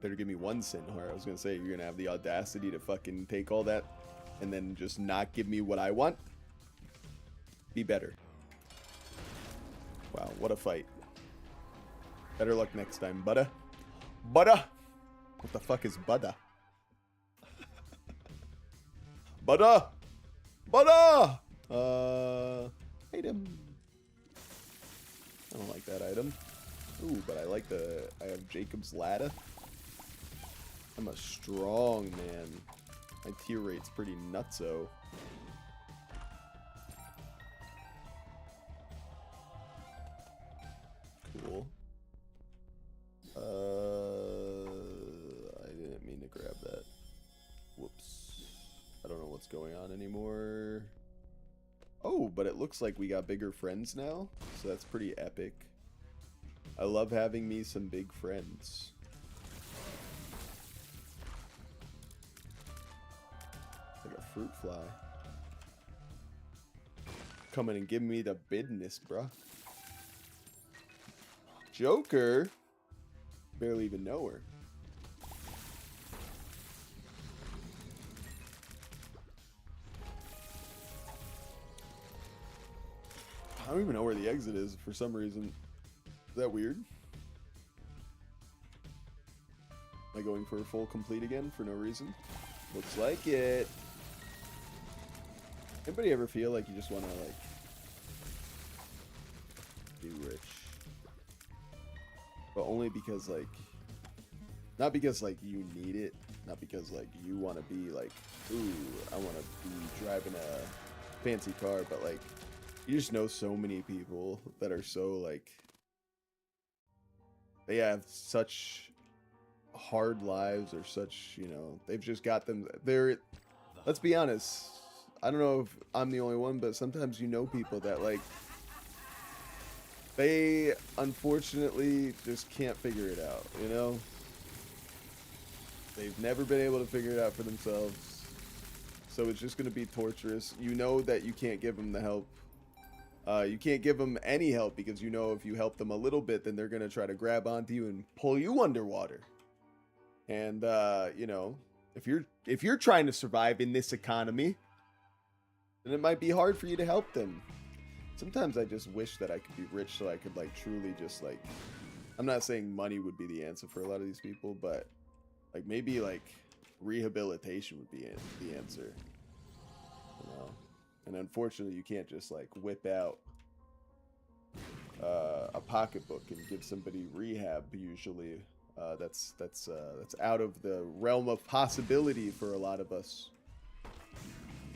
Better give me one sin heart. I was gonna say, you're gonna have the audacity to fucking take all that and then just not give me what I want. Be better. Wow, what a fight. Better luck next time, budda. Budda! What the fuck is budda? Budda! Budda! Item. I don't like that item. Ooh, but I like I have Jacob's ladder. I'm a strong man. My tier rate's pretty nutso. Cool. I didn't mean to grab that. Whoops. I don't know what's going on anymore. Oh, but it looks like we got bigger friends now, so that's pretty epic. I love having me some big friends. Like a fruit fly. Coming and giving me the business, bruh. Joker? Barely even know her. I don't even know where the exit is for some reason. Is that weird? Am I going for a full complete again for no reason? Looks like it. Anybody ever feel like you just want to like be rich? But only because like, not because like you need it, not because like you want to be like, ooh, I want to be driving a fancy car, but like, you just know so many people that are so like, they have such hard lives or such, you know, they've just got them, let's be honest, I don't know if I'm the only one, but sometimes you know people that like, they unfortunately just can't figure it out, you know? They've never been able to figure it out for themselves. So it's just going to be torturous. You know that you can't give them the help. You can't give them any help because you know if you help them a little bit, then they're going to try to grab onto you and pull you underwater. And, you know, if you're trying to survive in this economy, then it might be hard for you to help them. Sometimes I just wish that I could be rich so I could like truly just like, I'm not saying money would be the answer for a lot of these people, but like maybe like rehabilitation would be the answer, you know? And unfortunately you can't just like whip out a pocketbook and give somebody rehab usually. That's out of the realm of possibility for a lot of us.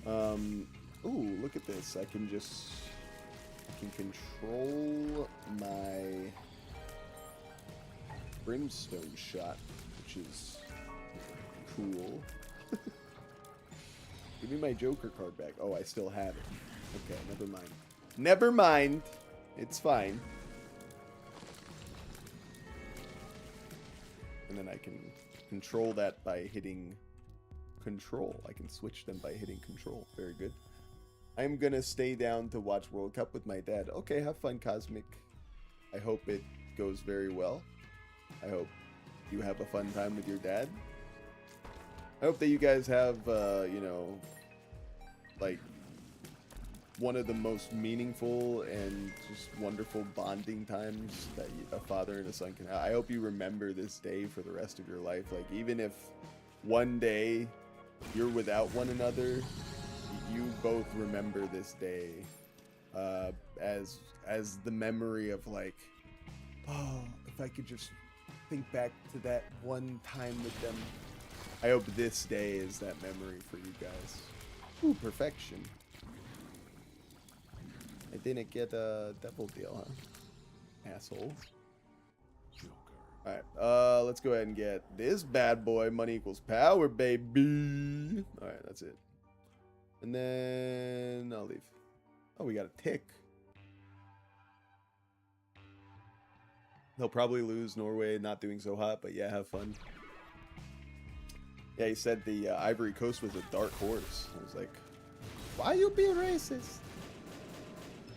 Ooh, look at this. I can control my brimstone shot, which is cool. Give me my Joker card back. Oh, I still have it. Okay, never mind. Never mind. It's fine. And then I can control that by hitting control. I can switch them by hitting control. Very good. I'm gonna stay down to watch World Cup with my dad. Okay, have fun, Cosmic. I hope it goes very well. I hope you have a fun time with your dad. I hope that you guys have, you know, like, one of the most meaningful and just wonderful bonding times that a father and a son can have. I hope you remember this day for the rest of your life. Like, even if one day you're without one another, you both remember this day as the memory of like, oh, if I could just think back to that one time with them. I hope this day is that memory for you guys. Ooh, perfection. I didn't get a double deal, huh? Asshole. Alright, let's go ahead and get this bad boy. Money equals power, baby. Alright, that's it. And then I'll leave. Oh, we got a tick. They'll probably lose. Norway not doing so hot, but yeah, have fun. Yeah, he said the Ivory Coast was a dark horse. I was like, Why you be racist?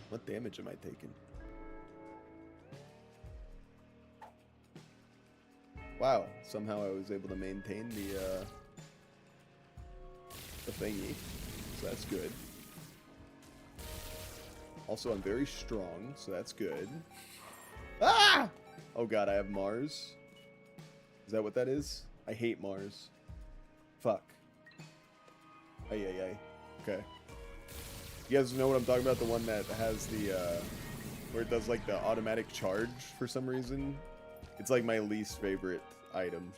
What damage am I taking? Wow, somehow I was able to maintain the thingy, so that's good. Also, I'm very strong, so that's good. Ah! Oh god, I have Mars. Is that what that is? I hate Mars. Fuck. Ay, ay, ay. Okay. You guys know what I'm talking about? The one that has the, where it does, like, the automatic charge for some reason? It's, like, my least favorite item.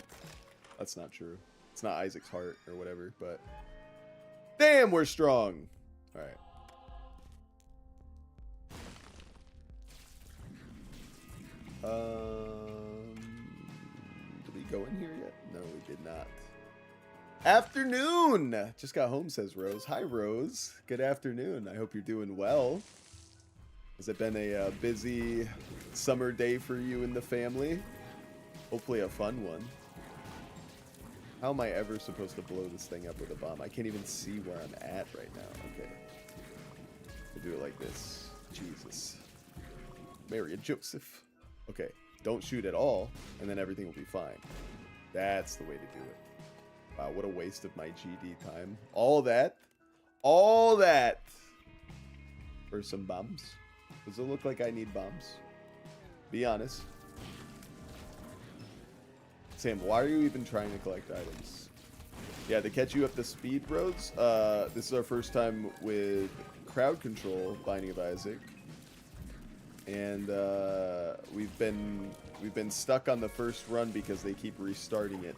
That's not true. It's not Isaac's heart or whatever, but... Damn, we're strong! Alright. Did we go in here yet? No, we did not. Afternoon! Just got home, says Rose. Hi, Rose. Good afternoon. I hope you're doing well. Has it been a busy summer day for you and the family? Hopefully a fun one. How am I ever supposed to blow this thing up with a bomb? I can't even see where I'm at right now. Okay. We'll do it like this. Jesus. Mary and Joseph. Okay. Don't shoot at all, and then everything will be fine. That's the way to do it. Wow, what a waste of my GD time. All that for some bombs. Does it look like I need bombs? Be honest. Sam, why are you even trying to collect items? Yeah, to catch you up to speed, Rhodes. This is our first time with crowd control, Binding of Isaac. And we've been stuck on the first run because they keep restarting it.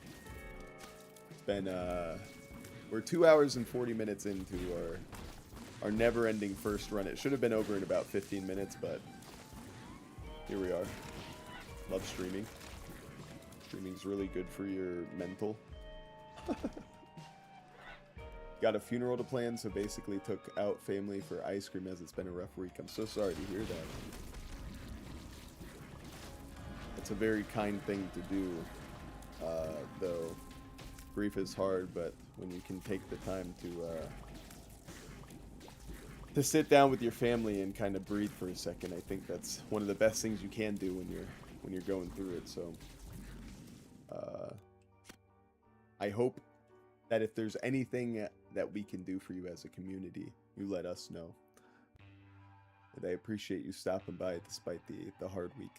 We're 2 hours and 40 minutes into our never-ending first run. It should have been over in about 15 minutes, but here we are. Love streaming. Streaming's really good for your mental. Got a funeral to plan, so basically took out family for ice cream as it's been a rough week. I'm so sorry to hear that. It's a very kind thing to do, though. Grief is hard, but when you can take the time to sit down with your family and kind of breathe for a second, I think that's one of the best things you can do when you're going through it. So I hope that if there's anything that we can do for you as a community, you let us know. And I appreciate you stopping by despite the hard week.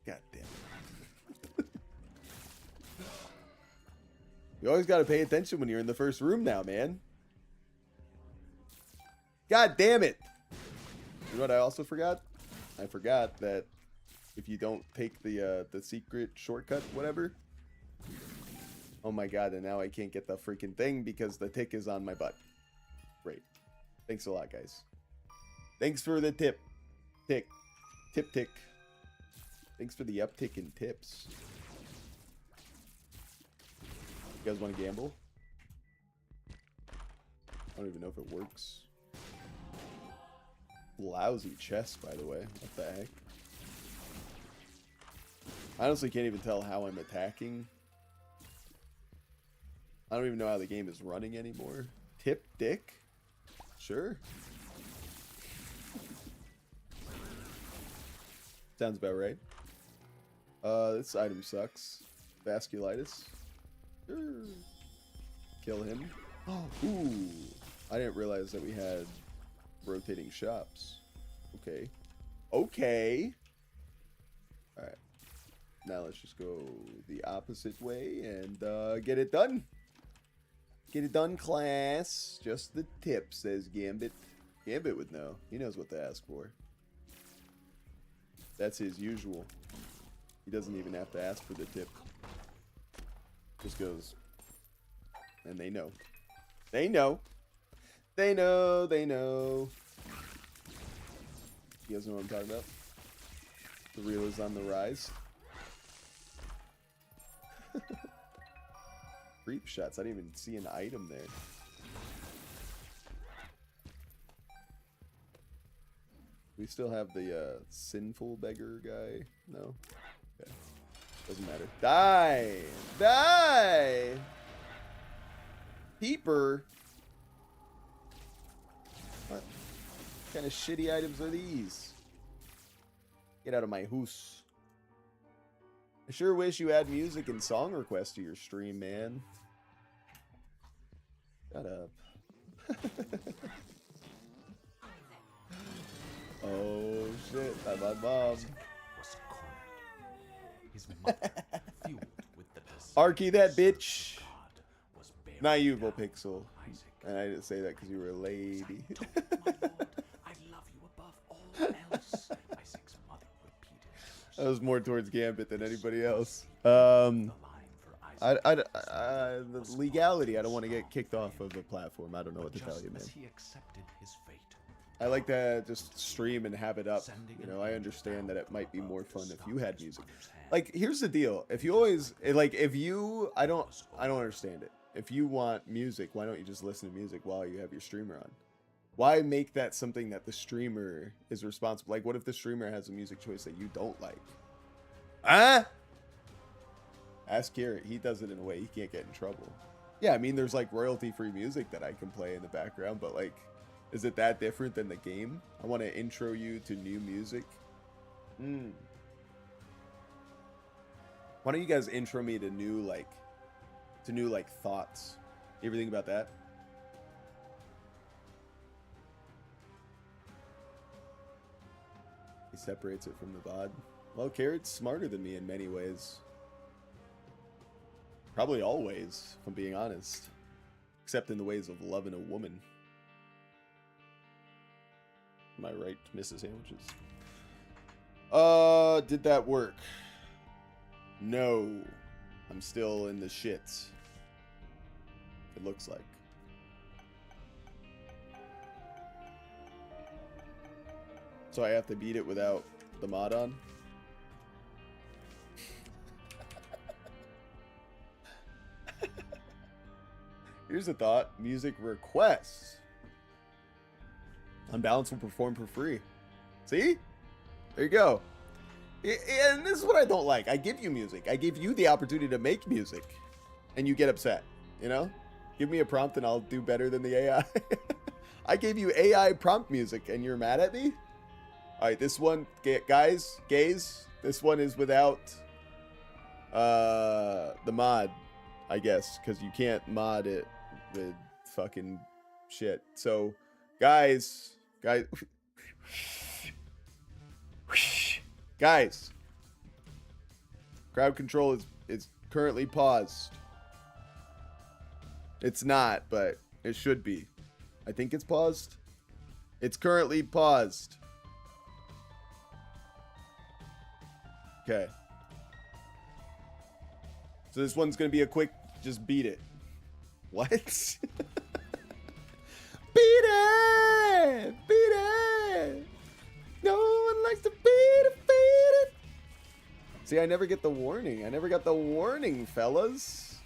God damn it. You always gotta pay attention when you're in the first room now, man. God damn it. You know what I also forgot? I forgot that if you don't take the secret shortcut, whatever. Oh my god, and now I can't get the freaking thing because the tick is on my butt. Great. Thanks a lot, guys. Thanks for the tip. Tick. Tip tick. Thanks for the uptick in tips. You guys want to gamble? I don't even know if it works. Lousy chest, by the way. What the heck? I honestly can't even tell how I'm attacking. I don't even know how the game is running anymore. Tip dick? Sure. Sounds about right. This item sucks. Vasculitis. Sure. Kill him. Ooh. I didn't realize that we had rotating shops. Okay. Okay. Alright. Now let's just go the opposite way and get it done. Get it done, class. Just the tip, says Gambit. Gambit would know. He knows what to ask for. That's his usual. He doesn't even have to ask for the tip. Just goes. And they know. They know. They know. They know. You guys know what I'm talking about? The reel is on the rise. Creep shots. I didn't even see an item there. We still have the sinful beggar guy. No. Okay. Doesn't matter. Die! Die! Peeper? What kind of shitty items are these? Get out of my house. I sure wish you add music and song requests to your stream, man. Shut up. Oh shit, I'm my mom. Was cornered. His mother, fueled with the desire Arky that bitch. God, was bearing Not you, down Pixel. Isaac. And I didn't say that because you were a lady. Told my lord, I love you above all else. Isaac's mother repeated. That was more towards Gambit than anybody else. The line for Isaac. The legality. I don't want to get kicked off of a platform. I don't know what to tell Just you, man. as he accepted his fate. I like to just stream and have it up. You know, I understand that it might be more fun if you had music. Like, here's the deal. If you always I don't understand it. If you want music, why don't you just listen to music while you have your streamer on? Why make that something that the streamer is responsible? Like, what if the streamer has a music choice that you don't like? Huh? Ask Garrett. He does it in a way he can't get in trouble. Yeah, I mean, there's like royalty-free music that I can play in the background, but like, is it that different than the game? I want to intro you to new music. Why don't you guys intro me to new thoughts? You ever think about that? He separates it from the VOD. Well, Carrot's smarter than me in many ways. Probably all ways, if I'm being honest. Except in the ways of loving a woman. Am I right, Mrs. Sandwiches? Did that work? No. I'm still in the shits. It looks like. So I have to beat it without the mod on? Here's a thought. Music requests. Unbalanced will perform for free. See? There you go. And this is what I don't like. I give you music. I give you the opportunity to make music. And you get upset. You know? Give me a prompt and I'll do better than the AI. I gave you AI prompt music and you're mad at me? Alright, this one, guys, gays, this one is without the mod, I guess. Because you can't mod it with fucking shit. So, guys, crowd control is currently paused. It's not, but it should be. I think it's paused. It's currently paused. Okay. So this one's gonna be a quick, just beat it. What? Beat it! Beat it! No one likes to beat it! See, I never get the warning. I never got the warning, fellas.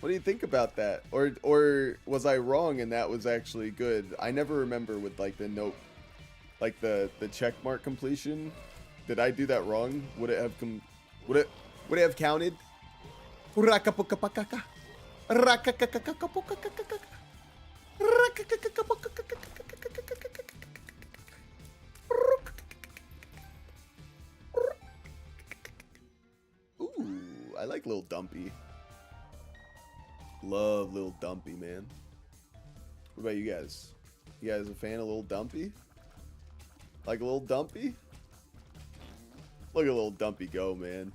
What do you think about that? Or was I wrong and that was actually good? I never remember with like the note, like the check mark completion. Did I do that wrong? Would it have counted? Ooh, I like Lil Dumpy. Love Lil Dumpy, man. What about you guys? You guys a fan of Lil Dumpy? Like Lil Dumpy? Look at Lil Dumpy go, man.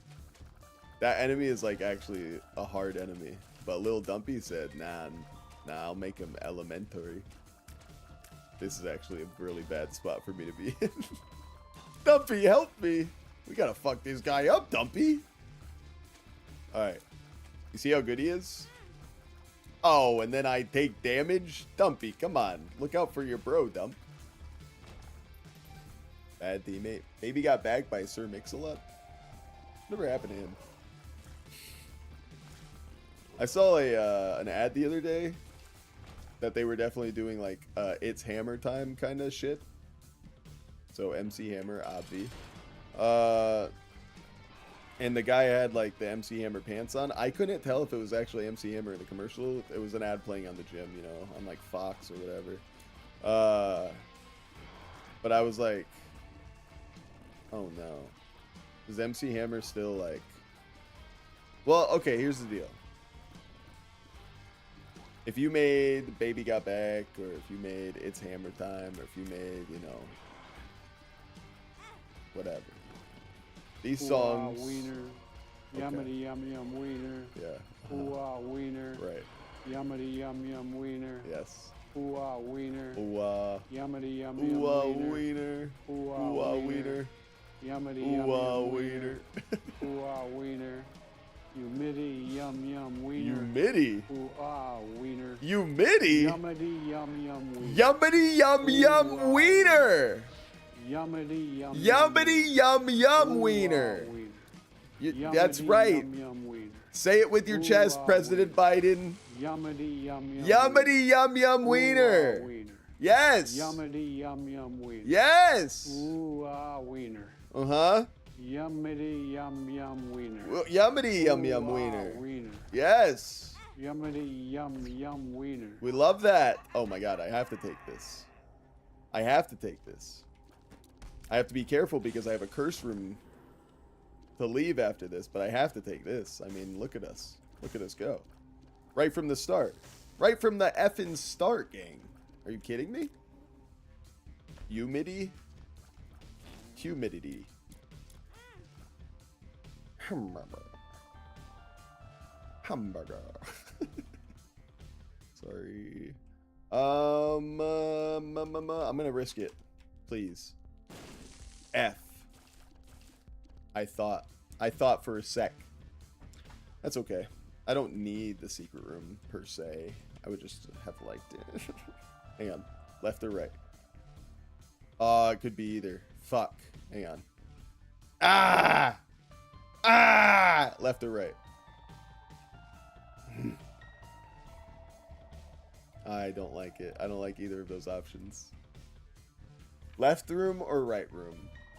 That enemy is like actually a hard enemy. But Lil Dumpy said, nah, I'll make him elementary. This is actually a really bad spot for me to be in. Dumpy, help me. We gotta fuck this guy up, Dumpy. Alright. You see how good he is? Oh, and then I take damage? Dumpy, come on. Look out for your bro, Dump. Bad teammate. Maybe got bagged by Sir Mix-a-Lot. Never happened to him. I saw an ad the other day that they were definitely doing like it's hammer time kind of shit. So MC Hammer, obvi. And the guy had like the MC Hammer pants on. I couldn't tell if it was actually MC Hammer in the commercial. It was an ad playing on the gym, you know, on like Fox or whatever. But I was like, oh no. Is MC Hammer still like... Well, okay, here's the deal. If you made Baby Got Back, or if you made It's Hammer Time, or if you made, you know, whatever. These songs... Wiener. Okay. Yummity yum yum wiener. Yeah. Ooh ah wiener. Right. Yummity yum yum wiener. Yes. Ooh ah wiener. Ooh, Yummity yum yum ooh, wiener. wiener. Ooh Ooh, ah wiener. Yummity Ooh, yum yum wiener. Ooh ah wiener. Humidity yum yum wiener. Humidity. Ooh ah wiener. Humidity. Yummity yum yum wiener. Yummity yum yum wiener. Yummity yum Yummity yum yum wiener. That's right. Yum yum wiener. Say it with your chest, President Biden. Yummity yum yum. Yummity yum yum wiener. Yes. Yummity yum yum wiener. Yes. Ooh ah wiener. Uh-huh. Yummity yum yum wiener. Well, yummity yum Ooh, yum ah, wiener. wiener. Yes. Yummity yum yum wiener. We love that. Oh my god, I have to take this. I have to take this. I have to be careful because I have a curse room to leave after this, but I have to take this. I mean, look at us. Look at us go. Right from the start. Right from the effing start, gang. Are you kidding me? Humidity. Humidity. Hamburger. Hamburger. Sorry. I'm gonna risk it. Please. F. I thought for a sec. That's okay. I don't need the secret room per se. I would just have liked it. Hang on. Left or right? It could be either. Fuck. Hang on. Ah! Ah! Left or right? I don't like it. I don't like either of those options. Left room or right room?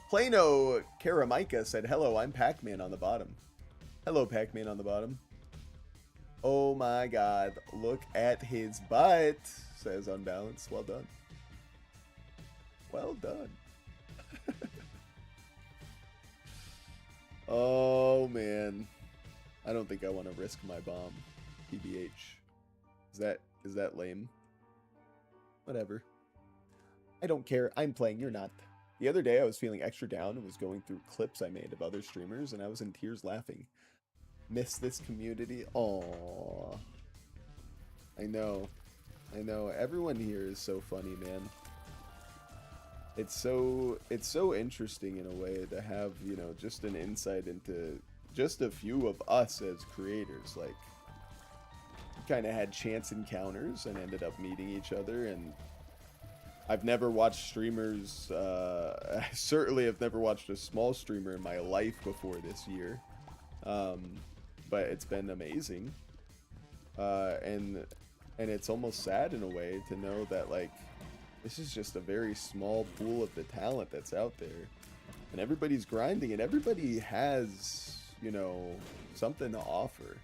Plano Karamika said, hello, I'm Pac-Man on the bottom. Hello, Pac-Man on the bottom. Oh my god, look at his butt, says Unbalanced. Well done. Well done. Oh man. I don't think I want to risk my bomb. PBH. Is that lame? Whatever. I don't care. I'm playing, you're not. The other day I was feeling extra down and was going through clips I made of other streamers and I was in tears laughing. Miss this community. Aww. I know. I know. Everyone here is so funny, man. It's so interesting in a way to have, you know, just an insight into just a few of us as creators. Like, we kind of had chance encounters and ended up meeting each other, and I've never watched streamers, I certainly have never watched a small streamer in my life before this year, but it's been amazing, and it's almost sad in a way to know that, like, this is just a very small pool of the talent that's out there, and everybody's grinding, and everybody has, you know, something to offer.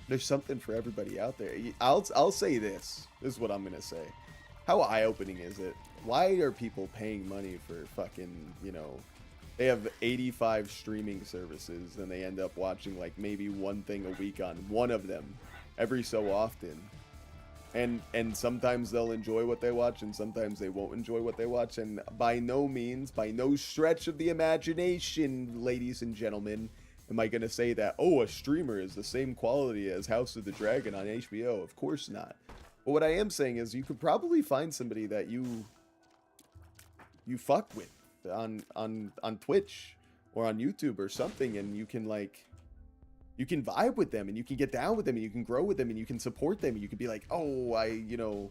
There's something for everybody out there. I'll say this. This is what I'm gonna say. How eye-opening is it? Why are people paying money for fucking, you know, they have 85 streaming services and they end up watching like maybe one thing a week on one of them every so often. And sometimes they'll enjoy what they watch and sometimes they won't enjoy what they watch. And by no means, by no stretch of the imagination, ladies and gentlemen, am I going to say that, oh, a streamer is the same quality as House of the Dragon on HBO? Of course not. But what I am saying is you could probably find somebody that you fuck with on Twitch or on YouTube or something, and you can, like, you can vibe with them and you can get down with them and you can grow with them and you can support them and you can be like, oh, you know,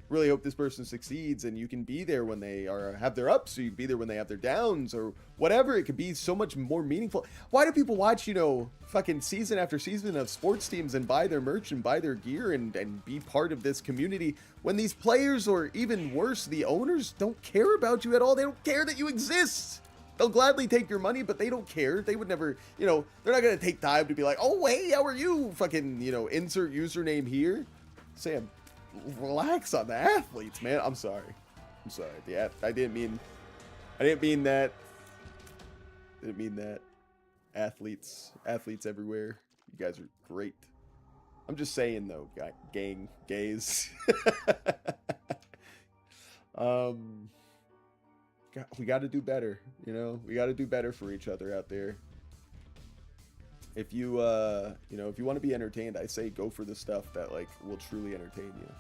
really hope this person succeeds, and you can be there when they have their ups, or you can be there when they have their downs, or whatever. It could be so much more meaningful. Why do people watch, you know, fucking season after season of sports teams and buy their merch and buy their gear and be part of this community when these players, or even worse, the owners, don't care about you at all? They don't care that you exist. They'll gladly take your money, but they don't care. They would never, you know, they're not going to take time to be like, oh, hey, how are you? Fucking, you know, insert username here. Sam, relax on the athletes, man. I'm sorry. Yeah, I didn't mean that. Didn't mean that. Athletes everywhere. You guys are great. I'm just saying though, gays. We got to do better, you know. We got to do better for each other out there. If you, you know, if you want to be entertained, I say go for the stuff that like will truly entertain you.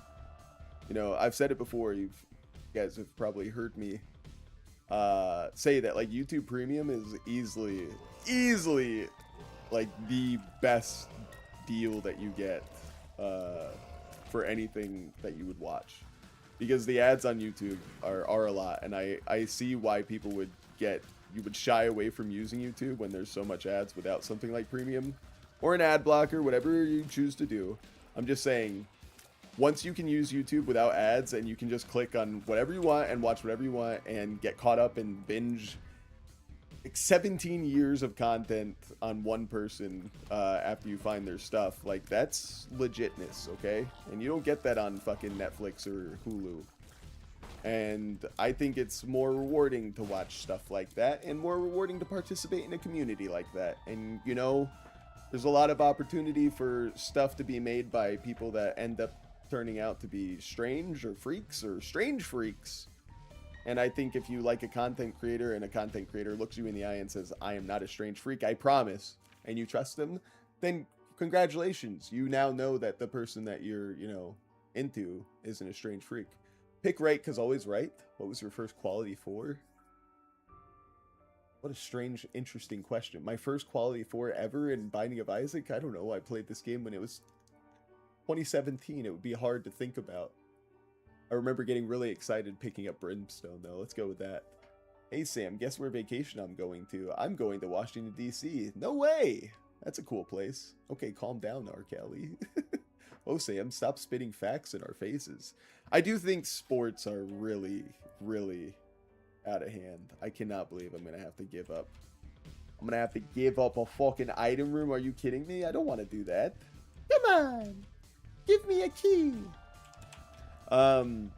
You know, I've said it before. You guys have probably heard me say that like YouTube Premium is easily like the best deal that you get for anything that you would watch, because the ads on YouTube are a lot, and I see why people would shy away from using YouTube when there's so much ads without something like Premium or an ad blocker, whatever you choose to do. I'm just saying, once you can use YouTube without ads and you can just click on whatever you want and watch whatever you want and get caught up and binge 17 years of content on one person after you find their stuff, like, that's legitness, okay? And you don't get that on fucking Netflix or Hulu. And I think it's more rewarding to watch stuff like that, and more rewarding to participate in a community like that. And, you know, there's a lot of opportunity for stuff to be made by people that end up turning out to be strange or freaks or strange freaks. And I think if you like a content creator and a content creator looks you in the eye and says, I am not a strange freak, I promise, and you trust them, then congratulations. You now know that the person that you're, you know, into isn't a strange freak. Pick right because always right. What was your first quality 4? What a strange, interesting question. My first quality 4 ever in Binding of Isaac? I don't know. I played this game when it was 2017. It would be hard to think about. I remember getting really excited picking up Brimstone, though. Let's go with that. Hey, Sam, guess where vacation I'm going to? I'm going to Washington, D.C. No way! That's a cool place. Okay, calm down, R. Kelly. Oh, Sam, stop spitting facts in our faces. I do think sports are really, really out of hand. I cannot believe I'm going to have to give up. I'm going to have to give up a fucking item room. Are you kidding me? I don't want to do that. Come on! Give me a key! Oh,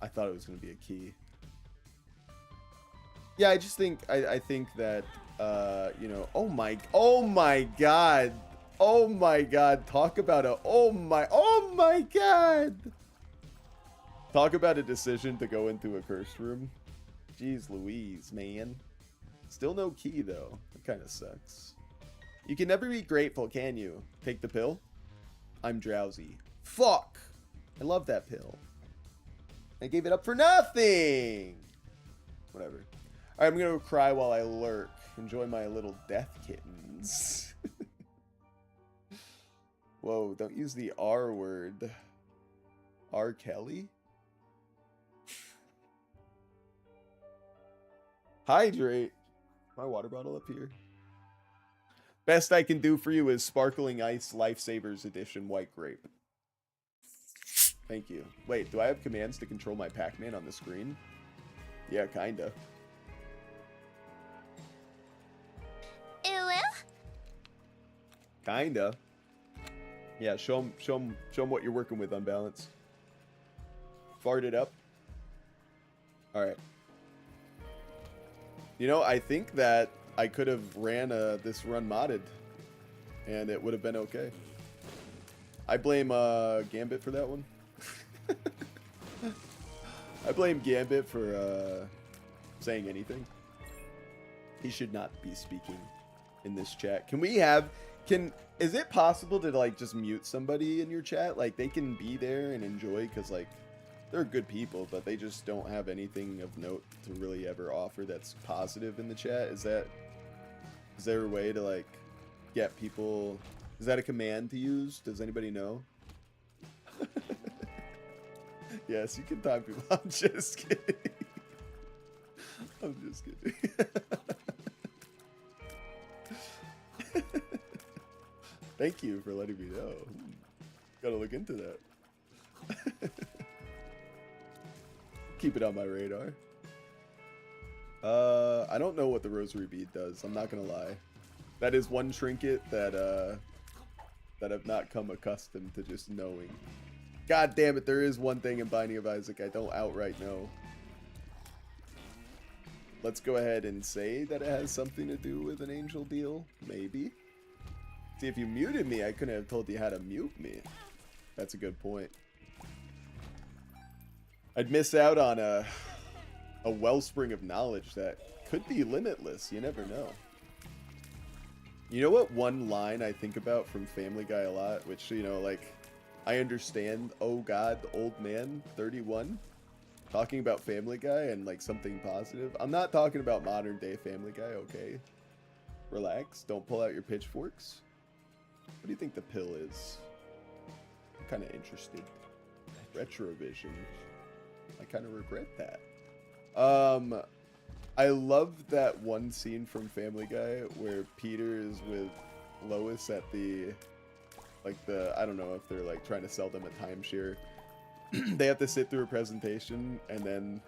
I thought it was going to be a key. Yeah, I just think, I think that, you know, oh my god. Oh my god. Talk about a, oh my god. Talk about a decision to go into a cursed room. Jeez Louise, man. Still no key, though. It kind of sucks. You can never be grateful, can you? Take the pill? I'm drowsy. Fuck! I love that pill. I gave it up for nothing! Whatever. Alright, I'm gonna go cry while I lurk. Enjoy my little death kittens. Whoa, don't use the R word. R. Kelly? Hydrate. My water bottle up here. Best I can do for you is Sparkling Ice Lifesavers Edition White Grape. Thank you. Wait, do I have commands to control my Pac-Man on the screen? Yeah, kinda. Kinda. Yeah, show him what you're working with, Unbalanced. Fart it up. Alright. You know, I think that I could have ran this run modded, and it would have been okay. I blame Gambit for that one. I blame Gambit for saying anything. He should not be speaking in this chat. Is it possible to like just mute somebody in your chat? Like they can be there and enjoy, because like they're good people, but they just don't have anything of note to really ever offer that's positive in the chat. Is there a way to like get people? Is that a command to use? Does anybody know? Yes, you can time people. I'm just kidding. I'm just kidding. Thank you for letting me know. Gotta look into that. Keep it on my radar. I don't know what the rosary bead does. I'm not gonna lie. That is one trinket that I've not come accustomed to just knowing. God damn it, there is one thing in Binding of Isaac I don't outright know. Let's go ahead and say that it has something to do with an angel deal. Maybe. See, if you muted me, I couldn't have told you how to mute me. That's a good point. I'd miss out on a wellspring of knowledge that could be limitless. You never know. You know what one line I think about from Family Guy a lot, which, you know, like, I understand, oh god, the old man, 31, talking about Family Guy and, like, something positive. I'm not talking about modern day Family Guy, okay? Relax, don't pull out your pitchforks. What do you think the pill is? I'm kind of interested. Retrovision. I kind of regret that. I love that one scene from Family Guy where Peter is with Lois at the, like I don't know if they're like trying to sell them a timeshare. They have to sit through a presentation, and then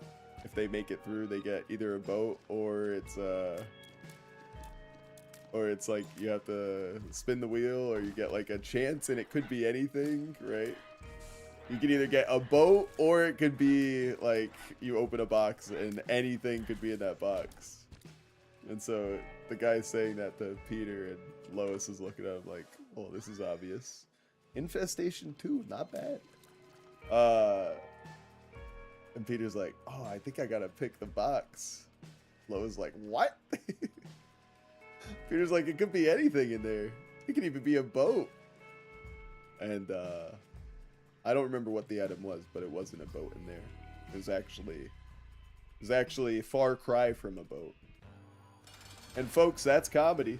if they make it through, they get either a boat or it's like you have to spin the wheel, or you get like a chance, and it could be anything, right? You could either get a boat, or it could be like you open a box and anything could be in that box. And so the guy's saying that to Peter, and Lois is looking at him like, oh, this is obvious. Infestation 2, not bad. And Peter's like, oh, I think I gotta pick the box. Lois is like, what? Peter's like, it could be anything in there. It could even be a boat. And I don't remember what the item was, but it wasn't a boat in there. It was actually a far cry from a boat. And folks, that's comedy.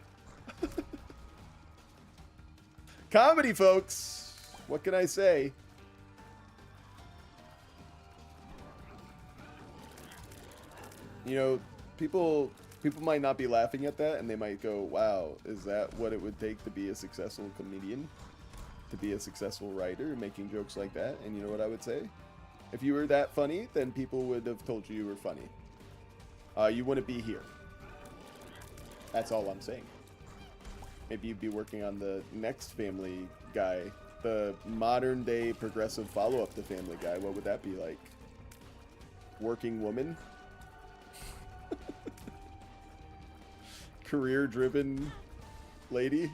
Comedy, folks. What can I say? You know, people might not be laughing at that, and they might go, wow, is that what it would take to be a successful comedian? To be a successful writer, making jokes like that? And you know what I would say? If you were that funny, then people would have told you were funny. You wouldn't be here. That's all I'm saying. Maybe you'd be working on the next Family Guy, the modern day progressive follow-up to Family Guy. What would that be like? Working woman? Career-driven lady?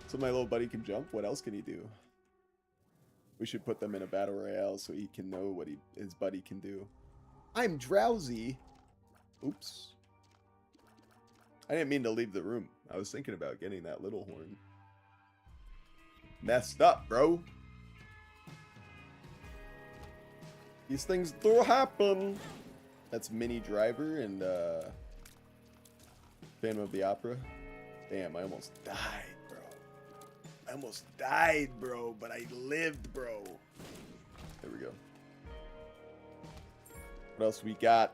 So my little buddy can jump. What else can he do? We should put them in a battle royale so he can know what his buddy can do. I'm drowsy. Oops. I didn't mean to leave the room. I was thinking about getting that little horn. Messed up, bro. These things do happen. That's Minnie Driver and Phantom of the Opera. Damn, I almost died. I almost died, bro, but I lived, bro. There we go. What else we got?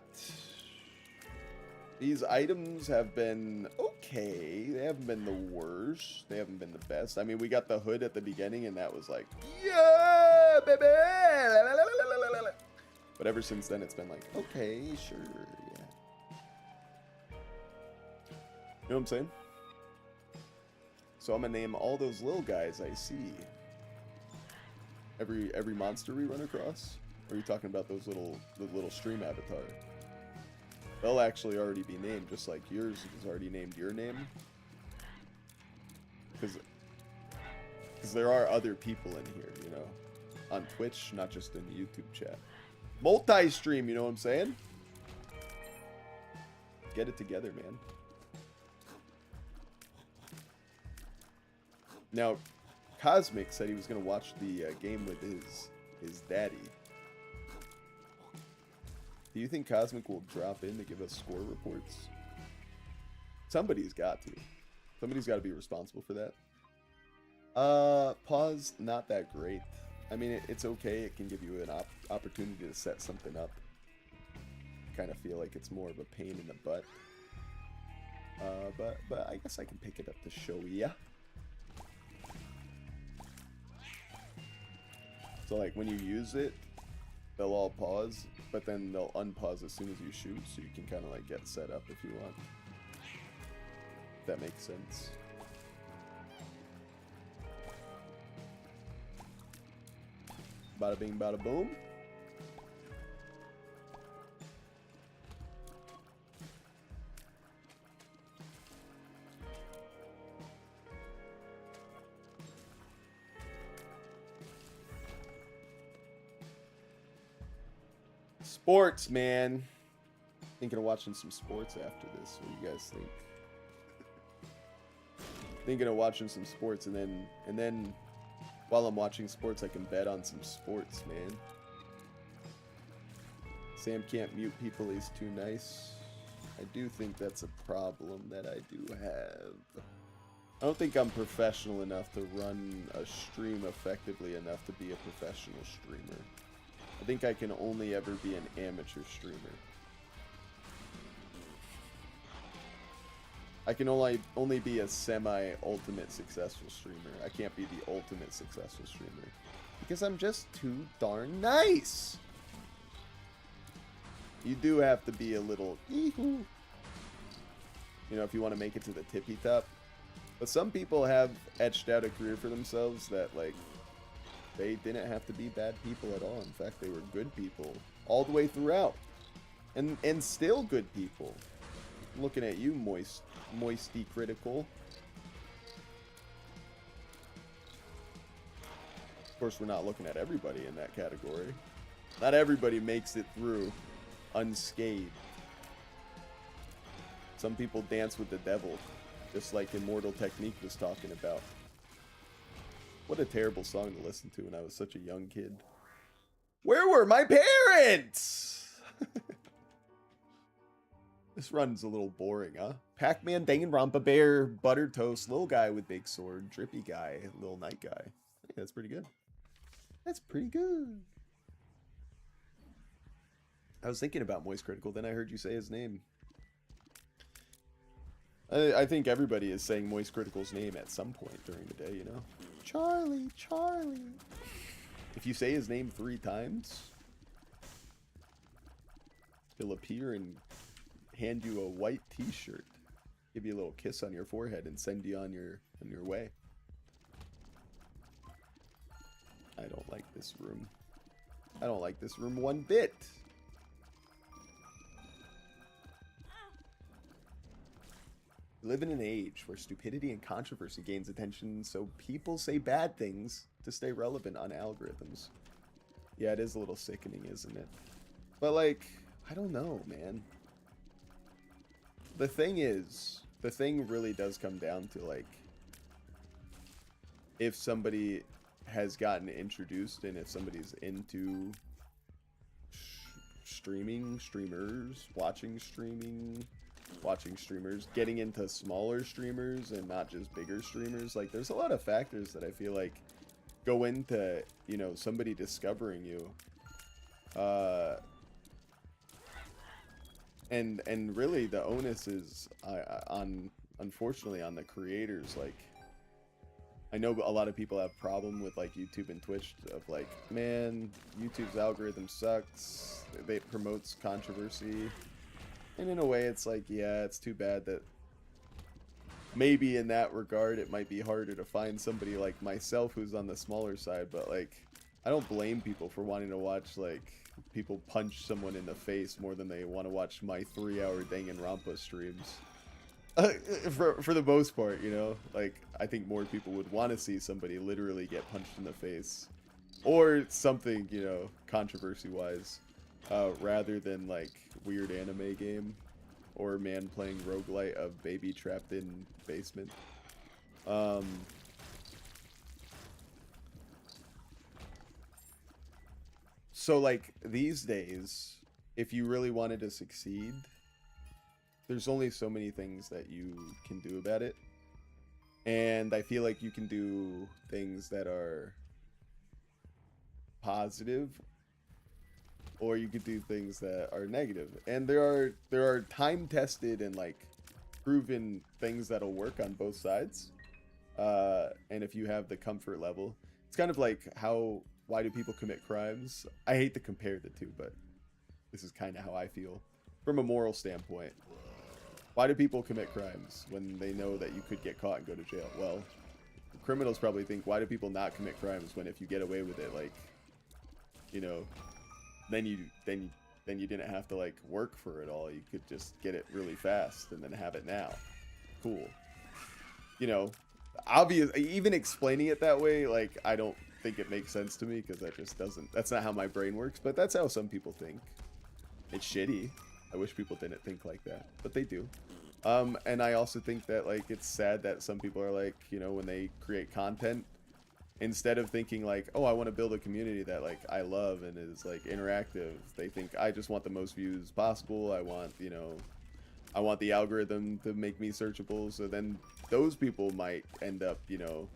These items have been okay. They haven't been the worst. They haven't been the best. I mean, we got the hood at the beginning, and that was like, yeah, baby. But ever since then, it's been like, okay, sure, yeah. You know what I'm saying? So I'm gonna name all those little guys I see. Every monster we run across? Or are you talking about the little stream avatar? They'll actually already be named, just like yours is already named your name. Because there are other people in here, you know, on Twitch, not just in the YouTube chat. Multi-stream, you know what I'm saying? Get it together, man. Now, Cosmic said he was going to watch the game with his daddy. Do you think Cosmic will drop in to give us score reports? Somebody's got to. Somebody's got to be responsible for that. Pause, not that great. I mean, it's okay. It can give you an opportunity to set something up. Kind of feel like it's more of a pain in the butt. But I guess I can pick it up to show ya. So like when you use it, they'll all pause, but then they'll unpause as soon as you shoot, so you can kind of like get set up if you want. If that makes sense. Bada bing, bada boom. Sports, man. Thinking of watching some sports after this. What do you guys think? Thinking of watching some sports, and then while I'm watching sports, I can bet on some sports, man. Sam can't mute people, he's too nice. I do think that's a problem that I do have. I don't think I'm professional enough to run a stream effectively enough to be a professional streamer. I think I can only ever be an amateur streamer. I can only be a semi-ultimate successful streamer. I can't be the ultimate successful streamer. Because I'm just too darn nice! You do have to be a little ee-hoo. You know, if you want to make it to the tippy top. But some people have etched out a career for themselves that, like, they didn't have to be bad people at all. In fact, they were good people all the way throughout. And still good people. I'm looking at you, Moisty Critical. Of course, we're not looking at everybody in that category. Not everybody makes it through unscathed. Some people dance with the devil, just like Immortal Technique was talking about. What a terrible song to listen to when I was such a young kid. Where were my parents? This run's a little boring, huh? Pac-Man, Danganronpa Bear, Butter Toast, little guy with big sword, drippy guy, little night guy. Hey, that's pretty good. That's pretty good. I was thinking about Moist Critical, then I heard you say his name. I think everybody is saying Moist Critical's name at some point during the day, you know? Charlie, Charlie. If you say his name 3 times, he'll appear and hand you a white t-shirt, give you a little kiss on your forehead, and send you on your way. I don't like this room. I don't like this room one bit. We live in an age where stupidity and controversy gains attention, so people say bad things to stay relevant on algorithms. Yeah, it is a little sickening, isn't it? But, like, I don't know, man. The thing really does come down to, like, if somebody has gotten introduced and if somebody's into streamers, watching streamers, getting into smaller streamers and not just bigger streamers. Like, there's a lot of factors that I feel like go into, you know, somebody discovering you. And really the onus is unfortunately on the creators. Like, I know a lot of people have problem with like YouTube and Twitch of like, man, YouTube's algorithm sucks. It promotes controversy. And in a way, it's like, yeah, it's too bad that maybe in that regard, it might be harder to find somebody like myself who's on the smaller side. But, like, I don't blame people for wanting to watch, like, people punch someone in the face more than they want to watch my 3-hour Danganronpa streams. For the most part, you know? Like, I think more people would want to see somebody literally get punched in the face. Or something, you know, controversy-wise. Rather than like weird anime game or man playing roguelite of baby trapped in basement. So like these days, if you really wanted to succeed, there's only so many things that you can do about it. And I feel like you can do things that are positive, or you could do things that are negative. And there are time tested and like proven things that'll work on both sides. And if you have the comfort level, it's kind of like why do people commit crimes? I hate to compare the two, but this is kind of how I feel from a moral standpoint. Why do people commit crimes when they know that you could get caught and go to jail? Well, criminals probably think, why do people not commit crimes when if you get away with it, like, you know, then you didn't have to like work for it all. You could just get it really fast and then have it now. Cool. You know, obvious. Even explaining it that way, like, I don't think it makes sense to me, because that's not how my brain works. But that's how some people think. It's shitty. I wish people didn't think like that, but they do. And I also think that like it's sad that some people are like, you know, when they create content, instead of thinking like, oh, I want to build a community that like I love and is like interactive, they think I just want the most views possible. I want, you know, I want the algorithm to make me searchable. So then those people might end up, you know,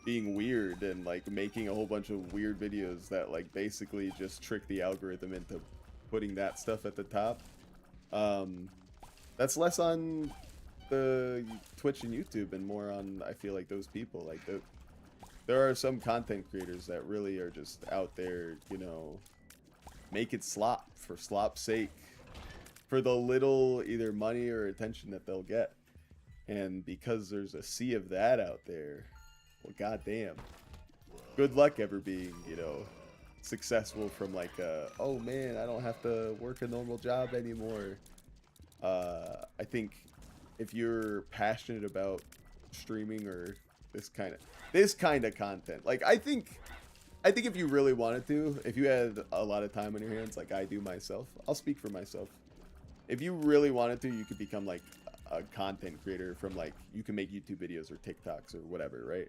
being weird and like making a whole bunch of weird videos that like basically just trick the algorithm into putting that stuff at the top. That's less on the Twitch and YouTube and more on, I feel like, those people. Like there are some content creators that really are just out there, you know, make it slop for slop's sake, for the little either money or attention that they'll get. And because there's a sea of that out there, well, goddamn, good luck ever being, you know, successful from like oh man, I don't have to work a normal job anymore. I think if you're passionate about streaming or this kind of content, like I think if you really wanted to, if you had a lot of time on your hands, like I do myself, I'll speak for myself. If you really wanted to, you could become like a content creator from like, you can make YouTube videos or TikToks or whatever, right?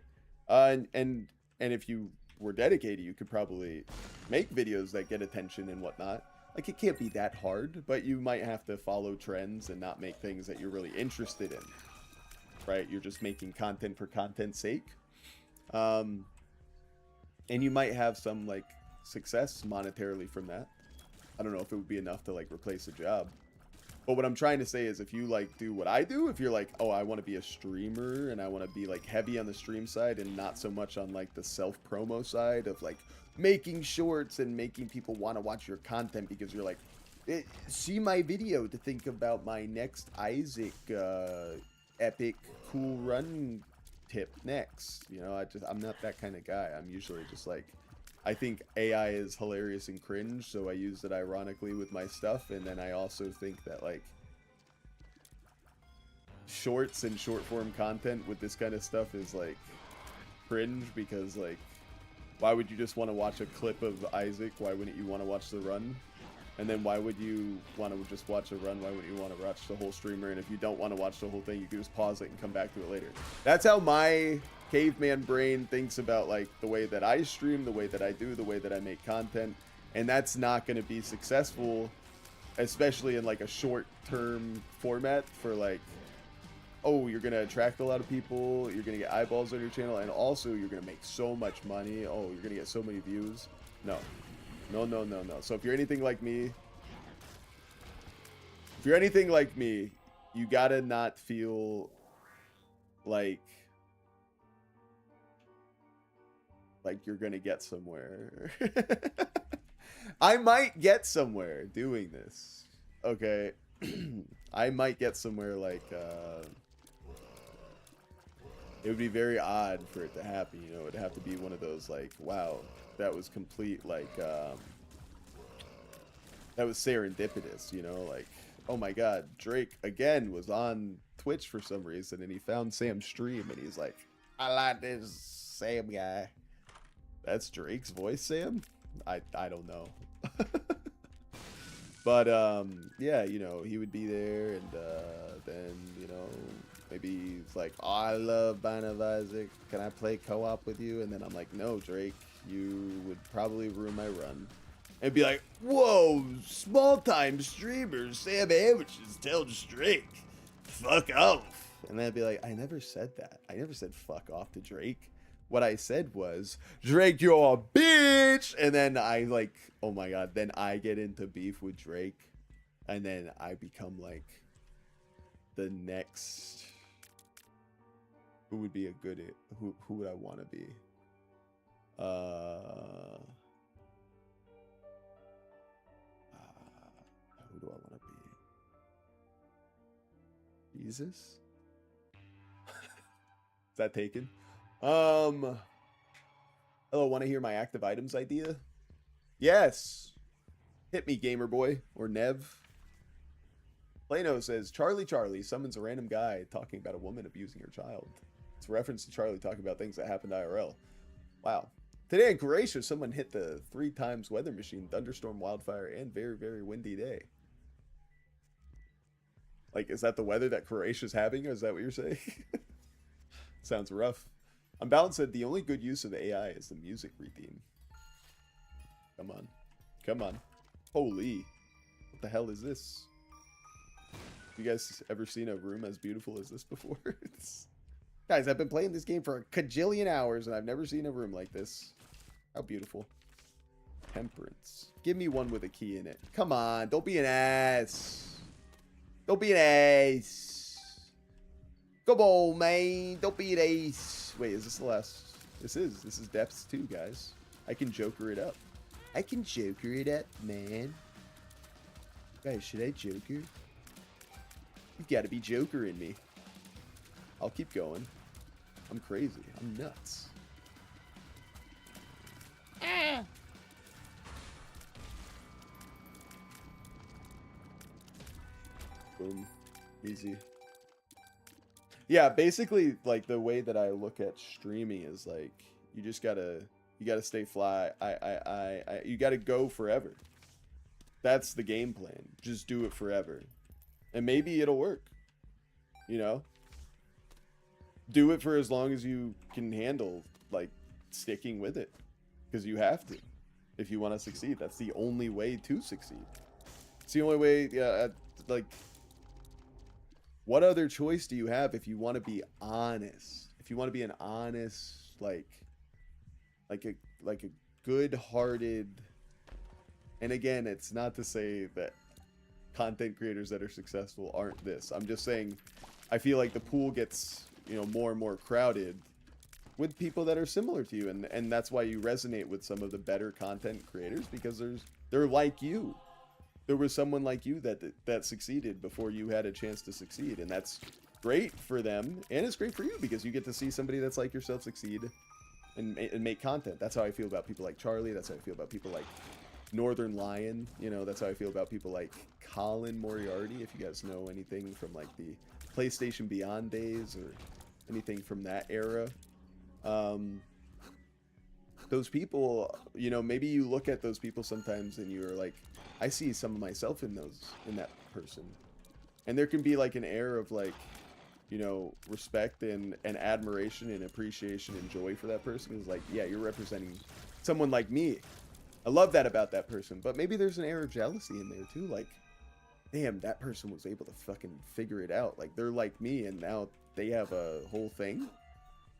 And if you were dedicated, you could probably make videos that get attention and whatnot. Like, it can't be that hard, but you might have to follow trends and not make things that you're really interested in, right? You're just making content for content's sake. And you might have some like success monetarily from that. I don't know if it would be enough to like replace a job. But what I'm trying to say is, if you like do what I do, if you're like, oh, I want to be a streamer and I want to be like heavy on the stream side and not so much on like the self promo side of like making shorts and making people want to watch your content because you're like, see my video to think about my next Isaac epic cool run tip next. You know, I'm not that kind of guy. I'm usually just like, I think AI is hilarious and cringe, so I use it ironically with my stuff. And then I also think that like shorts and short form content with this kind of stuff is like cringe, because like, why would you just want to watch a clip of Isaac? Why wouldn't you want to watch the run? And then why would you want to just watch a run? Why wouldn't you want to watch the whole streamer? And if you don't want to watch the whole thing, you can just pause it and come back to it later. That's how my caveman brain thinks about like the way that I stream, the way that I do, the way that I make content. And that's not going to be successful, especially in like a short-term format for like, oh, you're going to attract a lot of people, you're going to get eyeballs on your channel, and also you're going to make so much money. Oh, you're going to get so many views. No. So if you're anything like me, you gotta not feel like you're gonna get somewhere. I might get somewhere doing this, okay? I might get somewhere like it would be very odd for it to happen, you know. It'd have to be one of those like, wow, that was complete, like that was serendipitous, you know, like, oh my god, Drake again was on Twitch for some reason and he found Sam's stream and he's like, I like this Sam guy. That's Drake's voice, Sam? I don't know. But yeah, you know, he would be there, and then, you know, maybe he's like, oh, I love Band of Isaac, can I play co-op with you? And then I'm like, no, Drake, you would probably ruin my run. And be like, whoa, small time streamers, Sam Amateurs tells Drake, fuck off. And then I'd be like, I never said that. I never said fuck off to Drake. What I said was, Drake, you're a bitch. And then I like, oh my God, then I get into beef with Drake. And then I become like the next, who would be a good, who would I want to be? Who do I want to be? Jesus? Is that taken? Hello, want to hear my active items idea? Yes. Hit me, gamer boy, or Nev. Plano says, Charlie summons a random guy talking about a woman abusing her child. It's a reference to Charlie talking about things that happened IRL. Wow. Today in Croatia, someone hit the 3 times weather machine, thunderstorm, wildfire, and very, very windy day. Like, is that the weather that Croatia's having? Or is that what you're saying? Sounds rough. Unbalanced said the only good use of AI is the music retheme. Come on. Come on. Holy. What the hell is this? You guys ever seen a room as beautiful as this before? Guys, I've been playing this game for a cajillion hours and I've never seen a room like this. How beautiful. Temperance. Give me one with a key in it. Come on. Don't be an ass. Don't be an ace. Come on, man. Don't be an ace. Wait, is this the last? This is depths 2, guys. I can joker it up. I can joker it up, man. Guys, should I joker? You've got to be joker in me. I'll keep going. I'm crazy. I'm nuts. Boom. Easy. Yeah, basically, like, the way that I look at streaming is, like, you just gotta, stay fly. You gotta go forever. That's the game plan. Just do it forever. And maybe it'll work. You know? Do it for as long as you can handle, like, sticking with it. Because you have to. If you want to succeed. That's the only way to succeed. It's the only way, like... What other choice do you have if you want to be honest? If you want to be an honest, like a good-hearted, and again, it's not to say that content creators that are successful aren't this. I'm just saying, I feel like the pool gets, more and more crowded with people that are similar to you, and that's why you resonate with some of the better content creators, because they're like you. There was someone like you that succeeded before you had a chance to succeed, and that's great for them, and it's great for you because you get to see somebody that's like yourself succeed and make content. That's how I feel about people like Charlie. That's how I feel about people like Northern Lion. That's how I feel about people like Colin Moriarty. If you guys know anything from like the PlayStation Beyond days or anything from that era, those people, maybe you look at those people sometimes and you're like, I see some of myself in that person. And there can be like an air of like, respect and admiration and appreciation and joy for that person. It's like, yeah, you're representing someone like me. I love that about that person. But maybe there's an air of jealousy in there too. Like, damn, that person was able to fucking figure it out. Like, they're like me and now they have a whole thing.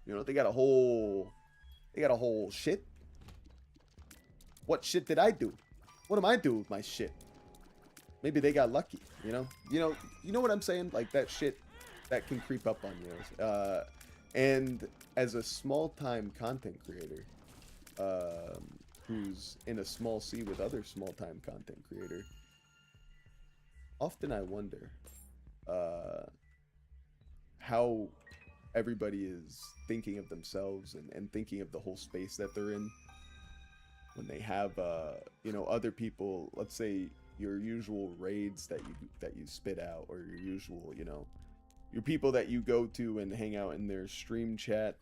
They got a whole shit. What shit did I do? What am I doing with my shit? Maybe they got lucky, you know what I'm saying? Like, that shit that can creep up on you. And as a small-time content creator, who's in a small sea with other small-time content creator, often I wonder how everybody is thinking of themselves and thinking of the whole space that they're in. When they have, other people, let's say your usual raids that you spit out, or your usual, your people that you go to and hang out in their stream chat.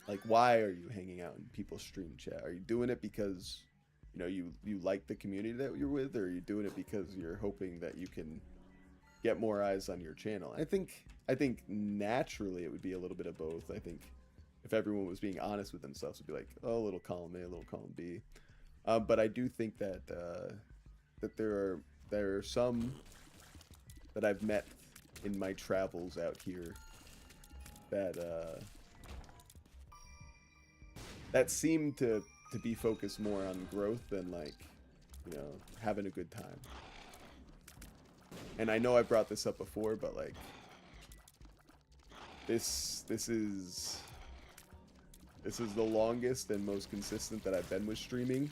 Like, why are you hanging out in people's stream chat? Are you doing it because, you like the community that you're with, or are you doing it because you're hoping that you can get more eyes on your channel? I think naturally it would be a little bit of both. I think if everyone was being honest with themselves, it'd be like, oh, a little column A, a little column B. But I do think that that there are some that I've met in my travels out here that that seem to be focused more on growth than like, you know, having a good time. And I know I brought this up before, but like this is the longest and most consistent that I've been with streaming.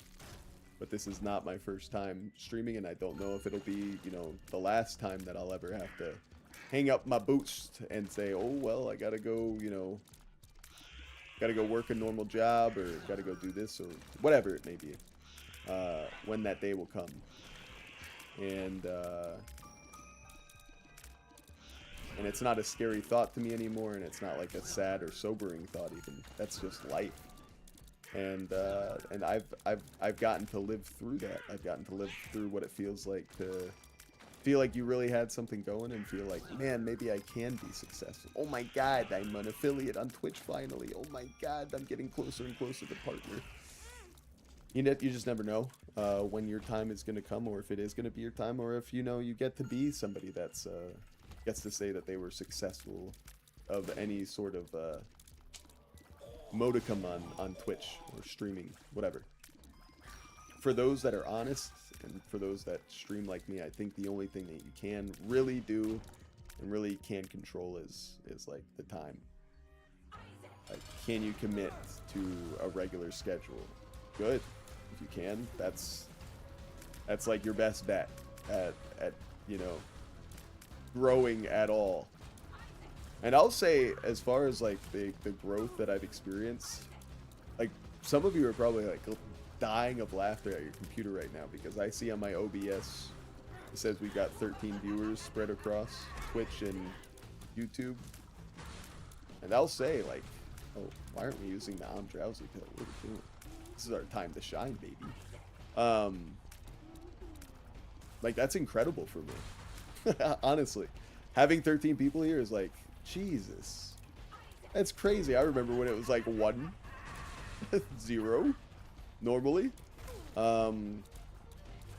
But this is not my first time streaming, and I don't know if it'll be, you know, the last time that I'll ever have to hang up my boots and say, oh, well, I gotta go, you know, gotta go work a normal job, or gotta go do this, or whatever it may be, when that day will come. And it's not a scary thought to me anymore, and it's not like a sad or sobering thought even. That's just life. And I've gotten to live through that. I've gotten to live through what it feels like to feel like you really had something going, and feel like, man, maybe I can be successful. Oh my God, I'm an affiliate on Twitch finally. Oh my God, I'm getting closer and closer to partner. You know, you just never know when your time is going to come, or if it is going to be your time, or if, you know, you get to be somebody that's gets to say that they were successful of any sort of modicum on Twitch or streaming, whatever. For those that are honest, and for those that stream like me, I think the only thing that you can really do and really can control is like the time. Like, can you commit to a regular schedule? Good. If you can, that's like your best bet at you know, growing at all. And I'll say, as far as like the growth that I've experienced, like some of you are probably like dying of laughter at your computer right now, because I see on my OBS it says we've got 13 viewers spread across Twitch and YouTube. And I'll say, like, oh, why aren't we using the I'm drowsy pill? What are we doing? This is our time to shine, baby. Like, that's incredible for me. Honestly, having 13 people here is like, Jesus, that's crazy. I remember when it was like 1, 0 normally, and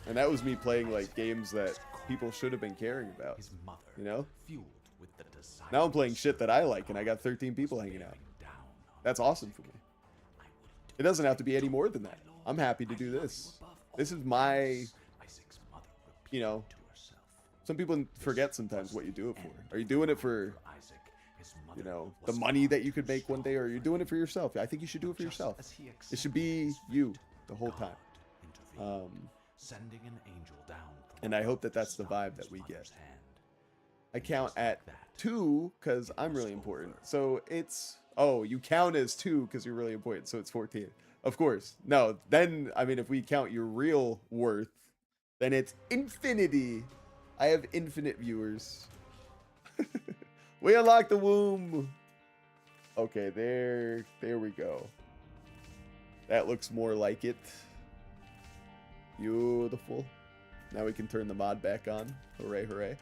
that was me playing like games that people should have been caring about, you know. Now I'm playing shit that I like, and I got 13 people hanging out. That's awesome for me. It doesn't have to be any more than that. I'm happy to do this. This is my, you know, some people forget sometimes what you do it for. Are you doing it for, you know, the money that you could make one day, or are you doing it for yourself? I think you should do it for yourself. It should be you the whole time. And I hope that that's the vibe that we get. I count at 2 because I'm really important. So it's, oh, you count as 2 because you're really important. So it's 14. Of course. No, then, I mean, if we count your real worth, then it's infinity. I have infinite viewers. We unlocked the womb. Okay, there we go. That looks more like it. Beautiful. Now we can turn the mod back on. Hooray, hooray.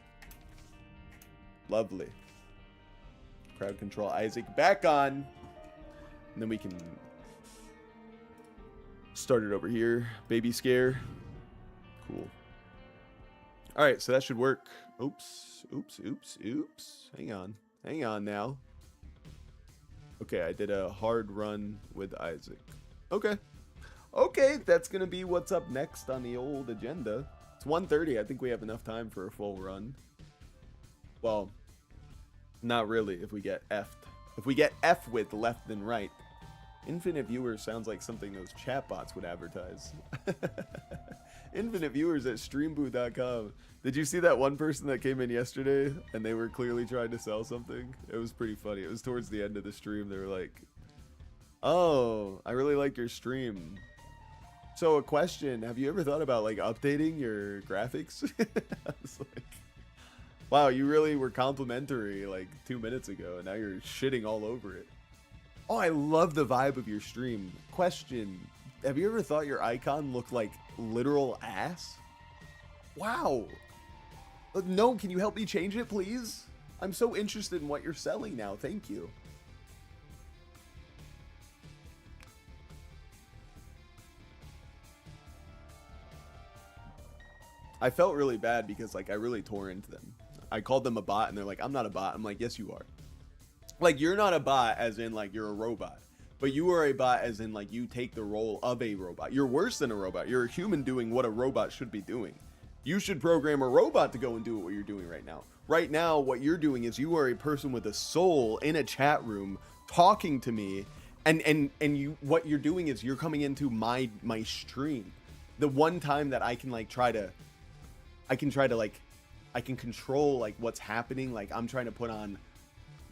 Lovely. Crowd control Isaac back on. And then we can start it over here. Baby scare. Cool. Alright, so that should work. Oops. Hang on now. Okay, I did a hard run with Isaac. Okay, that's gonna be what's up next on the old agenda. It's 1:30. I think we have enough time for a full run. Well, not really if we get F'd. If we get F with left and right. Infinite viewers sounds like something those chatbots would advertise. Infinite viewers at streamboo.com. Did you see that one person that came in yesterday and they were clearly trying to sell something? It was pretty funny. It was towards the end of the stream. They were like, oh, I really like your stream. So a question, have you ever thought about like updating your graphics? I was like, wow, you really were complimentary like 2 minutes ago, and now you're shitting all over it. Oh, I love the vibe of your stream. Question, have you ever thought your icon looked like literal ass? Wow. No, can you help me change it, please? I'm so interested in what you're selling now. Thank you. I felt really bad because like I really tore into them. I called them a bot, and they're like, I'm not a bot. I'm like, yes, you are. Like, you're not a bot as in, like, you're a robot. But you are a bot as in, like, you take the role of a robot. You're worse than a robot. You're a human doing what a robot should be doing. You should program a robot to go and do what you're doing right now. Right now, what you're doing is you are a person with a soul in a chat room talking to me, and you, what you're doing is you're coming into my stream. The one time that I can like I can control like what's happening. Like, I'm trying to put on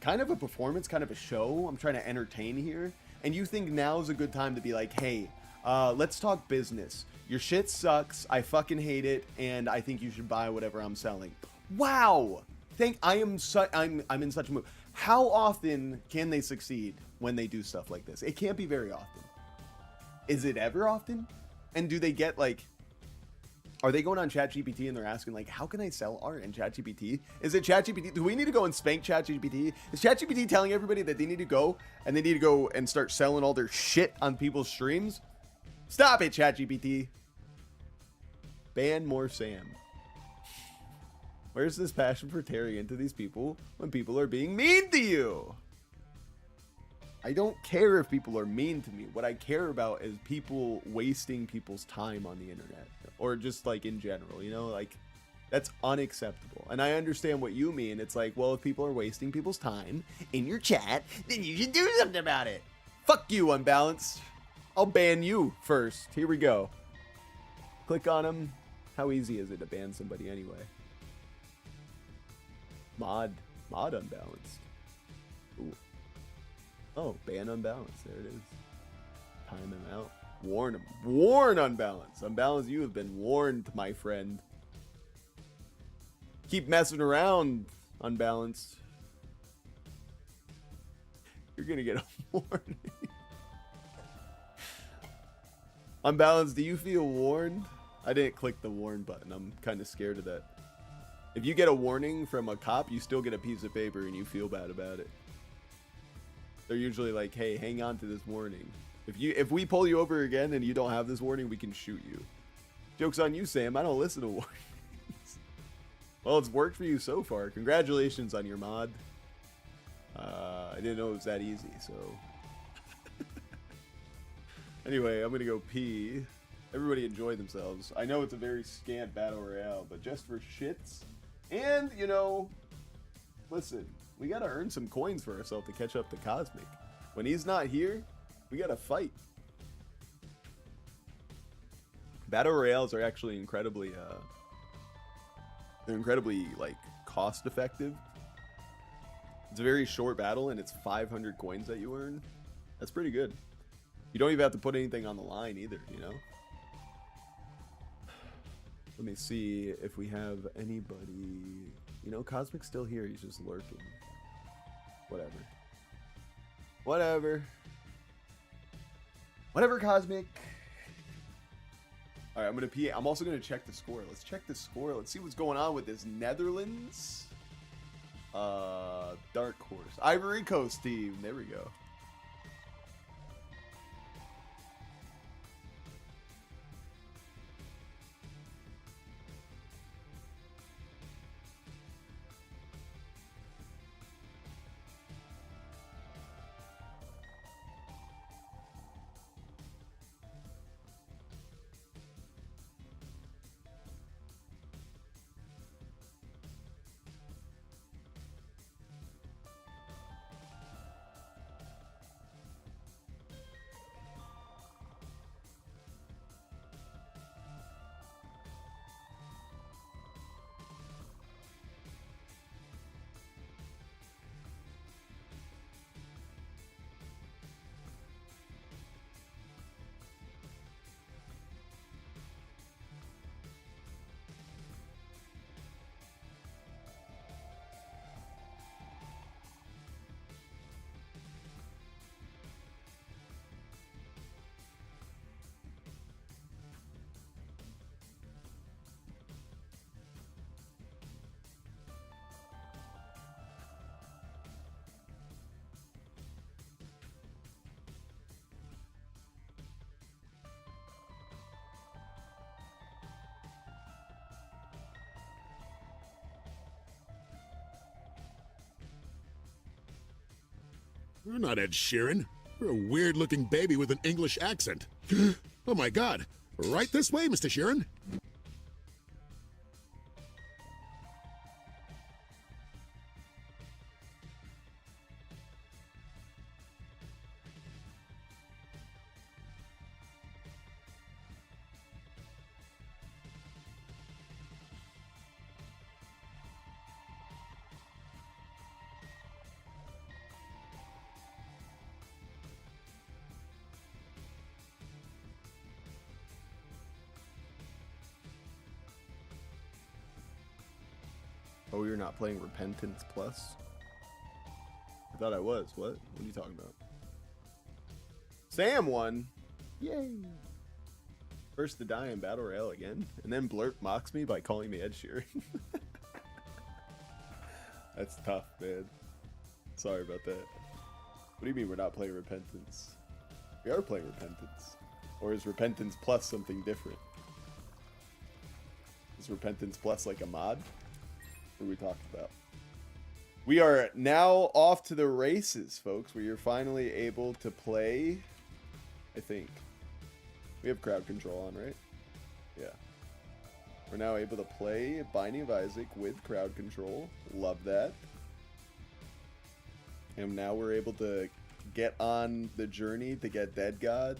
kind of a performance, kind of a show. I'm trying to entertain here. And you think now's a good time to be like, hey, let's talk business. Your shit sucks. I fucking hate it. And I think you should buy whatever I'm selling. Wow. I'm in such a mood. How often can they succeed when they do stuff like this? It can't be very often. Is it ever often? And do they get like, are they going on ChatGPT and they're asking like, how can I sell art in ChatGPT? Is it ChatGPT? Do we need to go and spank ChatGPT? Is ChatGPT telling everybody that they need to go and start selling all their shit on people's streams? Stop it, ChatGPT. Ban more Sam. Where's this passion for tearing into these people when people are being mean to you? I don't care if people are mean to me. What I care about is people wasting people's time on the internet, or just like in general, you know, like that's unacceptable. And I understand what you mean. It's like, well, if people are wasting people's time in your chat, then you should do something about it. Fuck you, Unbalanced. I'll ban you first. Here we go. Click on him. How easy is it to ban somebody anyway? Mod Unbalanced. Ooh. Oh, ban Unbalanced. There it is. Time him out. Warn him. Warn Unbalanced. Unbalanced, you have been warned, my friend. Keep messing around, Unbalanced. You're gonna get a warning. Unbalanced, do you feel warned? I didn't click the warn button. I'm kind of scared of that. If you get a warning from a cop, you still get a piece of paper and you feel bad about it. They're usually like, hey, hang on to this warning. If we pull you over again and you don't have this warning, we can shoot you. Joke's on you, Sam. I don't listen to warnings. Well, it's worked for you so far. Congratulations on your mod. I didn't know it was that easy, so. Anyway, I'm gonna go pee. Everybody enjoy themselves. I know it's a very scant battle royale, but just for shits. And, you know, listen, we gotta earn some coins for ourselves to catch up to Cosmic. When he's not here, we gotta fight. Battle royales are actually incredibly, they're incredibly, like, cost effective. It's a very short battle, and it's 500 coins that you earn. That's pretty good. You don't even have to put anything on the line either, you know? Let me see if we have anybody. You know, Cosmic's still here. He's just lurking. Whatever. Whatever. Whatever, Cosmic. Alright, I'm going to pee. I'm also going to check the score. Let's check the score. Let's see what's going on with this Netherlands. Dark Horse. Ivory Coast team. There we go. You're not Ed Sheeran. You're a weird-looking baby with an English accent. Oh my God. Right this way, Mr. Sheeran. Oh, you're not playing Repentance Plus? I thought I was. What? What are you talking about? Sam won! Yay! First to die in Battle Royale again. And then Blurp mocks me by calling me Ed Sheeran. That's tough, man. Sorry about that. What do you mean we're not playing Repentance? We are playing Repentance. Or is Repentance Plus something different? Is Repentance Plus like a mod? What are we talking about? We are now off to the races, folks, where you're finally able to play. I think we have crowd control on, right? Yeah. We're now able to play Binding of Isaac with crowd control. Love that. And now we're able to get on the journey to get Dead God.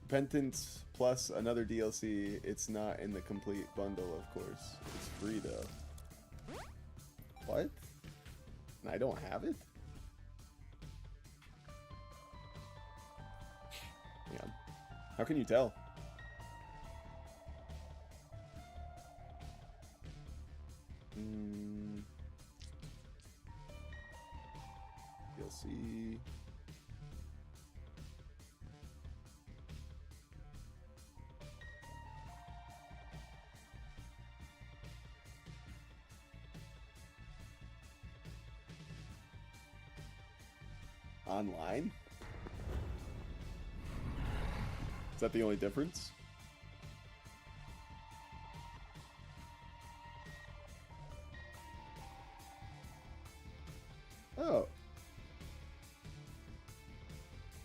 Repentance plus another DLC. It's not in the complete bundle, of course. It's free though. What? And I don't have it? Hang on. How can you tell? DLC. Online? Is that the only difference? Oh.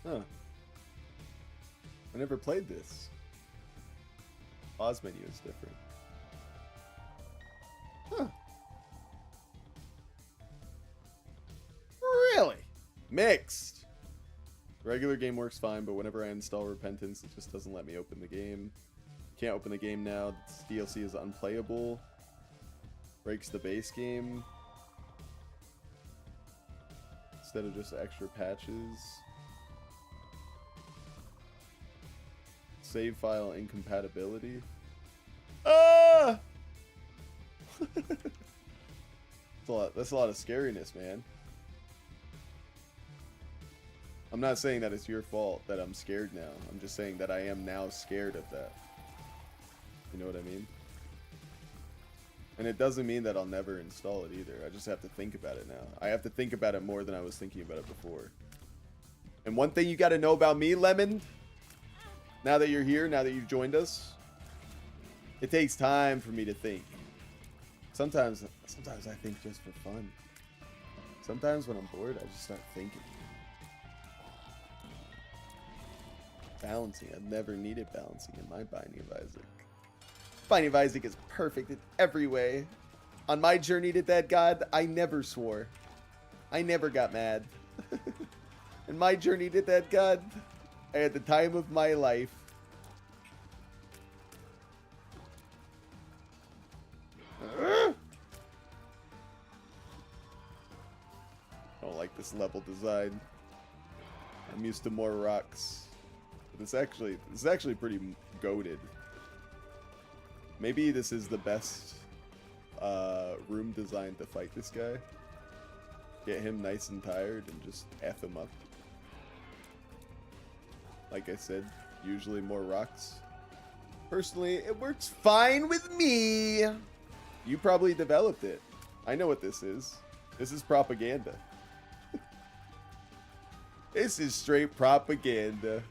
Huh. I never played this. Pause menu is different. Huh. Really? Mixed. Regular game works fine, but whenever I install Repentance, it just doesn't let me open the game. Can't open the game now. This DLC is unplayable. Breaks the base game. Instead of just extra patches. Save file incompatibility. Ah! That's a lot of scariness, man. I'm not saying that it's your fault that I'm scared now. I'm just saying that I am now scared of that. You know what I mean? And it doesn't mean that I'll never install it either. I just have to think about it now. I have to think about it more than I was thinking about it before. And one thing you got to know about me, Lemon, now that you're here, now that you've joined us, it takes time for me to think. Sometimes I think just for fun. Sometimes when I'm bored, I just start thinking. Balancing. I've never needed balancing in my Binding of Isaac. Binding of Isaac is perfect in every way. On my journey to Dead God, I never swore. I never got mad. In my journey to Dead God, I had the time of my life. I don't like this level design. I'm used to more rocks. This is actually pretty goated. Maybe this is the best room design to fight this guy. Get him nice and tired and just F him up. Like I said, usually more rocks. Personally, it works fine with me. You probably developed it. I know what this is. This is propaganda. This is straight propaganda.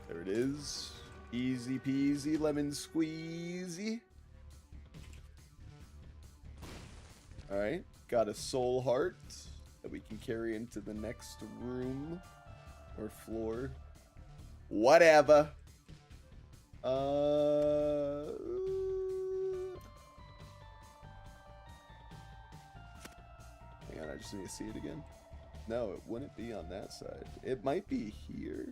There it is. Easy peasy lemon squeezy. Alright. Got a soul heart. that we can carry into the next room or floor. Whatever. Hang on, I just need to see it again. No, it wouldn't be on that side. It might be here.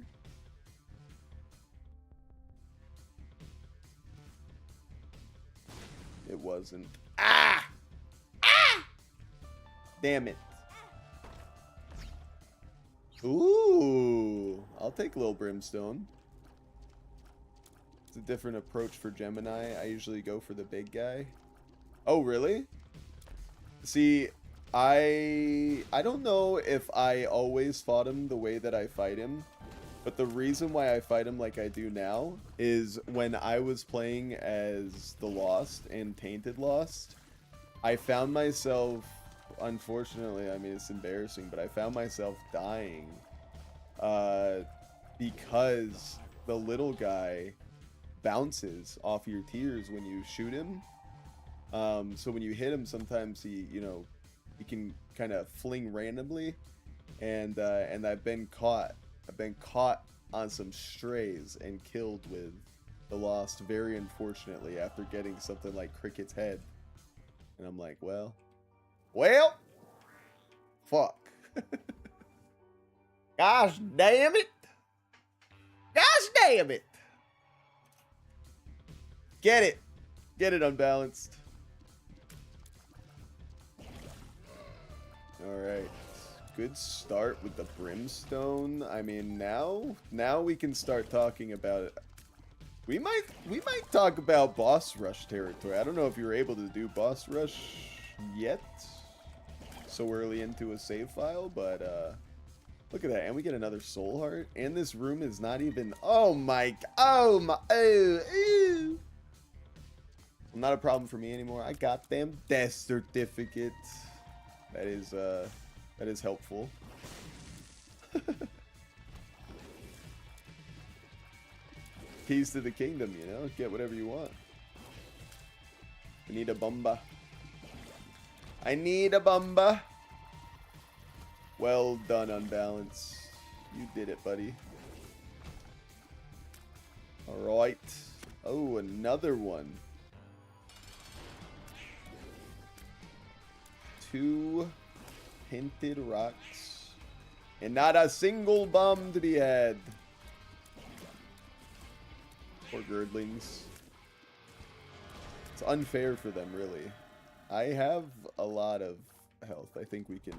It wasn't. Ah! Ah! Damn it. Ooh, I'll take Lil Brimstone. It's a different approach for Gemini. I usually go for the big guy. Oh, really? See, I don't know if I always fought him the way that I fight him, but the reason why I fight him like I do now is when I was playing as the Lost and Tainted Lost, I found myself, unfortunately, I mean, it's embarrassing, but I found myself dying because the little guy bounces off your tears when you shoot him. So when you hit him, sometimes he, you know, he can kind of fling randomly, and I've been caught on some strays and killed with the Lost very unfortunately after getting something like Cricket's head, and I'm like, well, fuck. Gosh damn it. Gosh damn it. Get it. Get it, Unbalanced. Alright. Good start with the Brimstone. I mean, now we can start talking about it. We might talk about boss rush territory. I don't know if you're able to do boss rush yet so early into a save file, but look at that. And we get another soul heart. And this room is not even, oh my, not a problem for me anymore. I got them death certificates. That is helpful. Keys to the kingdom, you know? Get whatever you want. I need a bumba. I need a bumba. Well done, Unbalanced. You did it, buddy. Alright. Oh, another one. 2 hinted rocks. And not a single bomb to be had. Poor girdlings. It's unfair for them, really. I have a lot of health. I think we can...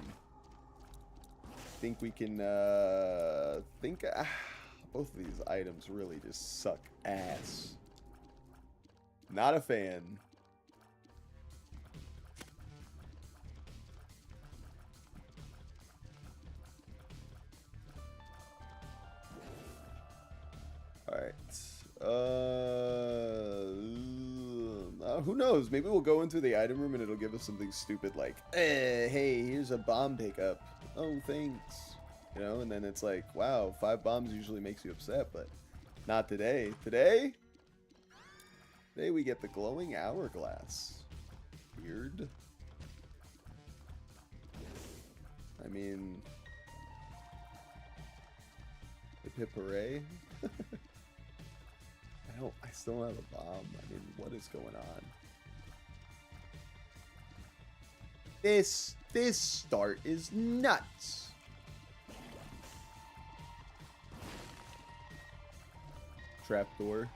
both of these items really just suck ass. Not a fan. Alright. Who knows? Maybe we'll go into the item room and it'll give us something stupid like, hey, here's a bomb pickup. Oh, thanks. You know, and then it's like, wow, 5 bombs usually makes you upset, but not today. Today we get the glowing hourglass. Weird. I mean, hip hip hooray. I still don't have a bomb. I mean, what is going on? This start is nuts. Trapdoor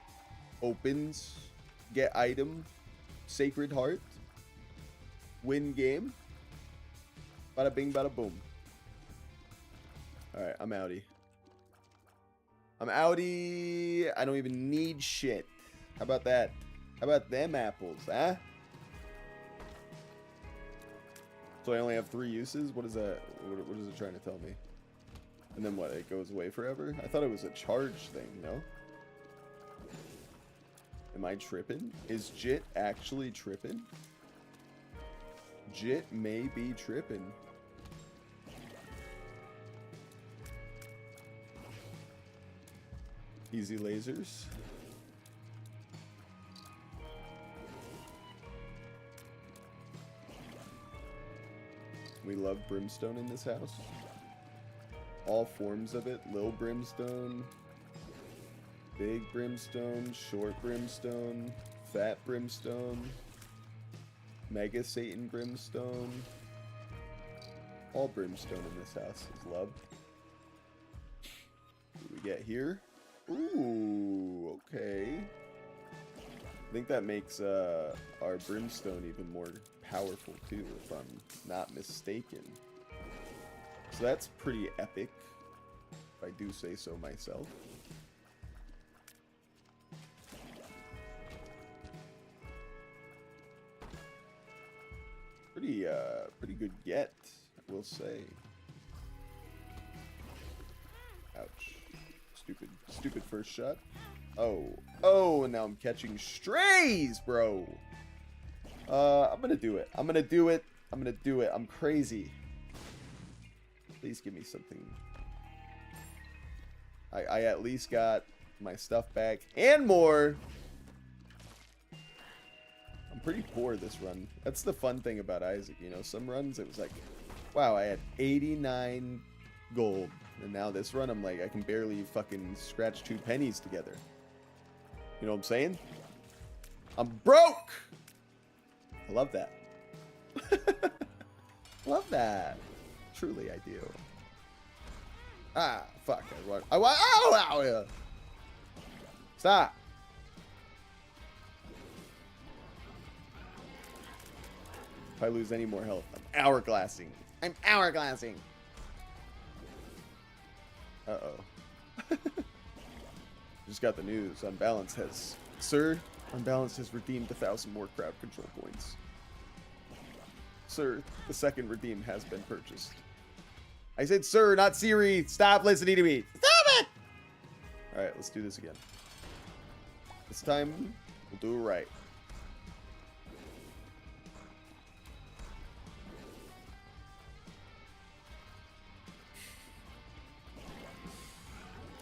opens, get item, Sacred Heart, win game. Bada bing, bada boom. Alright, I'm outie. I'm outie. I don't even need shit. How about that? How about them apples, huh? So I only have 3 uses? What is that? What is it trying to tell me? And then what? It goes away forever? I thought it was a charge thing, no? Am I tripping? Is Jit actually tripping? Jit may be tripping. Easy lasers. We love brimstone in this house. All forms of it. Lil brimstone, big brimstone, short brimstone, fat brimstone, mega Satan brimstone. All brimstone in this house is loved. What do we get here? Ooh, okay. I think that makes our brimstone even more powerful too, if I'm not mistaken. So that's pretty epic, if I do say so myself. Pretty good get, I will say. Ouch. Stupid first shot. Oh, and now I'm catching strays, bro. I'm gonna do it. I'm crazy. Please give me something. I at least got my stuff back and more. I'm pretty poor this run. That's the fun thing about Isaac, you know. Some runs it was like, wow, I had 89 gold. And now this run, I'm like, I can barely fucking scratch 2 pennies together. You know what I'm saying? I'm broke! I love that. Love that. Truly, I do. Ah, fuck. Ow, yeah. Stop. If I lose any more health, I'm hourglassing. Uh-oh. Just got the news. Unbalanced has redeemed 1,000 more crowd control points. Sir, the second redeem has been purchased. I said sir, not Siri. Stop listening to me. Stop it! Alright, let's do this again. This time, we'll do it right.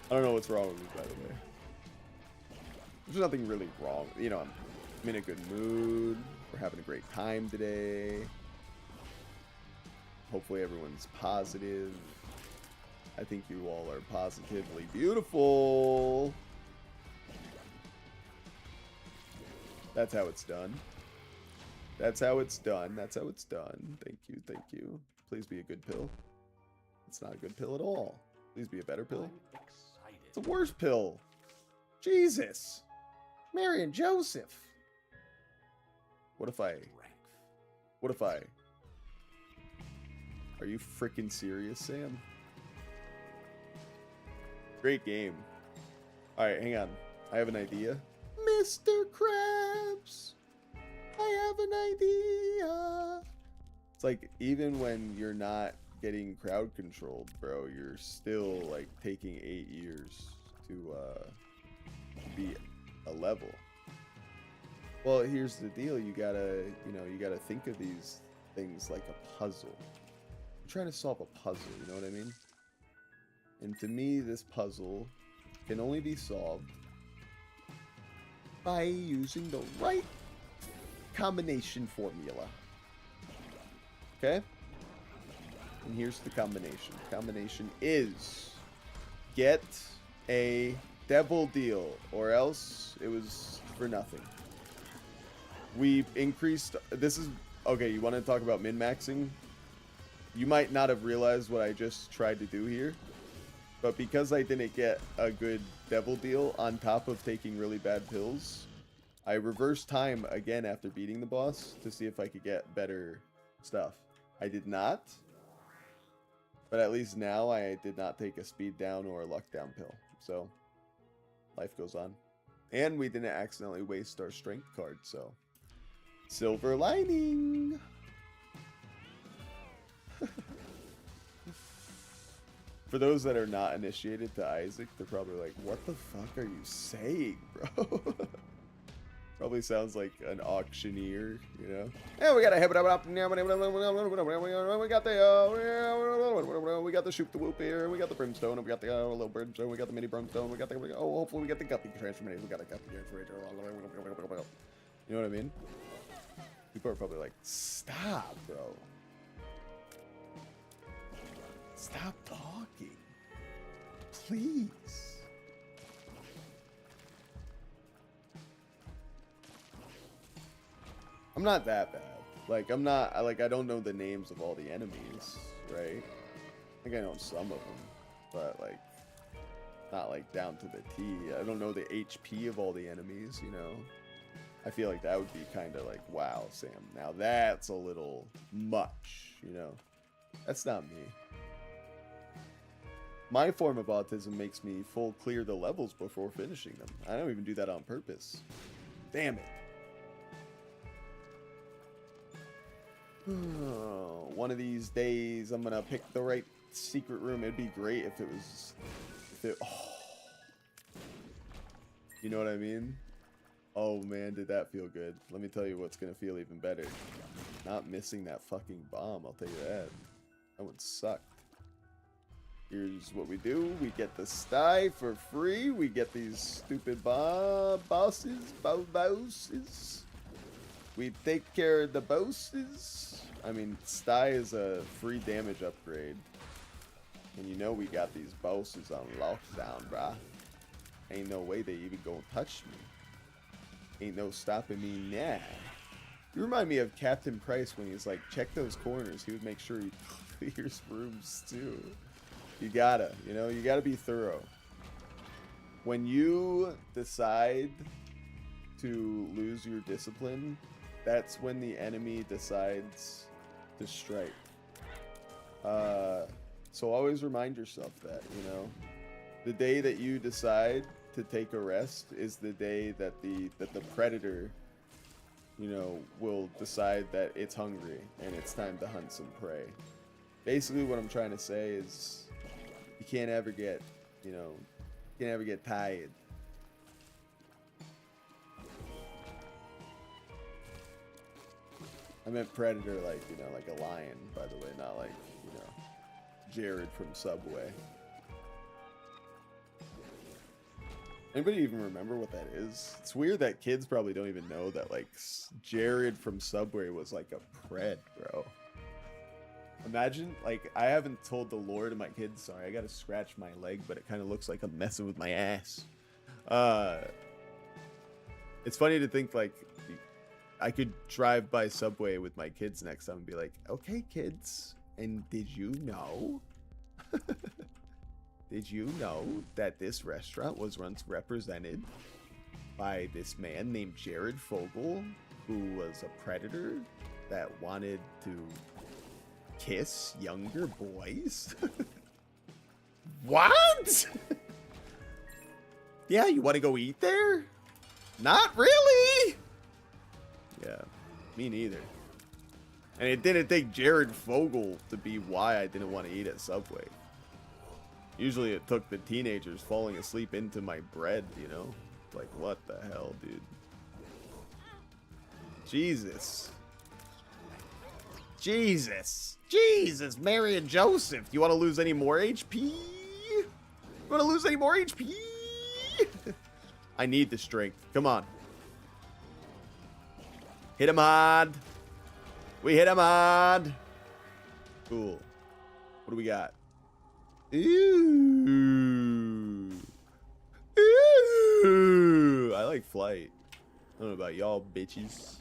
I don't know what's wrong with me, by the way. There's nothing really wrong. You know, I'm in a good mood. We're having a great time today. Hopefully everyone's positive. I think you all are positively beautiful. That's how it's done. That's how it's done. That's how it's done. Thank you. Thank you. Please be a good pill. It's not a good pill at all. Please be a better pill. It's a worse pill. Jesus. Mary and Joseph. What if I... Are you freaking serious, Sam? Great game. Alright, hang on. I have an idea. Mr. Krabs! I have an idea! It's like, even when you're not getting crowd controlled, bro, you're still, like, taking 8 years to be a level. Well, here's the deal. You gotta think of these things like a puzzle. I'm trying to solve a puzzle, you know what I mean? And to me, this puzzle can only be solved by using the right combination formula. Okay? And here's the combination. The combination is get a devil deal, or else it was for nothing. We increased... This is... Okay, you want to talk about min-maxing? You might not have realized what I just tried to do here. But because I didn't get a good devil deal on top of taking really bad pills, I reversed time again after beating the boss to see if I could get better stuff. I did not. But at least now I did not take a speed down or a luck down pill. So, life goes on. And we didn't accidentally waste our strength card, so... Silver lining! For those that are not initiated to Isaac, they're probably like, what the fuck are you saying, bro? Probably sounds like an auctioneer, you know? And we got a we got the shoot the whoop here, we got the brimstone, we got the little brimstone, we got the mini brimstone, we got the hopefully we get the guppy transformation, we got a guppy transformation. You know what I mean? People are probably like, stop, bro. Stop talking. Please. I'm not that bad. Like, I'm not, I don't know the names of all the enemies, right? I think I know some of them, but, like, not, like, down to the T. I don't know the HP of all the enemies, you know? I feel like that would be kind of like, wow, Sam, now that's a little much, you know? That's not me. My form of autism makes me full clear the levels before finishing them. I don't even do that on purpose. Damn it. One of these days, I'm gonna pick the right secret room. It'd be great if it was... You know what I mean? Oh man, did that feel good. Let me tell you what's gonna feel even better. Not missing that fucking bomb, I'll tell you that. That one sucked. Here's what we do. We get the sty for free. We get these stupid bosses. We take care of the bosses. I mean, sty is a free damage upgrade. And you know we got these bosses on lockdown, brah. Ain't no way they even gonna touch me. Ain't no stopping me now. You remind me of Captain Price when he's like, check those corners. He would make sure he clears rooms too. You gotta, you know, you gotta be thorough. When you decide to lose your discipline, that's when the enemy decides to strike. So always remind yourself that, you know, the day that you decide to take a rest is the day that the predator, you know, will decide that it's hungry and it's time to hunt some prey. Basically what I'm trying to say is you can't ever get, you know, you can't ever get tired. I meant predator like, you know, like a lion, by the way, not like, you know, Jared from Subway. Anybody even remember what that is? It's weird that kids probably don't even know that, like, Jared from Subway was like a pred, bro. Imagine, like, I haven't told the lore to my kids. Sorry, I gotta scratch my leg, but it kind of looks like I'm messing with my ass. It's funny to think, like, I could drive by Subway with my kids next time and be like, okay, kids, and did you know? Did you know that this restaurant was once represented by this man named Jared Fogle, who was a predator that wanted to kiss younger boys? What? Yeah, you want to go eat there? Not really. Yeah, me neither. And it didn't take Jared Fogle to be why I didn't want to eat at Subway. Usually it took the teenagers falling asleep into my bread, you know? Like, what the hell, dude? Jesus. Jesus. Jesus, Mary and Joseph. You want to lose any more HP? You want to lose any more HP? I need the strength. Come on. Hit him hard. We hit him hard. Cool. What do we got? Ooh. Ooh. I like flight. I don't know about y'all bitches.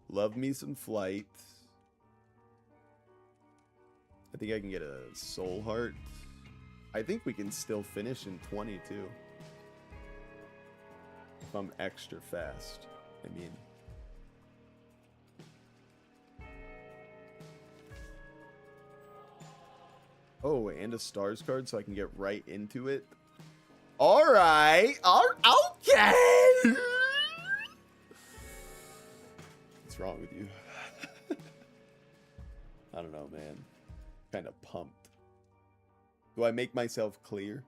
Love me some flight. I think I can get a soul heart. I think we can still finish in 22. If I'm extra fast, I mean. Oh, and a stars card so I can get right into it. All right. Okay. What's wrong with you? I don't know, man. Kind of pumped. Do I make myself clear?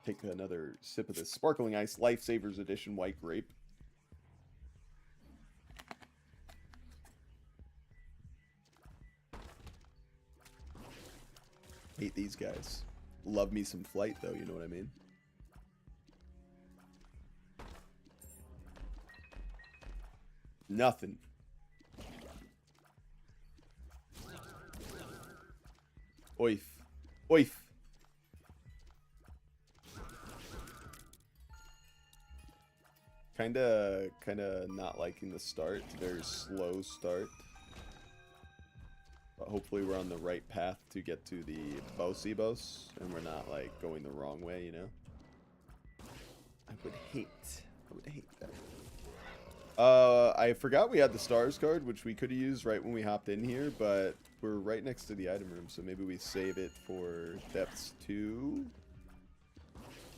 Take another sip of this Sparkling Ice Lifesavers Edition White Grape. Hate these guys. Love me some flight, though, you know what I mean? Nothing. Oif. Oif. Kinda not liking the start. It's a very slow start. But hopefully we're on the right path to get to the bossy boss, and we're not like going the wrong way, you know? I would hate that. I forgot we had the stars card, which we could have used right when we hopped in here, but we're right next to the item room, so maybe we save it for depths 2.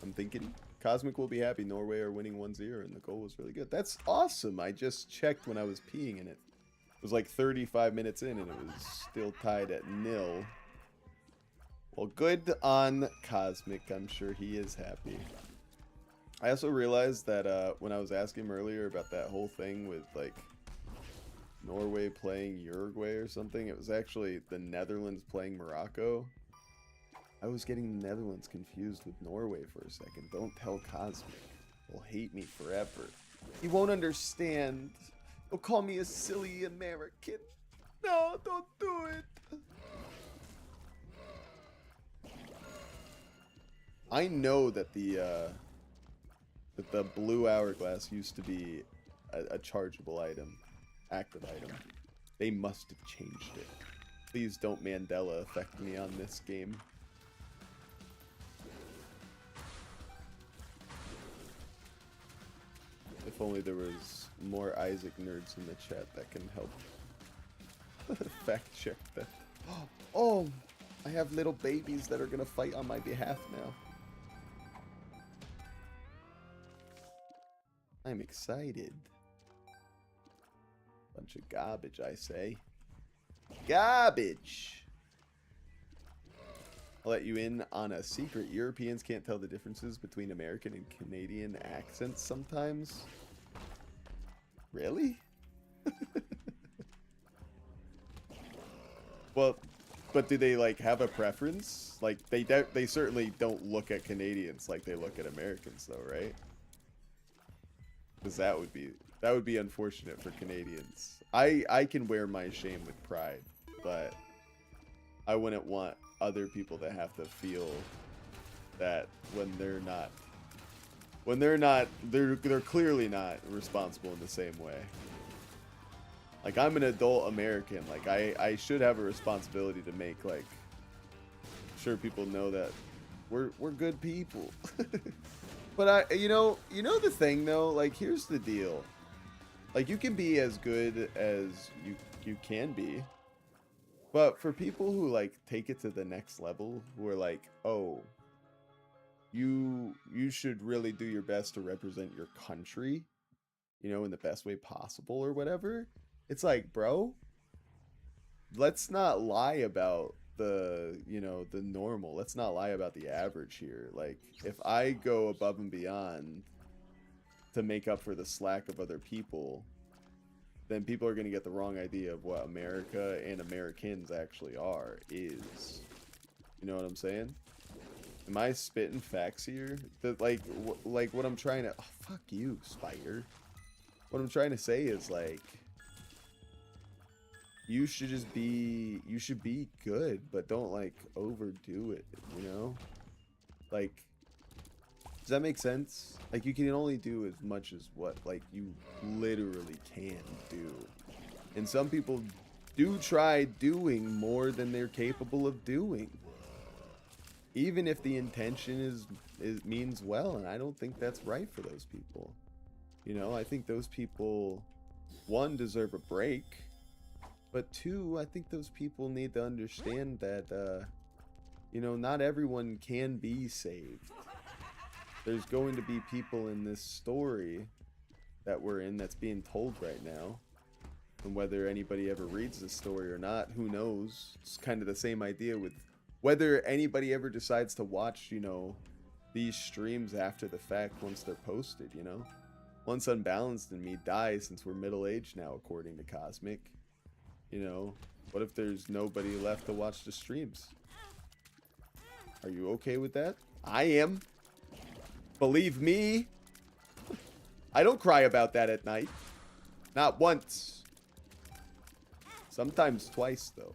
I'm thinking Cosmic will be happy. Norway are winning 1-0, and the goal was really good. That's awesome. I just checked when I was peeing in it. It was like 35 minutes in, and it was still tied at 0. Well, good on Cosmic. I'm sure he is happy. I also realized that when I was asking him earlier about that whole thing with like Norway playing Uruguay or something, it was actually the Netherlands playing Morocco. I was getting the Netherlands confused with Norway for a second. Don't tell Cosmic. He'll hate me forever. He won't understand. He'll call me a silly American. No, don't do it. I know that the blue hourglass used to be a chargeable item, active item. They must have changed it. Please don't Mandela affect me on this game. If only there was more Isaac nerds in the chat that can help fact check that. Oh, I have little babies that are gonna fight on my behalf now. I'm excited. Bunch of garbage, I say. Garbage! I'll let you in on a secret. Europeans can't tell the differences between American and Canadian accents sometimes. Really? Well, but do they like have a preference? Like they certainly don't look at Canadians like they look at Americans, though, right? Because that would be unfortunate for Canadians. I can wear my shame with pride, but I wouldn't want other people to have to feel that when they're clearly not responsible in the same way. Like, I'm an adult American. Like, I should have a responsibility to make, like, sure people know that we're good people. But you know the thing though, like, here's the deal. Like, you can be as good as you can be, but for people who like take it to the next level, who are like, oh, you should really do your best to represent your country, you know, in the best way possible or whatever. It's like, bro, let's not lie about the normal. Let's not lie about the average here. Like, if I go above and beyond to make up for the slack of other people, then people are going to get the wrong idea of what America and Americans actually is. You know what I'm saying? Am I spitting facts here? That like what I'm trying to... Oh, fuck you, Spider. What I'm trying to say is, like, you should be good, but don't like overdo it, you know? Like, does that make sense? Like, you can only do as much as what like you literally can do. And some people do try doing more than they're capable of doing. Even if the intention means well, and I don't think that's right for those people. You know, I think those people, one, deserve a break. But two, I think those people need to understand that, you know, not everyone can be saved. There's going to be people in this story that we're in that's being told right now. And whether anybody ever reads this story or not, who knows? It's kind of the same idea with whether anybody ever decides to watch, you know, these streams after the fact once they're posted, you know? Once Unbalanced and me die, since we're middle-aged now, according to Cosmic. You know, what if there's nobody left to watch the streams? Are you okay with that? I am. Believe me. I don't cry about that at night. Not once. Sometimes twice, though.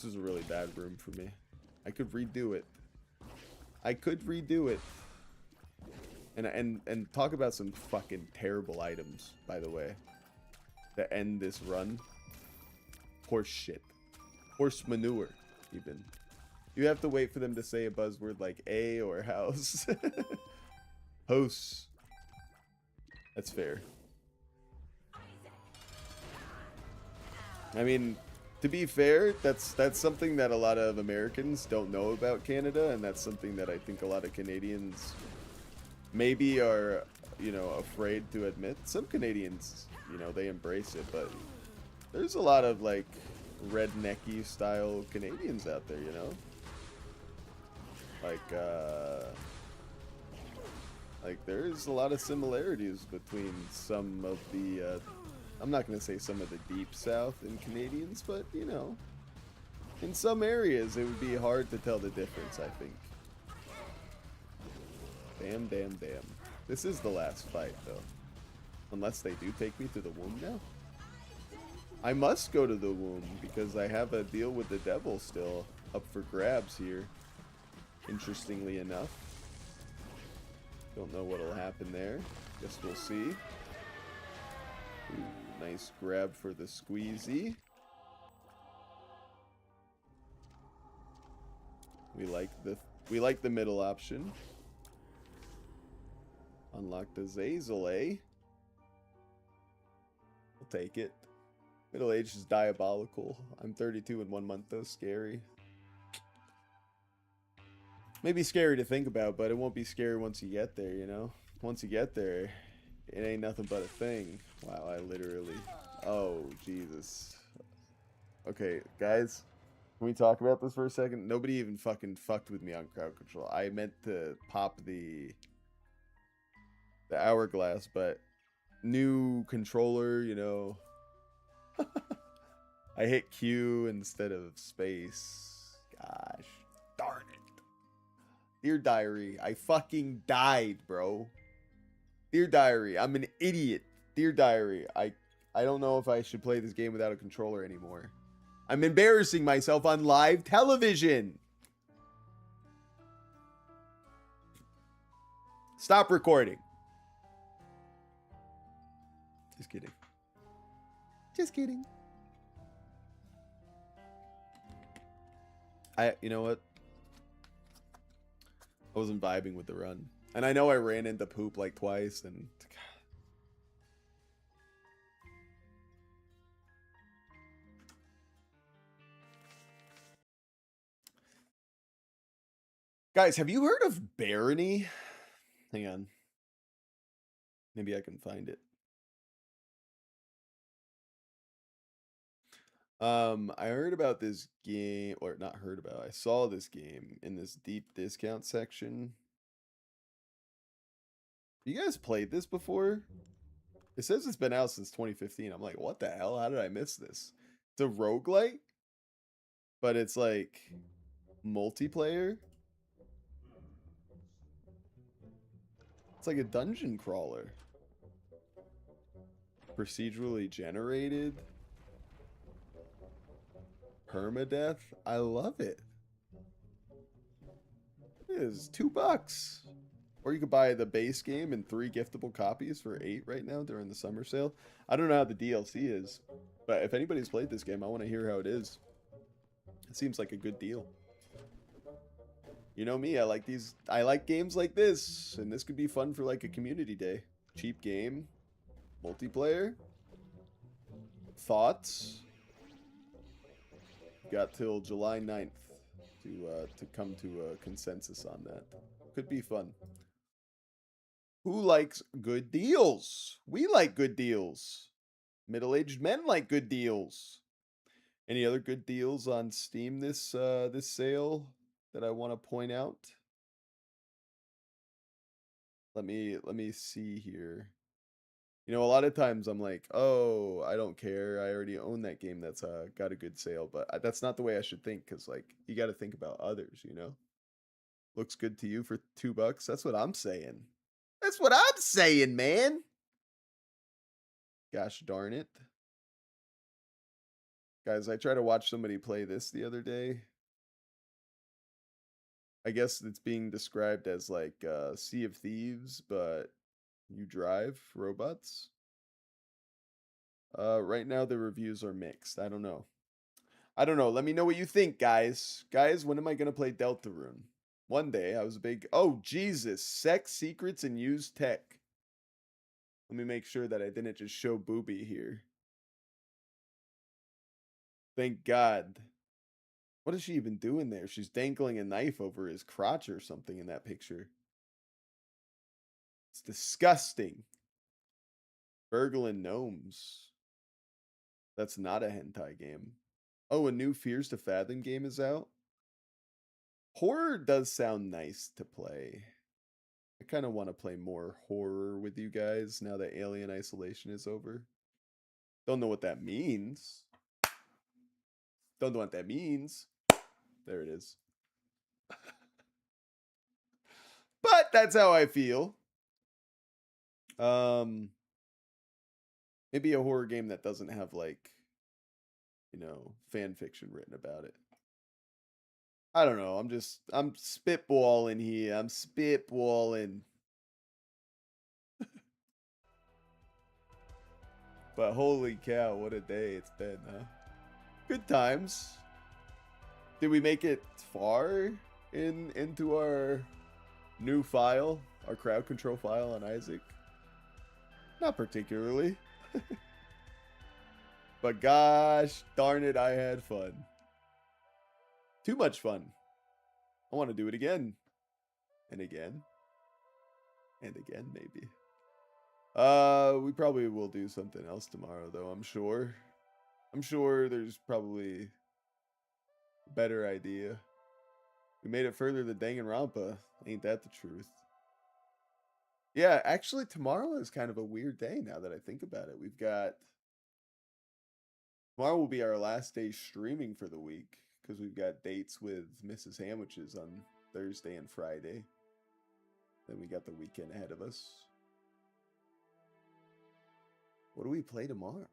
is a really bad room for me. I could redo it. I could redo it. And talk about some fucking terrible items, by the way, to end this run. Horse shit. Horse manure, even. You have to wait for them to say a buzzword like A or house. House. That's fair. I mean, to be fair, that's something that a lot of Americans don't know about Canada, and that's something that I think a lot of Canadians maybe are, you know, afraid to admit. Some Canadians, you know, they embrace it, but there's a lot of like rednecky style Canadians out there, you know? Like there's a lot of similarities between some of the I'm not going to say some of the deep south in Canadians, but you know, in some areas it would be hard to tell the difference, I think. Damn, damn, damn. This is the last fight though. Unless they do take me to the womb now. I must go to the womb because I have a deal with the devil still up for grabs here. Interestingly enough. Don't know what'll happen there. Guess we'll see. Ooh, nice grab for the squeezy. We like the middle option. Unlock the Zazel, eh? We'll take it. Middle age is diabolical. I'm 32 in 1 month though. Scary. Maybe scary to think about, but it won't be scary once you get there, you know? Once you get there, it ain't nothing but a thing. Wow, I literally... Oh, Jesus. Okay, guys, can we talk about this for a second? Nobody even fucking fucked with me on crowd control. I meant to pop the hourglass, but new controller, you know. I hit Q instead of space. Gosh, darn it. Dear Diary, I fucking died, bro. Dear Diary, I'm an idiot. Dear Diary, I don't know if I should play this game without a controller anymore. I'm embarrassing myself on live television. Stop recording. Just kidding. Just kidding. You know what? I wasn't vibing with the run. And I know I ran into poop like twice and... Guys, have you heard of Barony? Hang on. Maybe I can find it. I heard about this game, or not heard about, I saw this game in this deep discount section. You guys played this before? It says it's been out since 2015. I'm like, what the hell? How did I miss this? It's a roguelite, but it's like multiplayer. It's like a dungeon crawler. Procedurally generated. Permadeath. I love it. It is $2. Or you could buy the base game and 3 giftable copies for $8 right now during the summer sale. I don't know how the DLC is, but if anybody's played this game, I want to hear how it is. It seems like a good deal. You know me, I like games like this, and this could be fun for like a community day. Cheap game, multiplayer. Thoughts? Got till July 9th to come to a consensus on that. Could be fun. Who likes good deals? We like good deals. Middle-aged men like good deals. Any other good deals on Steam this sale that I want to point out? Let me see here. You know, a lot of times I'm like, oh, I don't care. I already own that game that's got a good sale. But that's not the way I should think, because, like, you got to think about others, you know? Looks good to you for $2? That's what I'm saying. That's what I'm saying, man. Gosh darn it. Guys, I tried to watch somebody play this the other day. I guess it's being described as like Sea of Thieves, but you drive robots. Right now the reviews are mixed. I don't know. Let me know what you think, guys. Guys, when am I gonna play Deltarune? One day I was a big oh Jesus, sex secrets and used tech. Let me make sure that I didn't just show booby here. Thank God. What is she even doing there? She's dangling a knife over his crotch or something in that picture. It's disgusting. Burgling gnomes. That's not a hentai game. Oh, a new Fears to Fathom game is out? Horror does sound nice to play. I kind of want to play more horror with you guys now that Alien Isolation is over. Don't know what that means. Don't know what that means. There it is. But that's how I feel. Maybe a horror game that doesn't have like, you know, fan fiction written about it. I don't know. I'm spitballing here. I'm spitballing. But holy cow, what a day it's been, huh? Good times. Did we make it far into our new file, our crowd control file on Isaac? Not particularly. But gosh darn it, I had fun. Too much fun. I want to do it again. And again. And again, maybe. We probably will do something else tomorrow, though, I'm sure. I'm sure there's probably a better idea. We made it further than Danganronpa. Ain't that the truth? Yeah, actually, tomorrow is kind of a weird day now that I think about it. Tomorrow will be our last day streaming for the week because we've got dates with Mrs. Sandwiches on Thursday and Friday. Then we got the weekend ahead of us. What do we play tomorrow?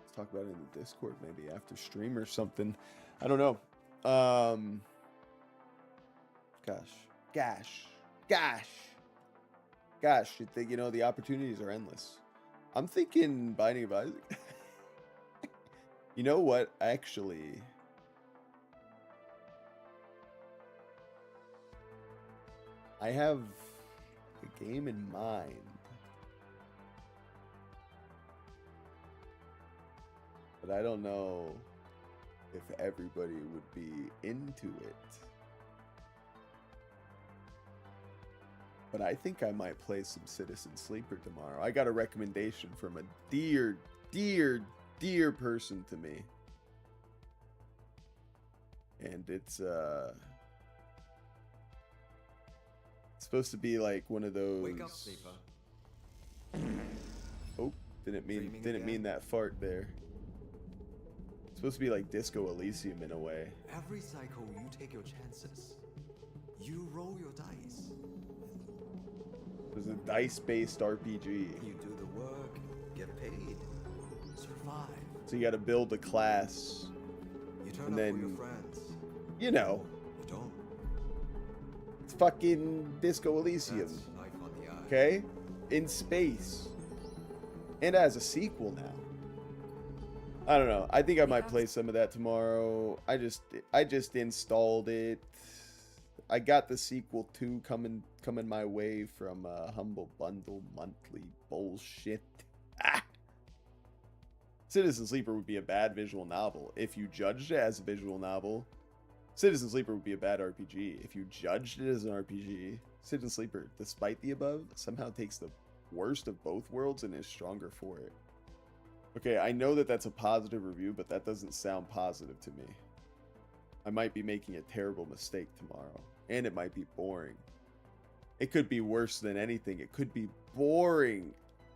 Let's talk about it in the Discord maybe after stream or something. I don't know. Gosh, you think, you know, the opportunities are endless. I'm thinking Binding of Isaac. You know what? Actually, I have a game in mind. But I don't know if everybody would be into it. But I think I might play some Citizen Sleeper tomorrow. I got a recommendation from a dear person to me. And it's supposed to be like one of those. Wake up, sleeper. Oh, didn't mean that fart there. It's supposed to be like Disco Elysium in a way. Every cycle you take your chances. You roll your dice. It's a dice-based RPG. You do the work, get paid, survive. So you got to build a class. You turn and up then, for your friends. You know. You don't. It's fucking Disco Elysium. That's knife on the eye. Okay? In space. And as a sequel now. I don't know. I think I might play some of that tomorrow. I just installed it. I got the sequel 2 coming my way from Humble Bundle monthly bullshit. Citizen Sleeper would be a bad visual novel. If you judged it as a visual novel, Citizen Sleeper would be a bad RPG. If you judged it as an RPG, Citizen Sleeper, despite the above, somehow takes the worst of both worlds and is stronger for it. Okay, I know that that's a positive review, but that doesn't sound positive to me. I might be making a terrible mistake tomorrow. And it might be boring. It could be worse than anything. It could be boring.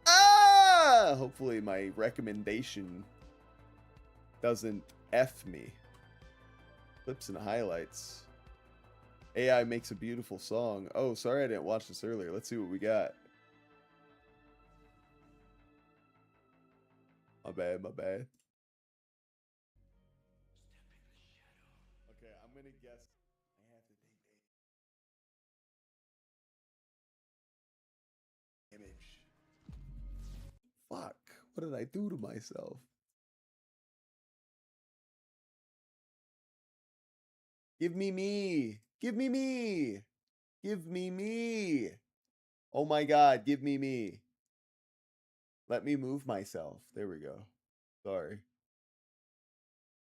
Ah! Hopefully my recommendation doesn't F me. Clips and highlights. AI makes a beautiful song. Oh, sorry I didn't watch this earlier. Let's see what we got. My bad, my bad. Okay, I'm gonna guess. I have to think image. Fuck. What did I do to myself? Give me me. Give me me. Give me me. Oh my god, give me me. Let me move myself. There we go. Sorry.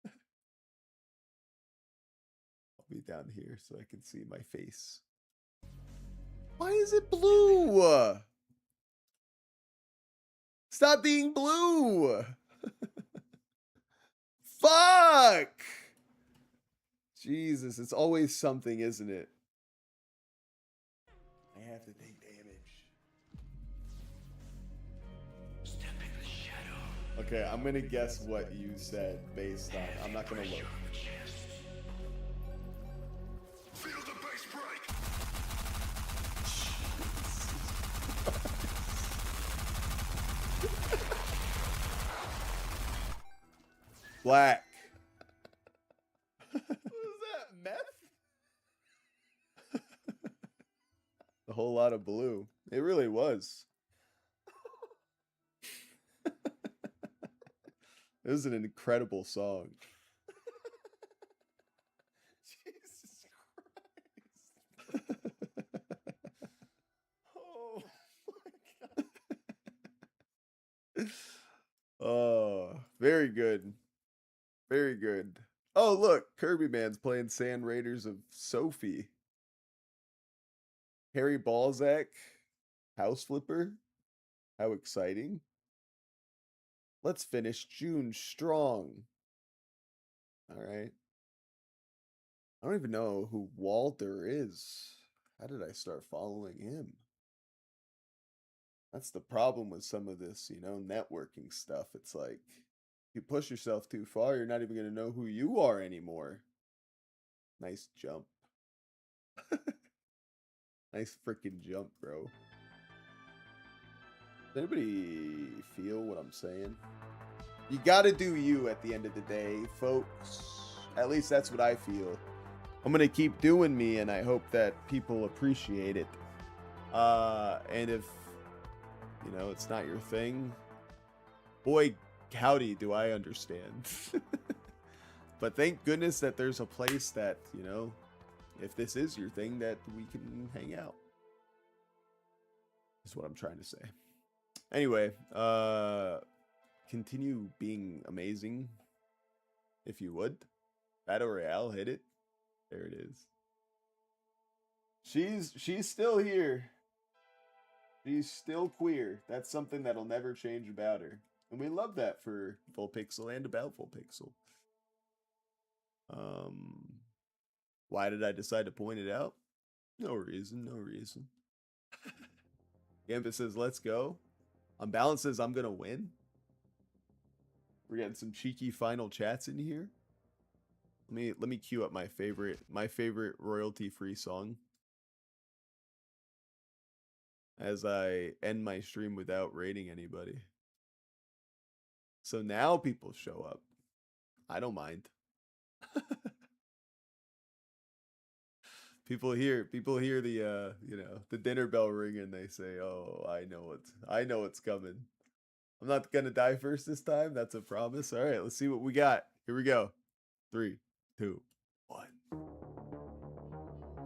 I'll be down here so I can see my face. Why is it blue? Stop being blue. Fuck. Jesus, it's always something, isn't it? I have to take damage. Step in the shadow. Okay, I'm gonna guess what you said based on. I'm not gonna look. Feel the bass break. Black. What was that? Meth? A whole lot of blue. It really was. It was an incredible song. Jesus Christ. Oh my god. Oh, very good. Very good. Oh, look, Kirby Man's playing Sand Raiders of Sophie. Harry Balzac, House Flipper. How exciting. Let's finish June strong. All right. I don't even know who Walter is. How did I start following him? That's the problem with some of this, you know, networking stuff. It's like, you push yourself too far, you're not even going to know who you are anymore. Nice jump. Nice freaking jump, bro. Does anybody feel what I'm saying? You gotta do you at the end of the day, folks. At least that's what I feel. I'm gonna keep doing me, and I hope that people appreciate it. And if, you know, it's not your thing, boy, howdy, do I understand. But thank goodness that there's a place that, you know, if this is your thing, that we can hang out. That's what I'm trying to say. Anyway, continue being amazing, if you would. Battle Royale, hit it. There it is. She's still here. She's still queer. That's something that'll never change about her. And we love that for Full Pixel and about Full Pixel. Why did I decide to point it out? No reason, no reason. Gambit says, let's go. On balance says, I'm gonna win. We're getting some cheeky final chats in here. Let me cue up my favorite royalty-free song as I end my stream without rating anybody. So now people show up. I don't mind. People hear the you know, the dinner bell ring and they say, "Oh, I know what's coming." I'm not gonna die first this time. That's a promise. All right, let's see what we got. Here we go. 3, 2, 1.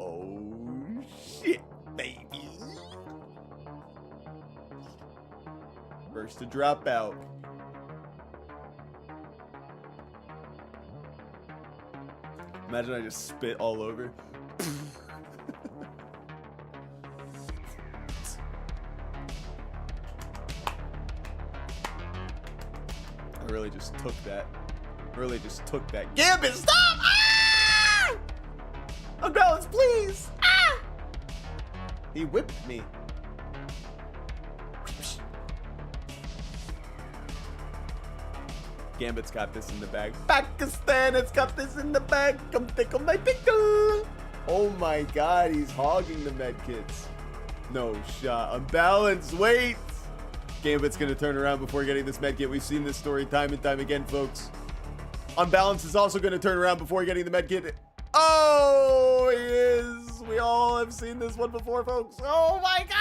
Oh shit, baby! First to drop out. Imagine I just spit all over. I really just took that. Gambit, stop! Ah! Umbrellas, please! Ah! He whipped me. Gambit's got this in the bag. Pakistan has got this in the bag. Come tickle my pickle. Oh my god, he's hogging the medkits. No shot. Unbalanced, wait. Gambit's going to turn around before getting this medkit. We've seen this story time and time again, folks. Unbalanced is also going to turn around before getting the medkit. Oh, he is. We all have seen this one before, folks. Oh my God.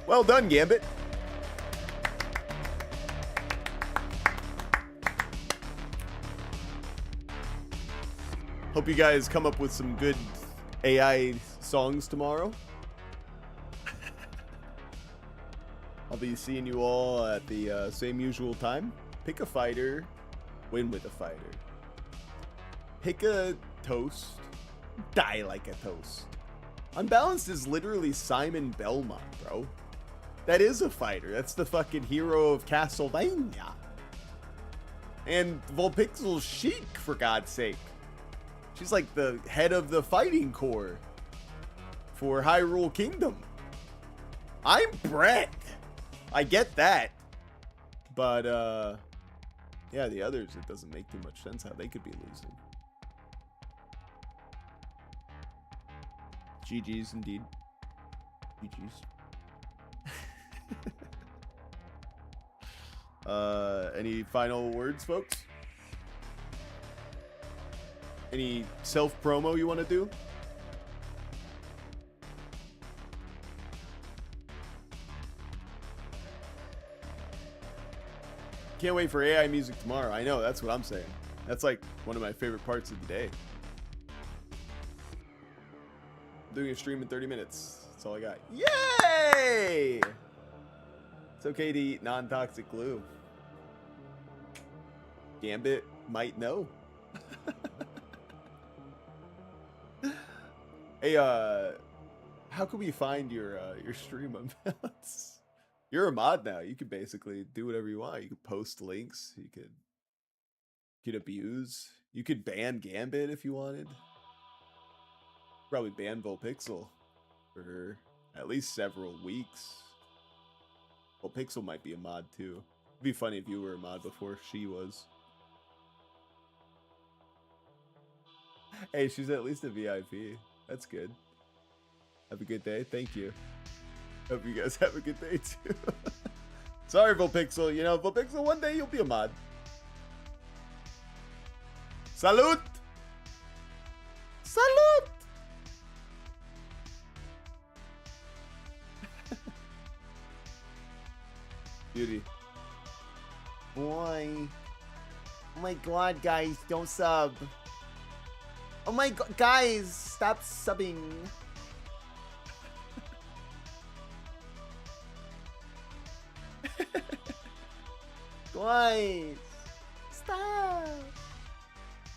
Well done, Gambit. Hope you guys come up with some good AI songs tomorrow. I'll be seeing you all at the same usual time. Pick a fighter, win with a fighter. Pick a toast, die like a toast. Unbalanced is literally Simon Belmont, bro. That is a fighter. That's the fucking hero of Castlevania. And Volpixel's Sheik, for God's sake. She's like the head of the fighting corps for Hyrule Kingdom. I'm Brett. I get that. But, yeah, the others, it doesn't make too much sense how they could be losing. GG's indeed. GG's. Any final words, folks? Any self-promo you want to do? Can't wait for AI music tomorrow. I know, that's what I'm saying. That's like one of my favorite parts of the day. I'm doing a stream in 30 minutes. That's all I got. Yay! It's okay to eat non-toxic glue. Gambit might know. Hey, how can we find your stream Unbalanced? You're a mod now. You can basically do whatever you want. You could post links. You could abuse. You could ban Gambit if you wanted. Probably ban Volpixel for at least several weeks. Volpixel might be a mod too. It'd be funny if you were a mod before she was. Hey, she's at least a VIP. That's good. Have a good day. Thank you. Hope you guys have a good day too. Sorry, Volpixel. You know, Volpixel, one day you'll be a mod. Salute! Salute! Beauty. Boy. Oh my god, guys, don't sub. Oh my god, guys, stop subbing. Guys, stop.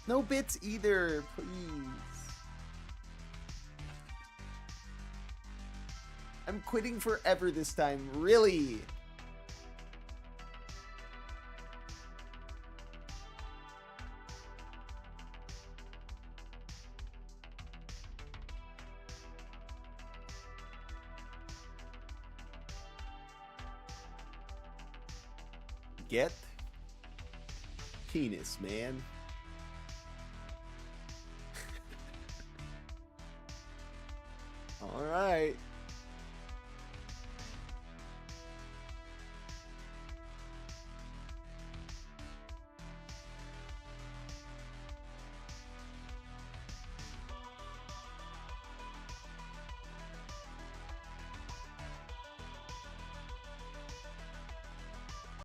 No bits either, please. I'm quitting forever this time, really. Get penis, man. All right.